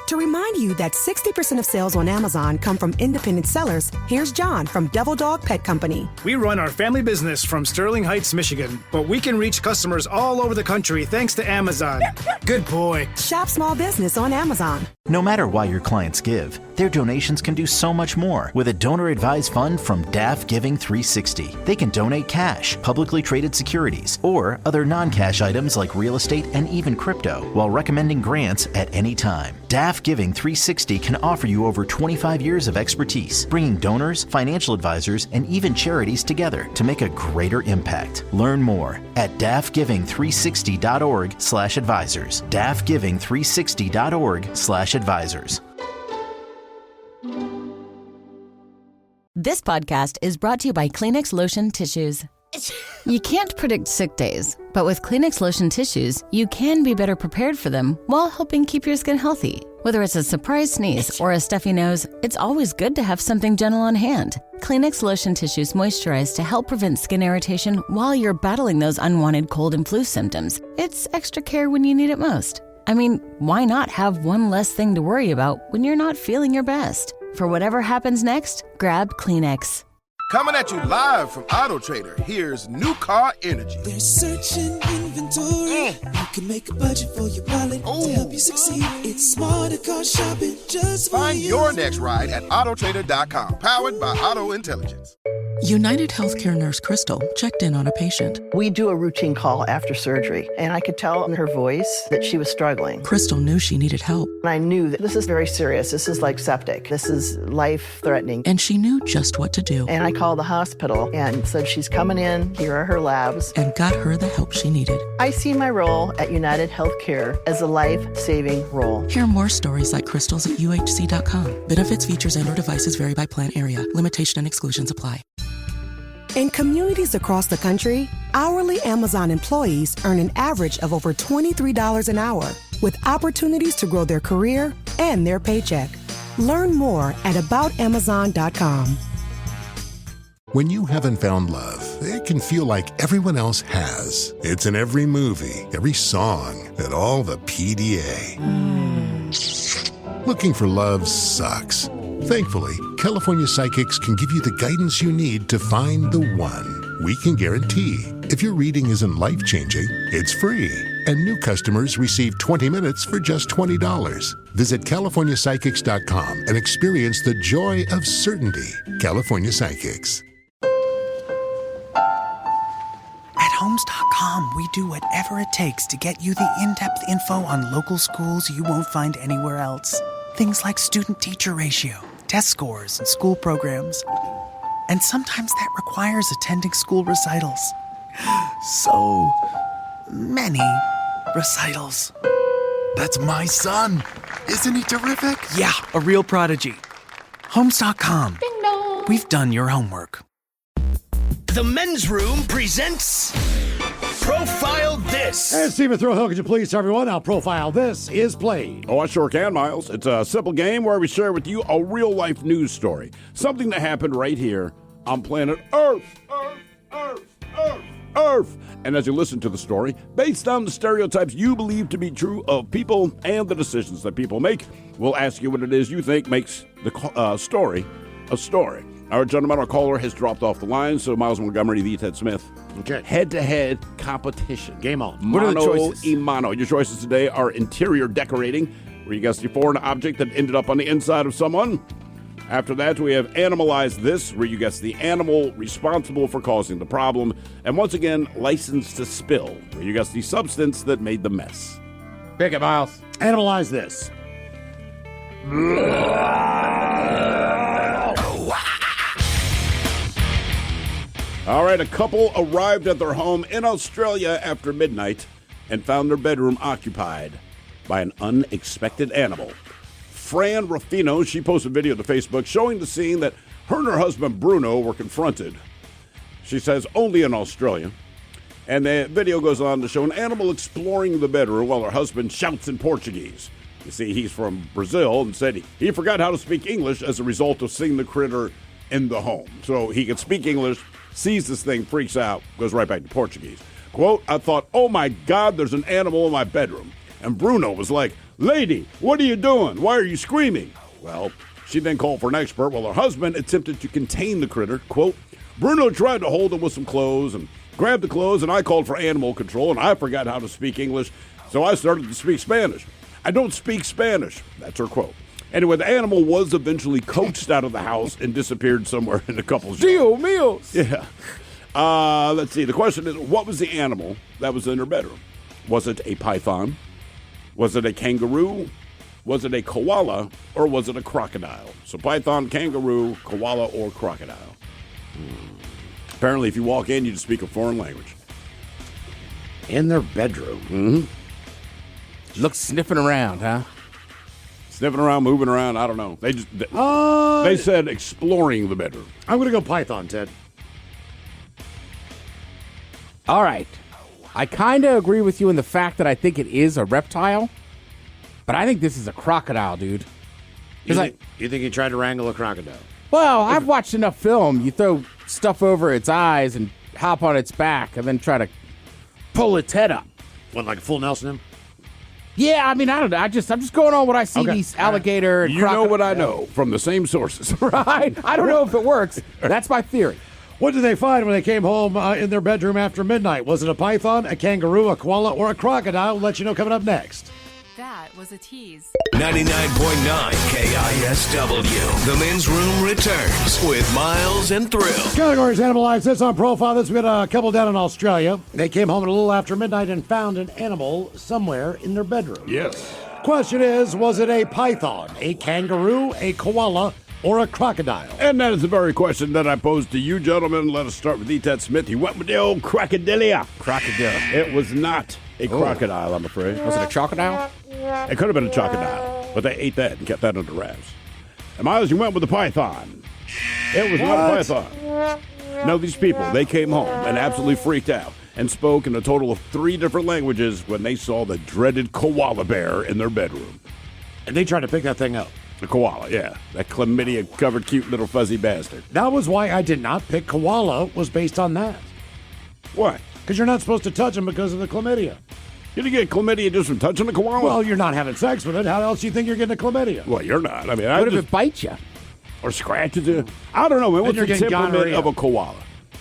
S1: To remind you that 60% of sales on Amazon come from independent sellers, here's John from Devil Dog Pet Company.
S2: We run our family business from Sterling Heights, Michigan, but we can reach customers all over the country thanks to Amazon. Good boy.
S1: Shop small business on Amazon.
S13: No matter why your clients give, their donations can do so much more with a donor-advised fund from DAF Giving 360. They can donate cash, publicly traded securities, or other non-cash items like real estate and even crypto, while recommending grants at any time. DAF Giving 360 can offer you over 25 years of expertise, bringing donors, financial advisors, and even charities together to make a greater impact. Learn more at dafgiving360.org/advisors. dafgiving360.org/advisors.
S3: This podcast is brought to you by Kleenex Lotion Tissues. You can't predict sick days, but with Kleenex Lotion Tissues, you can be better prepared for them while helping keep your skin healthy. Whether it's a surprise sneeze or a stuffy nose, it's always good to have something gentle on hand. Kleenex Lotion Tissues moisturize to help prevent skin irritation while you're battling those unwanted cold and flu symptoms. It's extra care when you need it most. I mean, why not have one less thing to worry about when you're not feeling your best? For whatever happens next, grab Kleenex.
S6: Coming at you live from Auto Trader, here's New Car Energy.
S19: They're searching inventory. You can make a budget for your wallet to help you succeed. It's smarter car shopping just for
S6: Find
S19: you.
S6: your next ride at autotrader.com, powered by Auto Intelligence.
S20: United Healthcare nurse Crystal checked in on a patient.
S22: We do a routine call after surgery, and I could tell in her voice that she was struggling.
S20: Crystal knew she needed help.
S22: And I knew that this is very serious. This is like septic. This is life-threatening.
S20: And she knew just what to do.
S22: And I called the hospital and said, she's coming in. Here are her labs.
S20: And got her the help she needed.
S22: I see my role at United Healthcare as a life-saving role.
S20: Hear more stories like Crystal's at uhc.com. Benefits, features, and/or devices vary by plan area. Limitation and exclusions apply.
S1: In communities across the country, hourly Amazon employees earn an average of over $23 an hour, with opportunities to grow their career and their paycheck. Learn more at aboutamazon.com.
S4: When you haven't found love, it can feel like everyone else has. It's in every movie, every song, and all the PDA. Looking for love sucks. Thankfully, California Psychics can give you the guidance you need to find the one. We can guarantee if your reading isn't life-changing, it's free. And new customers receive 20 minutes for just $20. Visit CaliforniaPsychics.com and experience the joy of certainty. California Psychics.
S11: At Homes.com, we do whatever it takes to get you the in-depth info on local schools you won't find anywhere else. Things like student-teacher ratio, test scores, and school programs. And sometimes that requires attending school recitals. So many recitals.
S12: That's my son. Isn't he terrific?
S11: Yeah, a real prodigy. Homes.com.
S17: Ding dong.
S11: We've done your homework.
S17: The Men's Room presents Profile This.
S8: And Stephen Throwhill, could you please tell everyone how Profile This is played?
S9: Oh, I sure can, Miles. It's a simple game where we share with you a real-life news story. Something that happened right here on planet Earth. Earth. And as you listen to the story, based on the stereotypes you believe to be true of people and the decisions that people make, we'll ask you what it is you think makes the story a story. Our gentleman, our caller, has dropped off the line, so Miles Montgomery, the Ted Smith.
S8: Okay.
S9: Head-to-head competition.
S8: Game on.
S9: What are the choices? Mono. Your choices today are interior decorating, where you guess the foreign object that ended up on the inside of someone. After that, we have Animalize This, where you guess the animal responsible for causing the problem. And once again, License to Spill, where you guess the substance that made the mess.
S15: Pick it, Miles.
S8: Animalize This.
S9: All right, a couple arrived at their home in Australia after midnight and found their bedroom occupied by an unexpected animal. Fran Ruffino, she posted a video to Facebook showing the scene that her and her husband Bruno were confronted. She says only in Australia. And the video goes on to show an animal exploring the bedroom while her husband shouts in Portuguese. You see, he's from Brazil and said he forgot how to speak English as a result of seeing the critter in the home. So he could speak English, sees this thing, freaks out, goes right back to Portuguese. Quote, I thought, oh my God, there's an animal in my bedroom. And Bruno was like, lady, what are you doing? Why are you screaming? Well, she then called for an expert while her husband attempted to contain the critter. Quote, Bruno tried to hold him with some clothes and grabbed the clothes, and I called for animal control, and I forgot how to speak English, so I started to speak Spanish. I don't speak Spanish. That's her quote. Anyway, the animal was eventually coaxed out of the house and disappeared somewhere in the couple's yard.
S15: Dio meals.
S9: Yeah. Let's see. The question is, what was the animal that was in her bedroom? Was it a python? Was it a kangaroo? Was it a koala? Or was it a crocodile? So python, kangaroo, koala, or crocodile. Apparently, if you walk in, you just speak a foreign language.
S8: In their bedroom.
S9: Mm-hmm.
S15: Looks sniffing around, huh?
S9: Sniffing around, moving around, I don't know. They said exploring the bedroom.
S8: I'm going to go python, Ted.
S15: All right. I kind of agree with you in the fact that I think it is a reptile, but I think this is a crocodile, dude.
S8: You think he tried to wrangle a crocodile?
S15: Well, I've watched enough film. You throw stuff over its eyes and hop on its back and then try to pull its head up.
S8: What, like a full Nelson him?
S15: Yeah, I mean, I don't know. I'm just going on what I see these alligator and
S9: You know what I know from the same sources.
S15: Right? I don't know if it works. That's my theory.
S8: What did they find when they came home in their bedroom after midnight? Was it a python, a kangaroo, a koala, or a crocodile? We'll let you know coming up next.
S7: That was a tease.
S14: 99.9 KISW. The Men's Room returns with Miles and Thrill.
S8: Categories Animalize This on Profile. This we got a couple down in Australia. They came home a little after midnight and found an animal somewhere in their bedroom.
S9: Yes.
S8: Question is, was it a python, a kangaroo, a koala, or a crocodile?
S9: And that is the very question that I posed to you, gentlemen. Let us start with Ted Smith. He went with the old crocodilia.
S15: Crocodile.
S9: It was not a crocodile, I'm afraid.
S15: Was it a crocodile?
S9: It could have been a crocodile, but they ate that and kept that under wraps. And Miles, you went with the python. It was not a python. No, these people, they came home and absolutely freaked out and spoke in a total of 3 different languages when they saw the dreaded koala bear in their bedroom.
S8: And they tried to pick that thing up.
S9: The koala, yeah. That chlamydia-covered cute little fuzzy bastard.
S8: That was why I did not pick koala, was based on that.
S9: Why?
S8: Because you're not supposed to touch them because of the chlamydia.
S9: You didn't get chlamydia just from touching the koala?
S8: Well, you're not having sex with it. How else do you think you're getting a chlamydia?
S9: Well, you're not. I mean,
S15: what if it bites you?
S9: Or scratches you? I don't know, man. What's the temperament of a koala?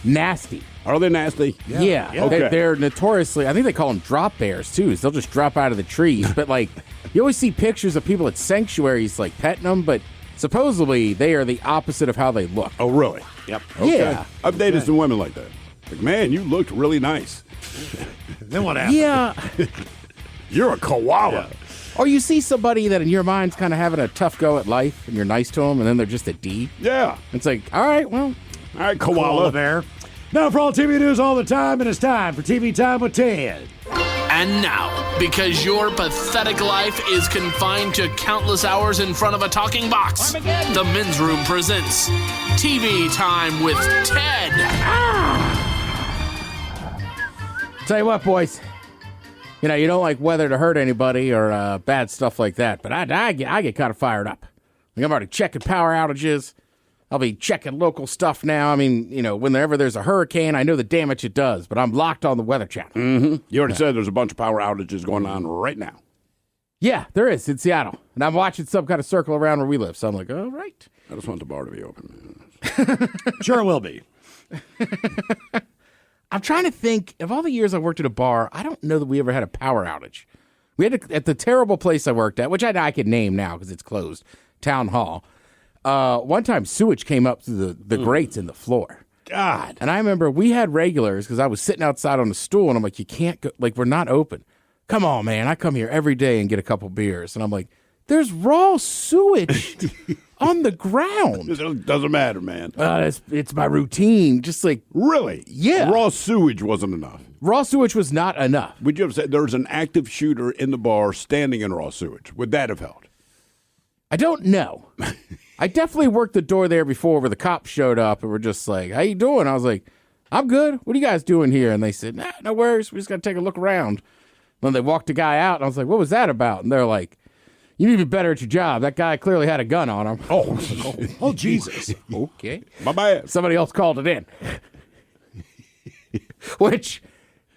S15: Nasty.
S9: Are they nasty?
S15: Yeah.
S9: Okay.
S15: They're notoriously, I think they call them drop bears, too. So they'll just drop out of the trees. But, like, you always see pictures of people at sanctuaries, like, petting them, but supposedly they are the opposite of how they look.
S9: Oh, really?
S8: Yep.
S9: Okay.
S15: Yeah.
S9: I've dated some women like that. Like, man, you looked really nice.
S8: Then what happened?
S15: Yeah.
S9: You're a koala.
S15: Yeah. Or you see somebody that in your mind's kind of having a tough go at life, and you're nice to them, and then they're just a D.
S9: Yeah.
S15: It's like, all right, well.
S9: All right, koala
S8: bear. Now for all TV news all the time, and it's time for TV Time with Ted.
S10: And now, because your pathetic life is confined to countless hours in front of a talking box, the Men's Room presents TV Time with Ted.
S15: Tell you what, boys. You know, you don't like weather to hurt anybody or bad stuff like that, but I get kind of fired up. Like I'm already checking power outages. I'll be checking local stuff now. I mean, you know, whenever there's a hurricane, I know the damage it does, but I'm locked on the Weather Channel.
S9: Mm-hmm. You already said there's a bunch of power outages going on right now.
S15: Yeah, there is in Seattle. And I'm watching some kind of circle around where we live, so I'm like, all right.
S9: I just want the bar to be open.
S8: Sure will be.
S15: I'm trying to think, of all the years I worked at a bar, I don't know that we ever had a power outage. We had at the terrible place I worked at, which I could name now because it's closed, Town Hall. One time sewage came up through the grates in the floor.
S9: God.
S15: And I remember we had regulars because I was sitting outside on the stool and I'm like, you can't go, like, we're not open. Come on, man. I come here every day and get a couple beers. And I'm like, there's raw sewage on the ground.
S9: It doesn't matter, man.
S15: It's my routine. Just like,
S9: really?
S15: Yeah.
S9: Raw sewage wasn't enough.
S15: Raw sewage was not enough.
S9: Would you have said there's an active shooter in the bar standing in raw sewage? Would that have helped?
S15: I don't know. I definitely worked the door there before where the cops showed up and were just like, how you doing? I was like, I'm good. What are you guys doing here? And they said, nah, no worries. We just got to take a look around. Then they walked the guy out and I was like, what was that about? And they're like, you need to be better at your job. That guy clearly had a gun on him.
S8: Oh, Jesus.
S15: Okay.
S9: My bad.
S15: Somebody else called it in. Which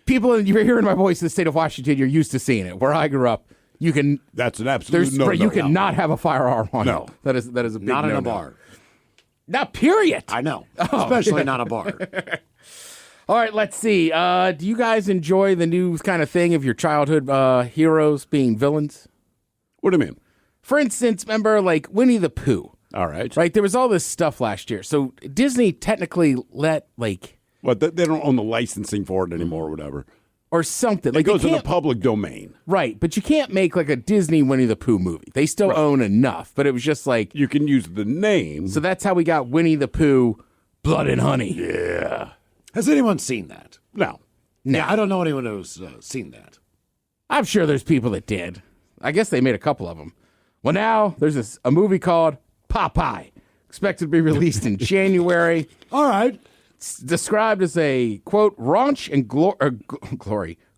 S15: people, you're hearing my voice in the state of Washington, you're used to seeing it. Where I grew up, you can.
S9: That's an absolute no.
S15: You cannot have a firearm on
S9: No.
S15: you. That is a big
S8: Not in
S15: no-no.
S8: a bar.
S15: Not period.
S8: I know.
S15: Oh.
S8: Especially not a bar.
S15: All right, let's see. Do you guys enjoy the new kind of thing of your childhood heroes being villains?
S9: What do you mean?
S15: For instance, remember like Winnie the Pooh?
S9: All right.
S15: Right? There was all this stuff last year. So Disney technically let like...
S9: What, they don't own the licensing for it anymore or whatever.
S15: Or something.
S9: It
S15: Like
S9: goes
S15: they
S9: in the
S15: can't-
S9: public domain.
S15: Right, but you can't make like a Disney Winnie the Pooh movie. They still own enough, but it was just like...
S9: You can use the name.
S15: So that's how we got Winnie the Pooh, Blood and Honey.
S9: Yeah.
S8: Has anyone seen that?
S9: No.
S8: Yeah, I don't know anyone who's seen that.
S15: I'm sure there's people that did. I guess they made a couple of them. Well, now there's a movie called Popeye, expected to be released in January.
S8: All right.
S15: It's described as a, quote, raunch and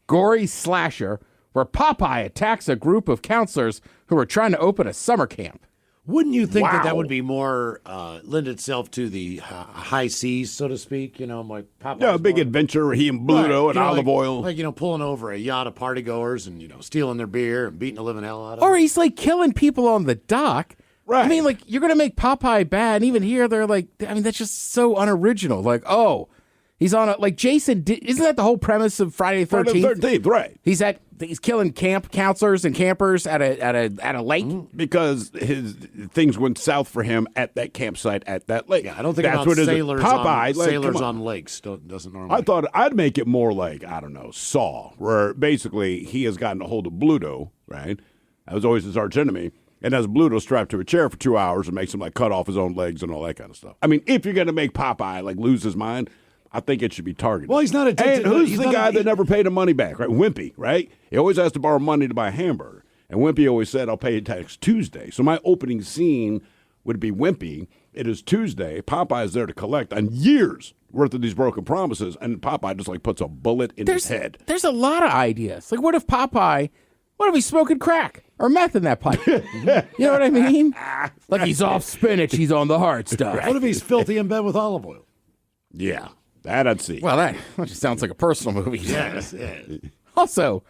S15: gory slasher where Popeye attacks a group of counselors who are trying to open a summer camp.
S8: Wouldn't you think that
S15: Wow.
S8: would be more lend itself to the high seas, so to speak? You know, like Popeye's
S9: Yeah, a big
S8: more-
S9: adventure. He and Bluto
S8: Right,
S9: and
S8: you know,
S9: olive oil.
S8: Like, pulling over a yacht of partygoers and, stealing their beer and beating the living hell out of
S15: Or
S8: them.
S15: he's like killing people on the dock.
S9: Right.
S15: I mean, like, you're going to make Popeye bad. And even here, they're like, I mean, that's just so unoriginal. Like, oh, he's on a, like, Jason, isn't that the whole premise of Friday the 13th?
S9: Friday the 13th, right.
S15: He's killing camp counselors and campers at a lake.
S9: Because his things went south for him at that campsite at that lake.
S8: Yeah, I don't think
S9: That's
S8: about
S9: what it is.
S8: sailors,
S9: Popeye, like,
S8: sailors
S9: come
S8: on lakes. Doesn't normally.
S9: I thought I'd make it more like, I don't know, Saw, where basically he has gotten a hold of Bluto, right? That was always his arch enemy. And has Bluto strapped to a chair for 2 hours and makes him like cut off his own legs and all that kind of stuff. I mean, if you're going to make Popeye like lose his mind, I think it should be targeted.
S8: Well, he's not addicted.
S9: And who's
S8: he's
S9: the
S8: not
S9: guy that never paid him money back, right? Wimpy, right? He always has to borrow money to buy a hamburger. And Wimpy always said, I'll pay you next Tuesday. So my opening scene would be Wimpy. It is Tuesday. Popeye is there to collect on years worth of these broken promises. And Popeye just like puts a bullet in his head.
S15: There's a lot of ideas. Like, what if he's smoking crack or meth in that pipe? You know what I mean? Like, he's off spinach, he's on the hard stuff.
S8: What if he's filthy in bed with olive oil?
S9: Yeah, that I'd see.
S15: Well, that just sounds like a personal movie.
S8: Yes, yeah.
S15: Also,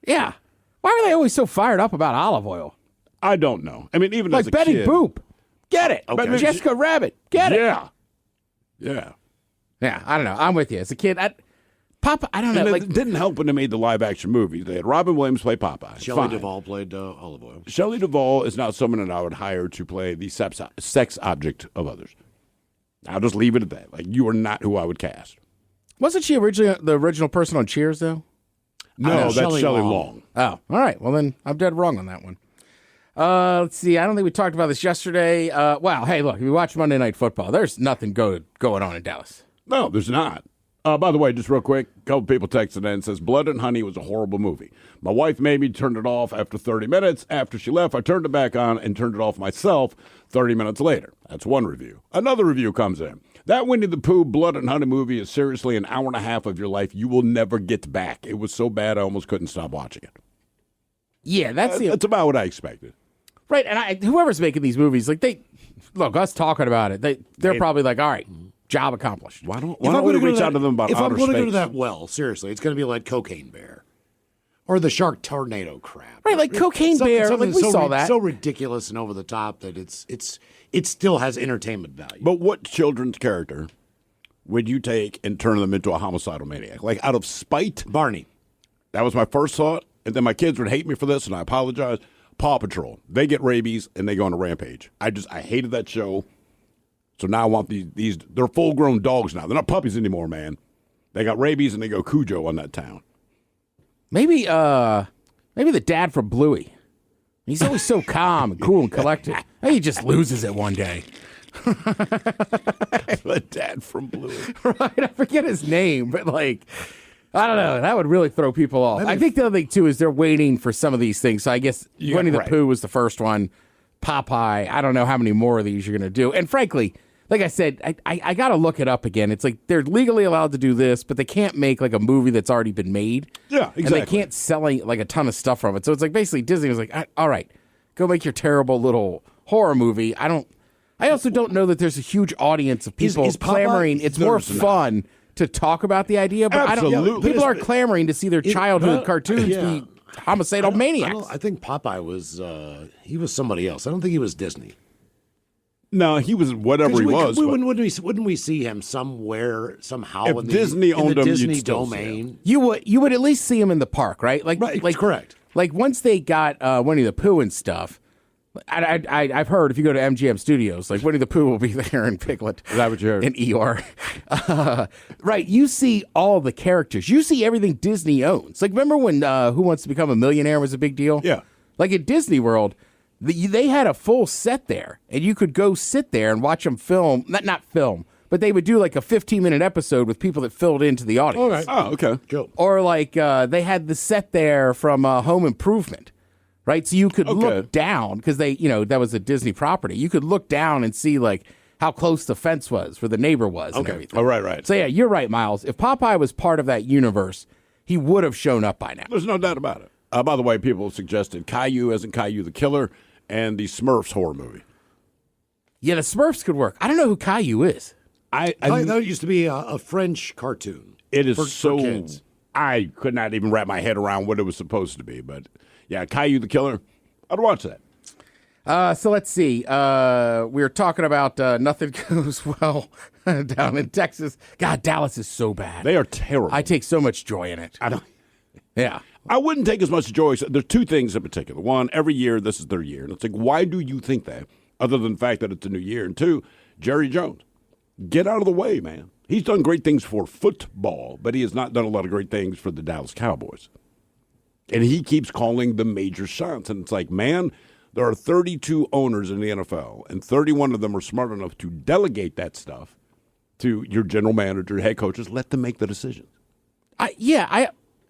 S15: yeah, why are they always so fired up about olive oil?
S9: I don't know. I mean, even
S15: Like
S9: as a
S15: Betty
S9: kid,
S15: Boop, get it.
S9: Okay.
S15: Jessica Rabbit, get it.
S9: Yeah. Yeah.
S15: Yeah, I don't know. I'm with you. As a kid, Popeye, I don't know.
S9: And
S15: Like,
S9: it didn't help when they made the live action movies. They had Robin Williams play Popeye.
S8: Shelley
S9: Fine.
S8: Duvall played olive oil.
S9: Shelley Duvall is not someone that I would hire to play the sex object of others. I'll just leave it at that. Like, you are not who I would cast.
S15: wasn't she originally the original person on Cheers, though?
S9: No, that's Shelley Long.
S15: Oh, all right. Well, then I'm dead wrong on that one. Let's see. I don't think we talked about this yesterday. Wow. Hey, look, if you watch Monday Night Football, there's nothing good going on in Dallas.
S9: No, there's not. By the way, just real quick, a couple people texted in and says, Blood and Honey was a horrible movie. My wife made me turn it off after 30 minutes. After she left, I turned it back on and turned it off myself 30 minutes later. That's one review. Another review comes in. That Winnie the Pooh Blood and Honey movie is seriously an hour and a half of your life you will never get back. It was so bad I almost couldn't stop watching it.
S15: Yeah, that's
S9: about what I expected.
S15: Right, and whoever's making these movies, like us talking about it, they're probably like, all right, job accomplished.
S9: Why don't we reach out to them about
S8: If
S9: outer
S8: I'm going to go to
S9: space?
S8: that well, seriously, it's going to be like Cocaine Bear. Or the shark tornado crap.
S15: Right, like Cocaine Bear, like we saw that.
S8: So ridiculous and over the top that it still has entertainment value.
S9: But what children's character would you take and turn them into a homicidal maniac? Like out of spite?
S8: Barney.
S9: That was my first thought. And then my kids would hate me for this, and I apologize. Paw Patrol. They get rabies, and they go on a rampage. I hated that show. So now I want these they're full-grown dogs now. They're not puppies anymore, man. They got rabies, and they go Cujo on that town.
S15: Maybe the dad from Bluey. He's always so calm and cool and collected. He just loses it one day.
S9: The dad from Bluey.
S15: Right, I forget his name, but like, I don't know. That would really throw people off. I think the other thing, too, is they're waiting for some of these things. So I guess Winnie the Pooh was the first one. Popeye. I don't know how many more of these you're going to do. And frankly, like I said, I got to look it up again. It's like they're legally allowed to do this, but they can't make like a movie that's already been made.
S9: Yeah, exactly.
S15: And they can't sell like a ton of stuff from it. So it's like basically Disney was like, all right, go make your terrible little horror movie. I also don't know that there's a huge audience of people clamoring. It's more fun to talk about the idea, but people are clamoring to see their childhood cartoons be homicidal maniacs.
S8: I think Popeye was he was somebody else. I don't think he was Disney.
S9: No, he was whatever he was.
S8: Wouldn't we see him somewhere somehow
S9: if
S8: in
S9: Disney owned
S8: the
S9: him,
S8: Disney
S9: you'd still
S8: domain?
S15: You would at least see him in the park, right? Like
S8: correct.
S15: Like once they got Winnie the Pooh and stuff. I've heard if you go to MGM Studios, like Winnie the Pooh will be there in Piglet.
S9: Is that what you heard?
S15: In Eeyore. Right. You see all the characters. You see everything Disney owns. Like remember when Who Wants to Become a Millionaire was a big deal?
S9: Yeah.
S15: Like at Disney World, they had a full set there, and you could go sit there and watch them film. Not film, but they would do like a 15-minute episode with people that filled into the audience.
S8: All right.
S9: Oh, okay.
S8: Cool.
S15: Or like they had the set there from Home Improvement. Right, so you could look down because that was a Disney property. You could look down and see like how close the fence was where the neighbor was and everything.
S9: Oh, right.
S15: So yeah, you're right, Miles. If Popeye was part of that universe, he would have shown up by now.
S9: There's no doubt about it. By the way, people suggested Caillou as in Caillou the Killer and the Smurfs horror movie.
S15: Yeah, the Smurfs could work. I don't know who Caillou is.
S8: I thought it used to be a French cartoon.
S9: It is
S8: for kids.
S9: I could not even wrap my head around what it was supposed to be, but. Yeah, Caillou the Killer. I'd watch that.
S15: So let's see. We were talking about nothing goes well down in Texas. God, Dallas is so bad.
S9: They are terrible.
S15: I take so much joy in it.
S9: I don't.
S15: Yeah.
S9: I wouldn't take as much joy. There's two things in particular. One, every year this is their year. And it's like, why do you think that? Other than the fact that it's a new year. And two, Jerry Jones. Get out of the way, man. He's done great things for football, but he has not done a lot of great things for the Dallas Cowboys. And he keeps calling the major shots. And it's like, man, there are 32 owners in the NFL, and 31 of them are smart enough to delegate that stuff to your general manager, head coaches. Let them make the decisions.
S15: I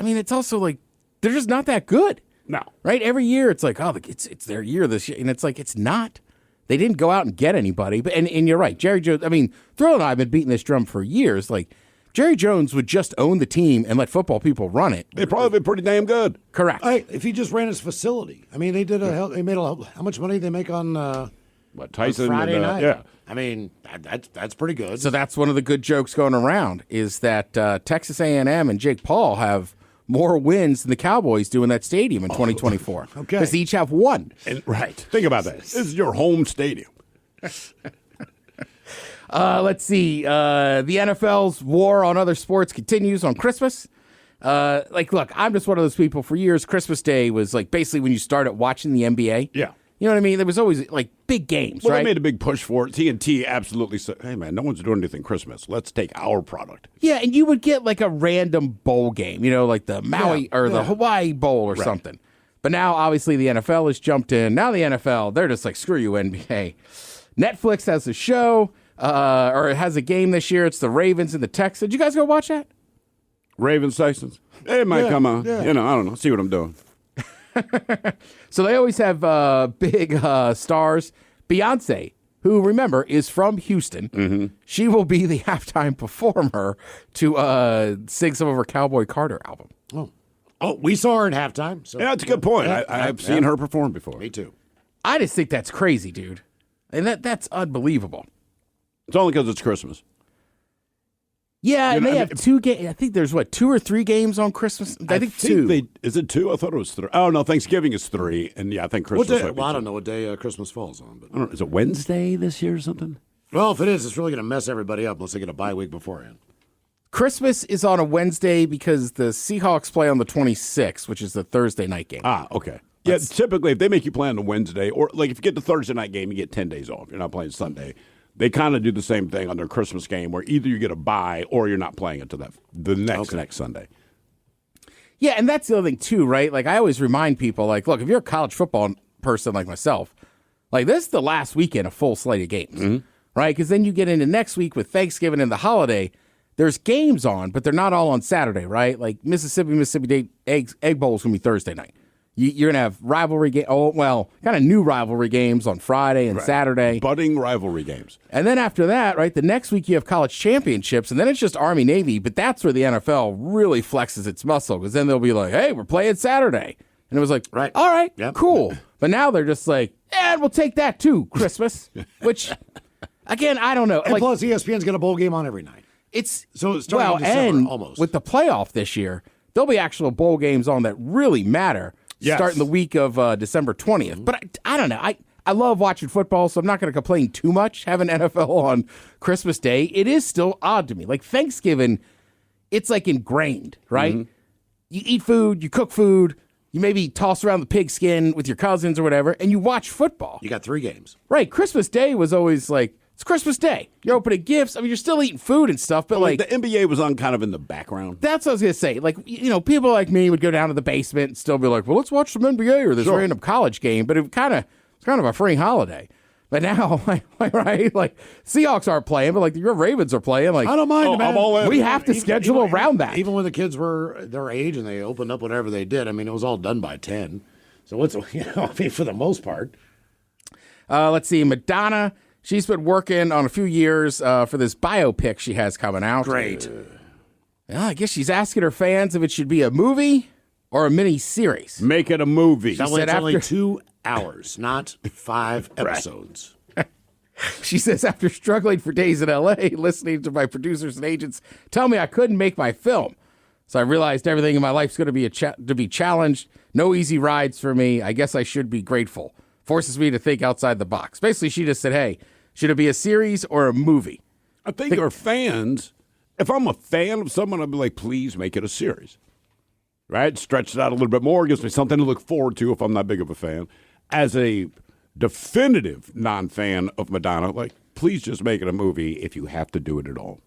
S15: mean, it's also like they're just not that good.
S9: No.
S15: Right? Every year it's like, oh, it's their year this year. And it's like, it's not. They didn't go out and get anybody. But and you're right. Jerry Jones, I mean, Thrill and I have been beating this drum for years. Like, Jerry Jones would just own the team and let football people run it.
S9: They'd probably be pretty damn good.
S15: Correct.
S8: If he just ran his facility. I mean, they made how much money did they make on
S9: Tyson
S8: on Friday
S9: and,
S8: night?
S9: Yeah.
S8: I mean, that's pretty good.
S15: So that's one of the good jokes going around is that Texas A&M and Jake Paul have more wins than the Cowboys do in that stadium in 2024.
S8: Okay.
S15: Because they each have one.
S9: Right. Think about that. This is your home stadium.
S15: Let's see. The NFL's war on other sports continues on Christmas. Look, I'm just one of those people. For years, Christmas Day was like basically when you started watching the NBA.
S9: Yeah.
S15: You know what I mean? There was always like big games,
S9: Well,
S15: right?
S9: they made a big push for it. TNT absolutely said, hey, man, no one's doing anything Christmas. Let's take our product.
S15: Yeah, and you would get like a random bowl game, like the Maui or the Hawaii Bowl or something. But now, obviously, the NFL has jumped in. Now the NFL, they're just like, screw you, NBA. Netflix has a show, or it has a game this year. It's the Ravens and the Texans. Did you guys go watch that?
S9: Ravens, Texans. It might come out.
S8: Yeah.
S9: I don't know. See what I'm doing.
S15: So they always have big stars. Beyonce, who, remember, is from Houston.
S9: Mm-hmm.
S15: She will be the halftime performer to sing some of her Cowboy Carter album.
S8: Oh, we saw her in halftime. So.
S9: Yeah, that's a good point. I've seen her perform before.
S8: Me too.
S15: I just think that's crazy, dude. And that's unbelievable.
S9: It's only because it's Christmas.
S15: Yeah, and they have 2 games. I think there's, 2 or 3 games on Christmas? I think 2.
S9: Is it 2? I thought it was 3. Oh, no, Thanksgiving is 3. And, yeah, I think Christmas
S8: What day?
S9: might be
S8: Well, I
S9: 2.
S8: don't know what day Christmas falls on. But
S9: I don't know, is it Wednesday this year or something?
S8: Well, if it is, it's really going to mess everybody up unless they get a bye week beforehand.
S15: Christmas is on a Wednesday because the Seahawks play on the 26th, which is the Thursday night game.
S9: Ah, okay. Yeah, typically if they make you play on a Wednesday, or like if you get the Thursday night game, you get 10 days off. You're not playing Sunday. They kind of do the same thing on their Christmas game where either you get a bye or you're not playing until the next Sunday.
S15: Yeah, and that's the other thing too, right? Like I always remind people, like, look, if you're a college football person like myself, like this is the last weekend of full slate of games, right? Because then you get into next week with Thanksgiving and the holiday. There's games on, but they're not all on Saturday, right? Like Mississippi State Egg Bowl is going to be Thursday night. You're going to have rivalry games. Oh, well, kind of new rivalry games on Friday and Saturday.
S9: Budding rivalry games.
S15: And then after that, right, the next week you have college championships, and then it's just Army-Navy, but that's where the NFL really flexes its muscle because then they'll be like, hey, we're playing Saturday. And it was like, all right, cool. But now they're just like, we'll take that too, Christmas, which, again, I don't know.
S8: And
S15: like,
S8: plus, ESPN's got a bowl game on every night.
S15: It's
S8: starting in December,
S15: and
S8: almost.
S15: With the playoff this year, there'll be actual bowl games on that really matter.
S9: Yes.
S15: Starting the week of December 20th. But I don't know. I love watching football, so I'm not going to complain too much having NFL on Christmas Day. It is still odd to me. Like Thanksgiving, it's like ingrained, right? You eat food, you cook food, you maybe toss around the pigskin with your cousins or whatever, and you watch football.
S8: You got 3 games.
S15: Right. Christmas Day was always like, it's Christmas Day. You're opening gifts. I mean, you're still eating food and stuff, but like
S9: the NBA was on kind of in the background.
S15: That's what I was going to say. Like, people like me would go down to the basement and still be like, well, let's watch some NBA or this random college game. But it's kind of a free holiday. But now, right? Like, Seahawks aren't playing, but like your Ravens are playing. Like,
S8: I don't mind, man.
S9: I'm all in.
S15: We have to schedule around that.
S8: Even when the kids were their age and they opened up whatever they did, I mean, it was all done by 10. So what's, I mean, for the most part.
S15: Let's see. Madonna. She's been working on a few years for this biopic she has coming out.
S8: Great.
S15: I guess she's asking her fans if it should be a movie or a mini series.
S9: Make it a movie.
S8: It's only 2 hours, not 5 episodes.
S15: She says, after struggling for days in L.A., listening to my producers and agents tell me I couldn't make my film. So I realized everything in my life's going to be to be challenged. No easy rides for me. I guess I should be grateful. Forces me to think outside the box. Basically, she just said, hey, should it be a series or a movie?
S9: I think our fans, if I'm a fan of someone, I'd be like, please make it a series. Right? Stretch it out a little bit more. Gives me something to look forward to if I'm not big of a fan. As a definitive non-fan of Madonna, like, please just make it a movie if you have to do it at all.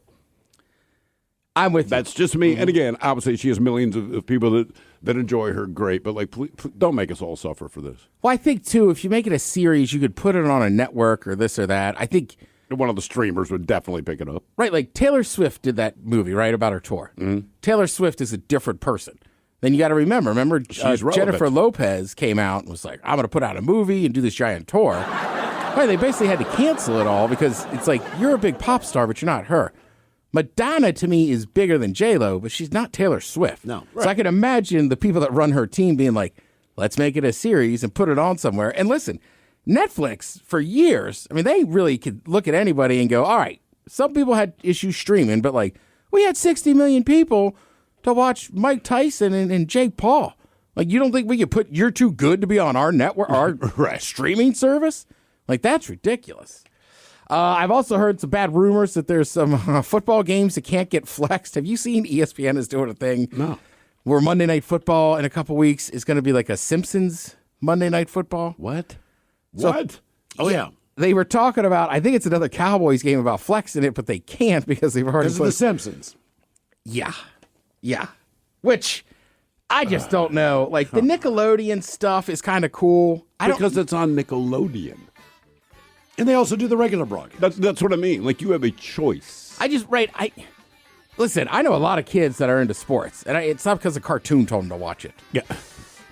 S15: I'm with you.
S9: That's just me. And again, obviously, she has millions of people that enjoy her. Great. But, like, please, don't make us all suffer for this.
S15: Well, I think, too, if you make it a series, you could put it on a network or this or that. I think
S9: one of the streamers would definitely pick it up.
S15: Right. Like, Taylor Swift did that movie, right, about her tour.
S9: Mm-hmm.
S15: Taylor Swift is a different person. Then you got to remember, Jennifer Lopez came out and was like, I'm going to put out a movie and do this giant tour. Right, they basically had to cancel it all because it's like, you're a big pop star, but you're not her. Madonna, to me, is bigger than J-Lo, but she's not Taylor Swift.
S8: No.
S15: So I can imagine the people that run her team being like, let's make it a series and put it on somewhere. And listen, Netflix, for years, I mean, they really could look at anybody and go, all right, some people had issues streaming, but like, we had 60 million people to watch Mike Tyson and Jake Paul. Like, you don't think we could put You're Too Good to be on our network, our streaming service? Like, that's ridiculous. I've also heard some bad rumors that there's some football games that can't get flexed. Have you seen ESPN is doing a thing?
S9: No.
S15: Where Monday Night Football in a couple weeks is going to be like a Simpsons Monday Night Football.
S9: What?
S15: So,
S9: what?
S8: Oh, yeah.
S15: They were talking about, I think it's another Cowboys game about flexing it, but they can't because they've already
S8: Because of The Simpsons.
S15: Yeah. Yeah. Which I just don't know. Like, the Nickelodeon stuff is kind of cool.
S9: Because it's on Nickelodeon.
S8: And they also do the regular broadcast.
S9: That's what I mean. Like, you have a choice.
S15: Listen, I know a lot of kids that are into sports, and it's not because a cartoon told them to watch it.
S9: Yeah.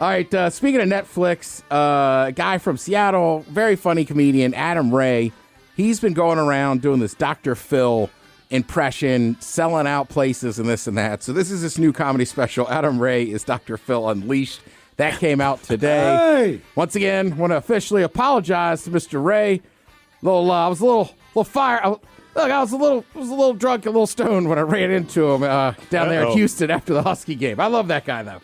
S15: All right, speaking of Netflix, a guy from Seattle, very funny comedian, Adam Ray, he's been going around doing this Dr. Phil impression, selling out places and this and that. So this is this new comedy special. Adam Ray is Dr. Phil Unleashed. That came out today.
S8: Hey!
S15: Once again, want to officially apologize to Mr. Ray. I was a little fire. Look, I was a little drunk, a little stoned when I ran into him down there in Houston after the Husky game. I love that guy, though.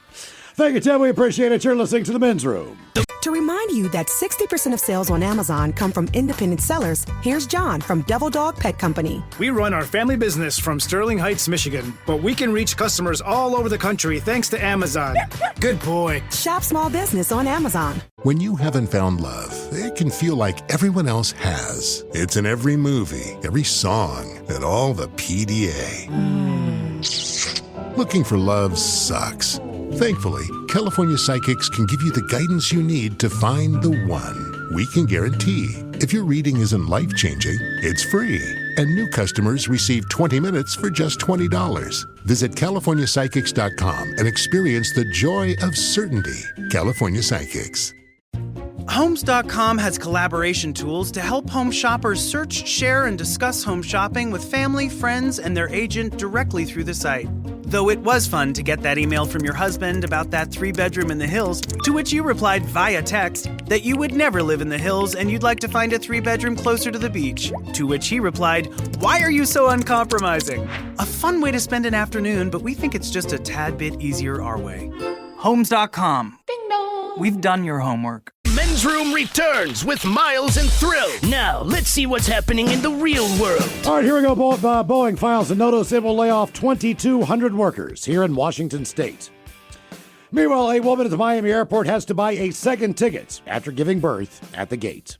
S8: Thank you, Tim. We appreciate it. You're listening to The Men's Room.
S1: To remind you that 60% of sales on Amazon come from independent sellers, here's John from Devil Dog Pet Company.
S2: We run our family business from Sterling Heights, Michigan, but we can reach customers all over the country thanks to Amazon. Good boy.
S1: Shop small business on Amazon.
S4: When you haven't found love, it can feel like everyone else has. It's in every movie, every song, and all the PDA. Looking for love sucks. Thankfully, California Psychics can give you the guidance you need to find the one. We can guarantee if your reading isn't life-changing, it's free. And new customers receive 20 minutes for just $20. Visit CaliforniaPsychics.com and experience the joy of certainty. California Psychics.
S11: Homes.com has collaboration tools to help home shoppers search, share, and discuss home shopping with family, friends, and their agent directly through the site. Though it was fun to get that email from your husband about that 3-bedroom in the hills, to which you replied via text that you would never live in the hills and you'd like to find a 3-bedroom closer to the beach. To which he replied, "Why are you so uncompromising?" A fun way to spend an afternoon, but we think it's just a tad bit easier our way. Homes.com. Ding dong. We've done your homework.
S17: Men's Room returns with Miles and Thrill. Now, let's see what's happening in the real world.
S8: All right, here we go. Boeing files a notice it will lay off 2,200 workers here in Washington State. Meanwhile, a woman at the Miami airport has to buy a second ticket after giving birth at the gate.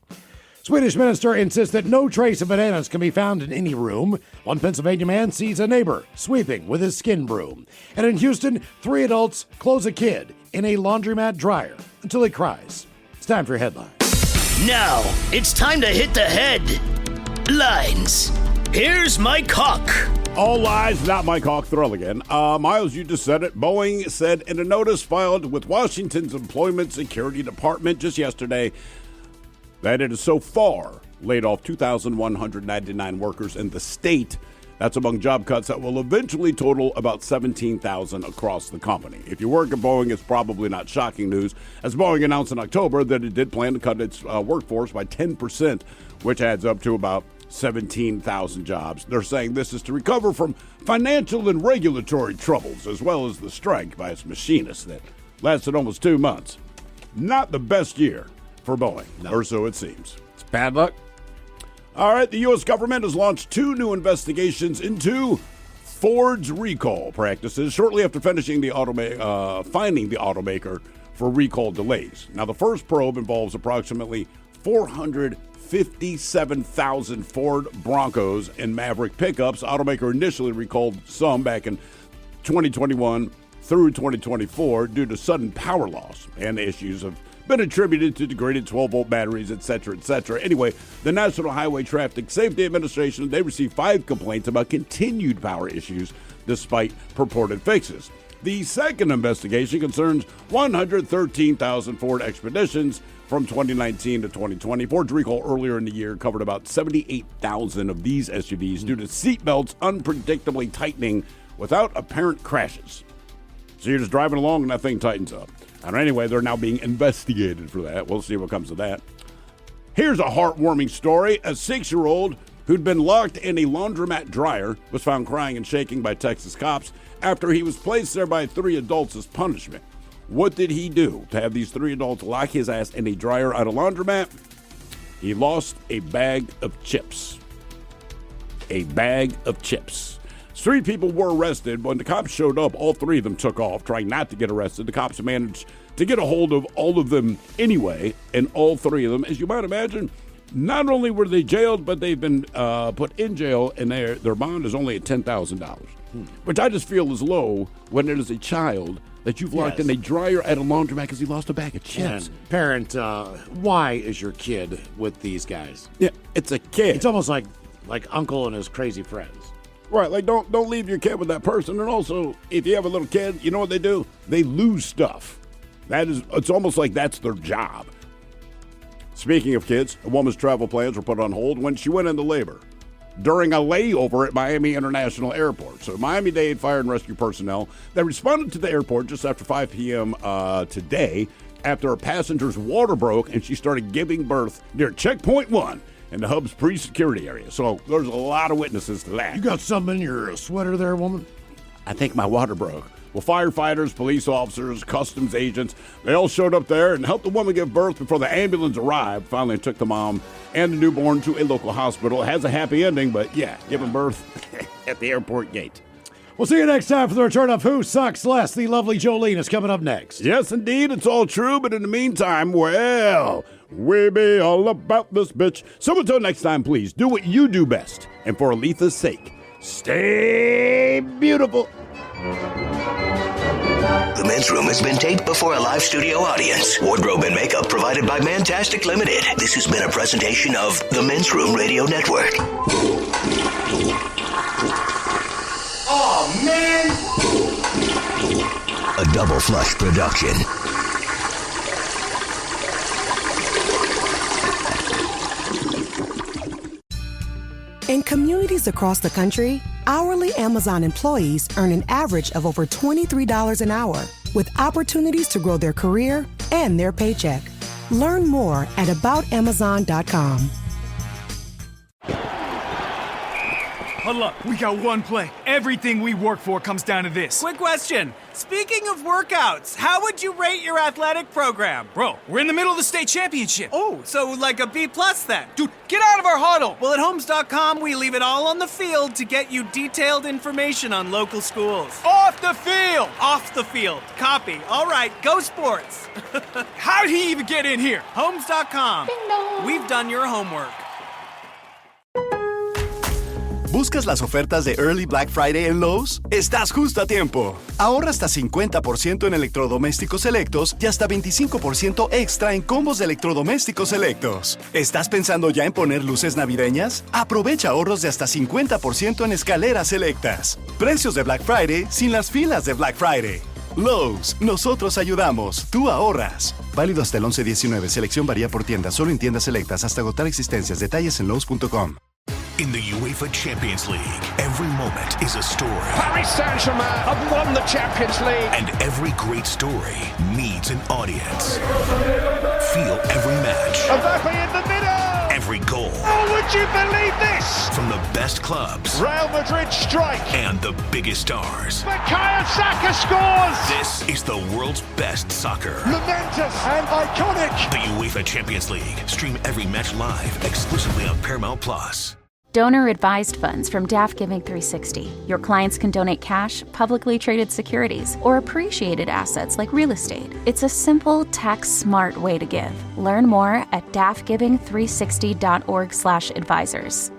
S8: Swedish minister insists that no trace of bananas can be found in any room. One Pennsylvania man sees a neighbor sweeping with his skin broom. And in Houston, 3 adults close a kid in a laundromat dryer until he cries. It's time for your headlines.
S17: Now, it's time to hit the headlines. Here's Mike Hawk.
S9: All lies, not Mike Hawk. Thrill again. Miles, you just said it. Boeing said in a notice filed with Washington's Employment Security Department just yesterday that it has so far laid off 2,199 workers in the state. That's among job cuts that will eventually total about 17,000 across the company. If you work at Boeing, it's probably not shocking news, as Boeing announced in October that it did plan to cut its workforce by 10%, which adds up to about 17,000 jobs. They're saying this is to recover from financial and regulatory troubles, as well as the strike by its machinists that lasted almost 2 months. Not the best year for Boeing, or so it seems.
S15: It's bad luck.
S9: All right, the U.S. government has launched 2 new investigations into Ford's recall practices shortly after finishing finding the automaker for recall delays. Now, the first probe involves approximately 457,000 Ford Broncos and Maverick pickups. Automaker initially recalled some back in 2021 through 2024 due to sudden power loss, and issues have been attributed to degraded 12-volt batteries, etc., etc. Anyway, the National Highway Traffic Safety Administration, they received 5 complaints about continued power issues despite purported fixes. The second investigation concerns 113,000 Ford Expeditions from 2019 to 2020. Ford's recall earlier in the year covered about 78,000 of these SUVs due to seatbelts unpredictably tightening without apparent crashes. So you're just driving along and that thing tightens up. And anyway, they're now being investigated for that. We'll see what comes of that. Here's a heartwarming story. A 6-year-old who'd been locked in a laundromat dryer was found crying and shaking by Texas cops after he was placed there by 3 adults as punishment. What did he do to have these 3 adults lock his ass in a dryer at a laundromat? He lost a bag of chips. A bag of chips. 3 people were arrested. When the cops showed up, all 3 of them took off, trying not to get arrested. The cops managed to get a hold of all of them anyway, and all 3 of them, as you might imagine, not only were they jailed, but they've been put in jail, and their bond is only at $10,000, which I just feel is low when it is a child that you've locked in a dryer at a laundromat because he lost a bag of chips.
S8: And parent, why is your kid with these guys?
S9: Yeah, it's a kid.
S8: It's almost like uncle and his crazy friends.
S9: Right, like don't leave your kid with that person. And also, if you have a little kid, you know what they do? They lose stuff. It's almost like that's their job. Speaking of kids, a woman's travel plans were put on hold when she went into labor during a layover at Miami International Airport. So Miami-Dade Fire and Rescue personnel, they responded to the airport just after 5 p.m. Today after a passenger's water broke and she started giving birth near checkpoint 1 in the hub's pre-security area. So there's a lot of witnesses to that.
S8: You got something in your sweater there, woman?
S9: I think my water broke. Well, firefighters, police officers, customs agents, they all showed up there and helped the woman give birth before the ambulance arrived. Finally took the mom and the newborn to a local hospital. It has a happy ending, but yeah, giving birth at the airport gate.
S8: We'll see you next time for the return of Who Sucks Less. The lovely Jolene is coming up next.
S9: Yes, indeed, it's all true, but in the meantime, well, we be all about this bitch. So until next time, please, do what you do best. And for Aletha's sake, stay beautiful.
S5: The Men's Room has been taped before a live studio audience. Wardrobe and makeup provided by Mantastic Limited. This has been a presentation of the Men's Room Radio Network.
S14: Oh, man!
S5: A Double Flush production.
S1: In communities across the country, hourly Amazon employees earn an average of over $23 an hour, with opportunities to grow their career and their paycheck. Learn more at aboutamazon.com.
S16: Huddle up. We got one play. Everything we work for comes down to this.
S21: Quick question. Speaking of workouts, how would you rate your athletic program?
S16: Bro, we're in the middle of the state championship.
S21: Oh, so like a B+ then?
S16: Dude, get out of our huddle.
S21: Well, at Homes.com, we leave it all on the field to get you detailed information on local schools.
S16: Off the field.
S21: Off the field. Copy. All right, go sports.
S16: How did he even get in here?
S21: Homes.com. We've done your homework.
S24: ¿Buscas las ofertas de Early Black Friday en Lowe's? Estás justo a tiempo. Ahorra hasta 50% en electrodomésticos selectos y hasta 25% extra en combos de electrodomésticos selectos. ¿Estás pensando ya en poner luces navideñas? Aprovecha ahorros de hasta 50% en escaleras selectas. Precios de Black Friday sin las filas de Black Friday. Lowe's, nosotros ayudamos, tú ahorras. Válido hasta el 11/19. Selección varía por tienda, solo en tiendas selectas hasta agotar existencias. Detalles en lowes.com.
S14: In the UEFA Champions League, every moment is a story.
S25: Paris Saint-Germain have won the Champions League.
S14: And every great story needs an audience. Feel every match.
S25: Mbappe in the middle.
S14: Every goal.
S25: Oh, would you believe this?
S14: From the best clubs.
S25: Real Madrid strike.
S14: And the biggest stars.
S25: Bukayo Saka scores.
S14: This is the world's best soccer.
S25: Momentous and iconic.
S14: The UEFA Champions League. Stream every match live exclusively on Paramount Plus.
S18: Donor-advised funds from DAF Giving 360. Your clients can donate cash, publicly traded securities, or appreciated assets like real estate. It's a simple, tax-smart way to give. Learn more at dafgiving360.org/advisors.